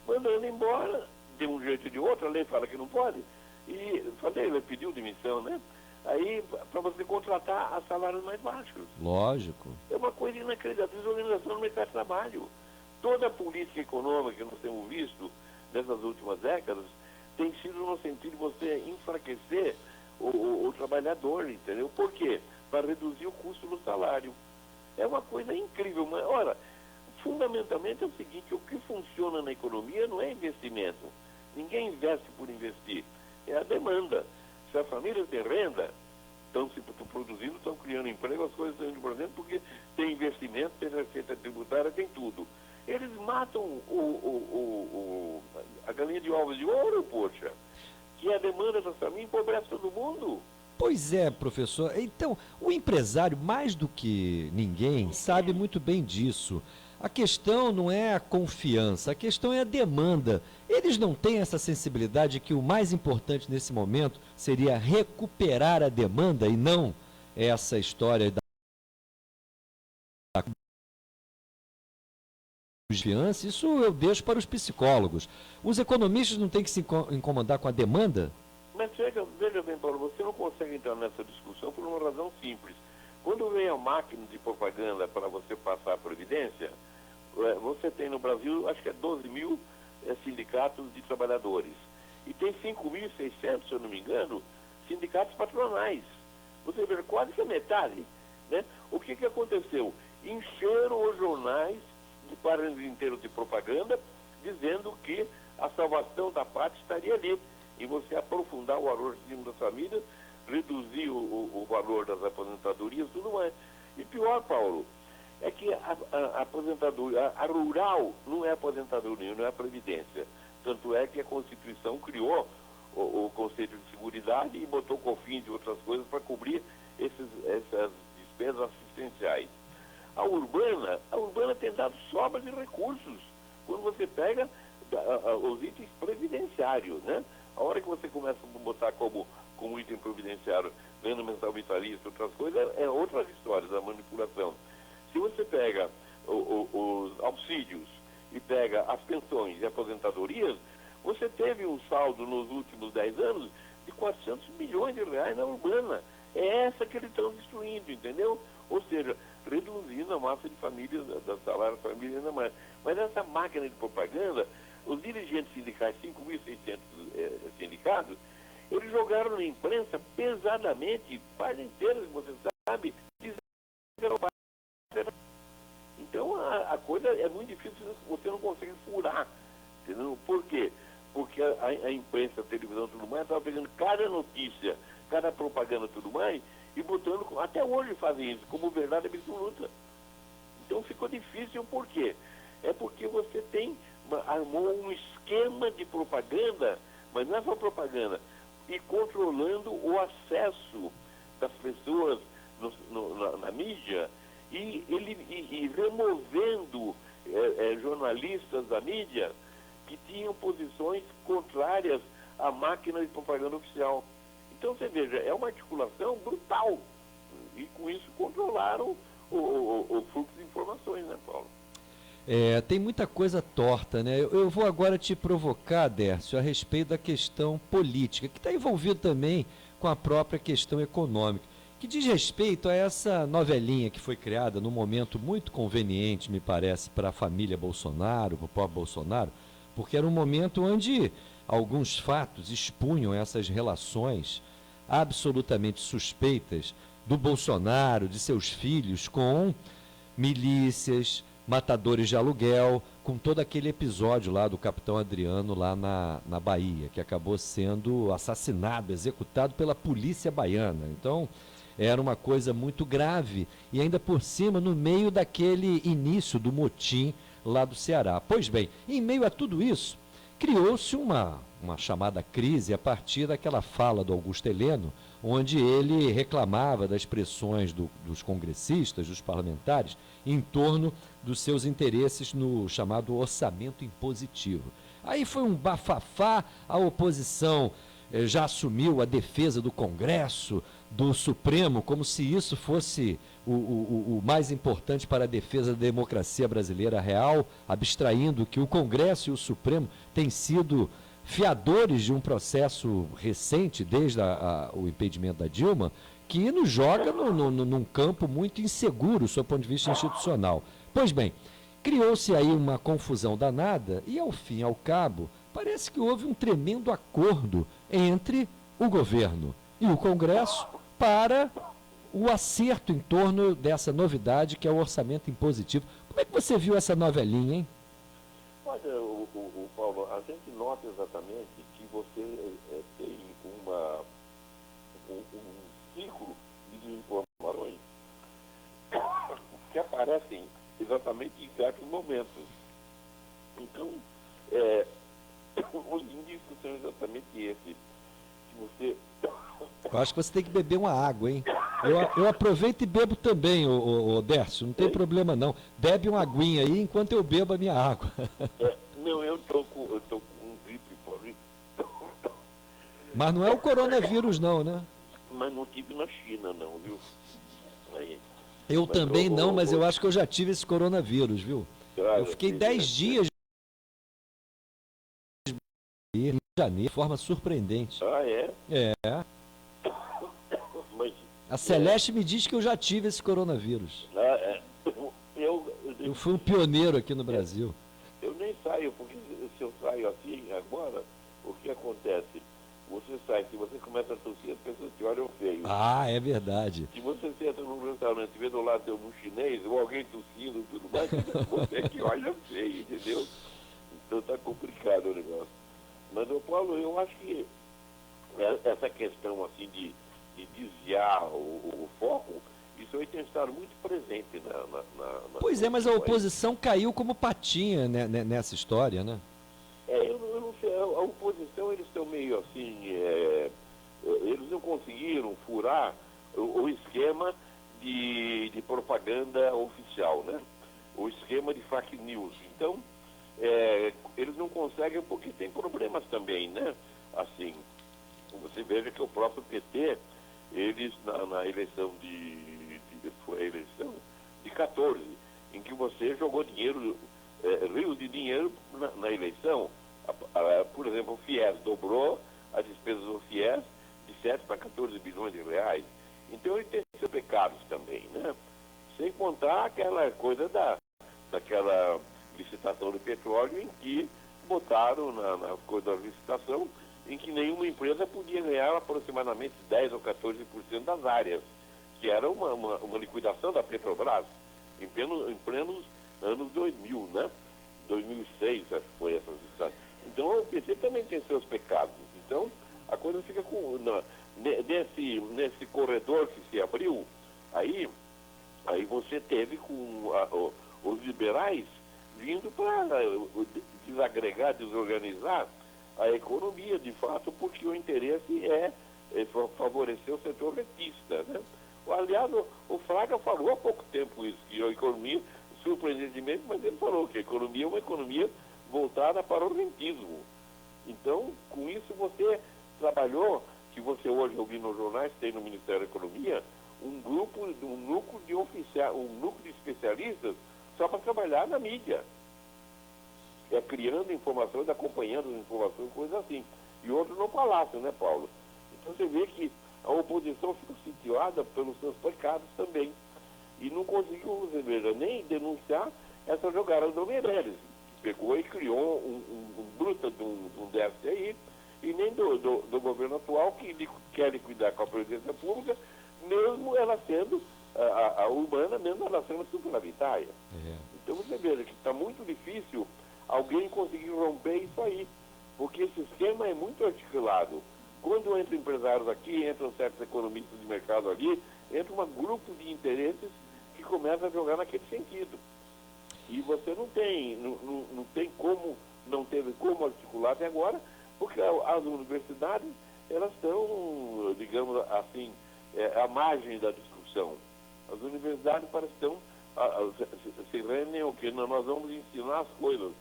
S13: Mandando embora, de um jeito ou de outro, a lei fala que não pode. E falei, ele pediu demissão, né? Aí, para você contratar a salários mais baixos.
S2: Lógico.
S13: É uma coisa inacreditável, desorganização no mercado de trabalho. Toda a política econômica que nós temos visto nessas últimas décadas tem sido no sentido de você enfraquecer o trabalhador, entendeu? Por quê? Para reduzir o custo do salário. É uma coisa incrível. Mas, ora, fundamentalmente é o seguinte, o que funciona na economia não é investimento. Ninguém investe por investir. É a demanda. Se as famílias têm renda, estão se produzindo, estão criando emprego, as coisas estão indo por dentro, porque tem investimento, tem receita tributária, tem tudo. Eles matam a galinha de ovos de ouro, poxa, que é a demanda das famílias, empobrece todo mundo.
S2: Pois é, professor. Então, o empresário, mais do que ninguém, sabe muito bem disso. A questão não é a confiança, a questão é a demanda. Eles não têm essa sensibilidade que o mais importante nesse momento seria recuperar a demanda e não essa história da confiança. Isso eu deixo para os psicólogos. Os economistas não têm que se incomodar com a demanda?
S13: Mas veja bem, Paulo, você não consegue entrar nessa discussão por uma razão simples. Quando vem a máquina de propaganda para você passar a previdência, você tem no Brasil, acho que é 12 mil sindicatos de trabalhadores. E tem 5.600, se eu não me engano, sindicatos patronais. Você vê, quase que a metade. Né? O que aconteceu? Encheram os jornais de páginas inteiras de propaganda, dizendo que a salvação da pátria estaria ali. E você aprofundar o valor das famílias, reduzir o valor das aposentadorias, tudo mais. E pior, Paulo, é que a aposentadoria, a rural não é aposentadoria, não é previdência. Tanto é que a Constituição criou o conceito de seguridade e botou COFINS e outras coisas para cobrir essas despesas assistenciais. A urbana tem dado sobra de recursos. Quando você pega os itens previdenciários, né? A hora que você começa a botar como item previdenciário, renda mensal vitalícia, outras coisas, é outras histórias, a manipulação. Se você pega os auxílios e pega as pensões e aposentadorias, você teve um saldo nos últimos 10 anos de 400 milhões de reais na urbana. É essa que eles estão destruindo, entendeu? Ou seja, reduzindo a massa de famílias, da salário da família ainda mais. Mas essa máquina de propaganda, os dirigentes sindicais, 5.600 sindicatos, eles jogaram na imprensa pesadamente, páginas inteiras, você sabe, dizendo que era o pátria. Então a coisa é muito difícil, você não consegue furar. Entendeu? Por quê? Porque a imprensa, a televisão e tudo mais, estava pegando cada notícia, cada propaganda e tudo mais, e botando, até hoje fazem isso, como verdade absoluta. Então ficou difícil, por quê? É porque você armou um esquema de propaganda, mas não é só propaganda, e controlando o acesso das pessoas na mídia e removendo jornalistas da mídia que tinham posições contrárias à máquina de propaganda oficial. Então, você veja, é uma articulação brutal. E com isso controlaram o fluxo de informações, né, Paulo?
S2: Tem muita coisa torta, né? Eu vou agora te provocar, Dércio, a respeito da questão política, que está envolvido também com a própria questão econômica, que diz respeito a essa novelinha que foi criada num momento muito conveniente, me parece, para a família Bolsonaro, para o próprio Bolsonaro, porque era um momento onde alguns fatos expunham essas relações absolutamente suspeitas do Bolsonaro, de seus filhos, com milícias, matadores de aluguel, com todo aquele episódio lá do capitão Adriano lá na Bahia, que acabou sendo assassinado, executado pela polícia baiana. Então, era uma coisa muito grave e ainda por cima no meio daquele início do motim lá do Ceará. Pois bem, em meio a tudo isso, criou-se uma chamada crise a partir daquela fala do Augusto Heleno, onde ele reclamava das pressões dos congressistas, dos parlamentares, em torno dos seus interesses no chamado orçamento impositivo. Aí foi um bafafá, a oposição já assumiu a defesa do Congresso, do Supremo, como se isso fosse o mais importante para a defesa da democracia brasileira real, abstraindo que o Congresso e o Supremo têm sido fiadores de um processo recente, desde o impedimento da Dilma, que nos joga num campo muito inseguro, sob o ponto de vista institucional. Pois bem, criou-se aí uma confusão danada e, ao fim e ao cabo, parece que houve um tremendo acordo entre o governo e o Congresso para
S14: o acerto em torno dessa novidade que é o orçamento impositivo. Como é que você viu essa novelinha, hein?
S13: Olha, Paulo, a gente nota exatamente que você tem um ciclo de desinformações que aparecem exatamente em certos momentos. Então, os indícios são exatamente esses. Que você...
S14: Eu acho que você tem que beber uma água, hein? Eu aproveito e bebo também, ô Dércio, não tem problema não. Bebe uma aguinha aí enquanto eu bebo a minha água.
S13: Não, eu tô com gripe, Paulo.
S14: Mas não é o coronavírus não, né?
S13: Mas não tive na China, não, viu? Aí,
S14: eu também não, mas eu acho que eu já tive esse coronavírus, viu? Eu fiquei 10 dias em janeiro, de forma surpreendente.
S13: Ah, é?
S14: É.
S13: Mas,
S14: a Celeste me diz que eu já tive esse coronavírus. Eu fui um pioneiro aqui no Brasil.
S13: Eu nem saio, porque se eu saio assim agora, o que acontece? Você sai, se você começa a tossir, as pessoas te olham feio.
S14: Ah, é verdade.
S13: Se você entra num restaurante e vê do lado um chinês ou alguém tossindo e tudo mais, você que olha feio, entendeu? Então tá complicado o negócio. Mas, Paulo, eu acho que essa questão assim de desviar o foco, isso aí tem estado muito presente na
S14: pois é, mas a oposição caiu como patinha nessa história, né?
S13: Eu não sei, a oposição, eles estão meio assim, eles não conseguiram furar o esquema de propaganda oficial, né? O esquema de fake news. Então, eles não conseguem porque tem problemas também, né? Assim, você veja que o próprio PT, eles na eleição foi a eleição de 14, em que você jogou dinheiro, rios de dinheiro na eleição. Por exemplo, o FIES dobrou as despesas do FIES de 7 para 14 bilhões de reais. Então ele tem seus pecados também, né? Sem contar aquela coisa daquela licitação do petróleo em que botaram na coisa da licitação em que nenhuma empresa podia ganhar aproximadamente 10 ou 14% das áreas, que era uma liquidação da Petrobras em plenos anos 2000, né? 2006, acho que foi essa licitação. Então o PT também tem seus pecados. Então a coisa fica nesse corredor que se abriu, aí você teve com os liberais vindo para desagregar, desorganizar a economia, de fato, porque o interesse é favorecer o setor rentista, né? Aliás, o Fraga falou há pouco tempo isso, que a economia, surpreendentemente, mas ele falou que a economia é uma economia voltada para o rentismo. Então, com isso você trabalhou, que você hoje ouviu nos jornais, tem no Ministério da Economia, um núcleo de especialistas só para trabalhar na mídia. Criando informações, acompanhando as informações, coisas assim. E outros no palácio, né, Paulo? Então você vê que a oposição ficou sitiada pelos seus pecados também. E não conseguiu, você veja, nem denunciar essa jogada do Meirelles. Pegou e criou um bruta de um déficit aí, e nem do governo atual, que quer liquidar com a presidência pública, mesmo ela sendo, a urbana, mesmo ela sendo superavitária. Então você veja que está muito difícil alguém conseguir romper isso aí, porque esse esquema é muito articulado. Quando entram empresários aqui, entram certos economistas de mercado ali, entra um grupo de interesses que começa a jogar naquele sentido. E você não tem como, não teve como articular até agora, porque as universidades, elas estão, digamos assim, à margem da discussão. As universidades parecem que estão, se rendem o quê? Nós vamos ensinar as coisas,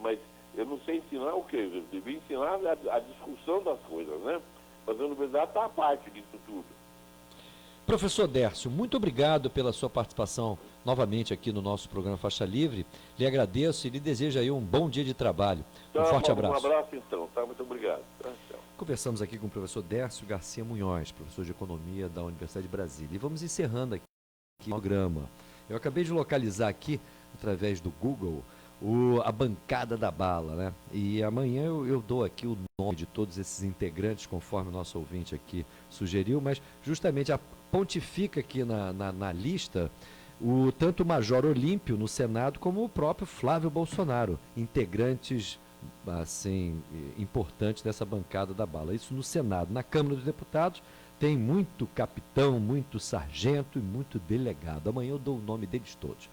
S13: mas eu não sei ensinar o quê? Eu devia ensinar a discussão das coisas, né? Mas a universidade está à parte disso tudo.
S14: Professor Dércio, muito obrigado pela sua participação novamente aqui no nosso programa Faixa Livre. Lhe agradeço e lhe desejo aí um bom dia de trabalho. Um forte abraço.
S13: Um abraço então, tá? Muito obrigado.
S2: Conversamos aqui com o professor Dércio Garcia Munhoz, professor de Economia da Universidade de Brasília. E vamos encerrando aqui o programa. Eu acabei de localizar aqui, através do Google,
S14: a bancada da bala, né? E amanhã eu dou aqui o nome de todos esses integrantes, conforme o nosso ouvinte aqui sugeriu, mas justamente pontifica aqui na lista tanto o Major Olímpio no Senado como o próprio Flávio Bolsonaro, integrantes assim importantes dessa bancada da bala. Isso no Senado. Na Câmara dos Deputados tem muito capitão, muito sargento e muito delegado. Amanhã eu dou o nome deles todos.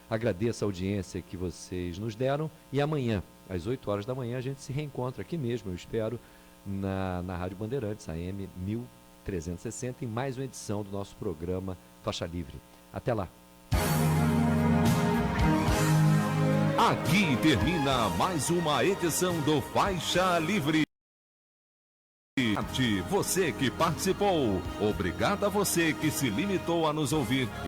S14: Agradeço a audiência que vocês nos deram e amanhã, às 8 horas da manhã, a gente se reencontra aqui mesmo, eu espero, na Rádio Bandeirantes, AM 1360, em mais uma edição do nosso programa Faixa Livre. Até lá.
S1: Aqui termina mais uma edição do Faixa Livre. Você que participou, obrigado a você que se limitou a nos ouvir.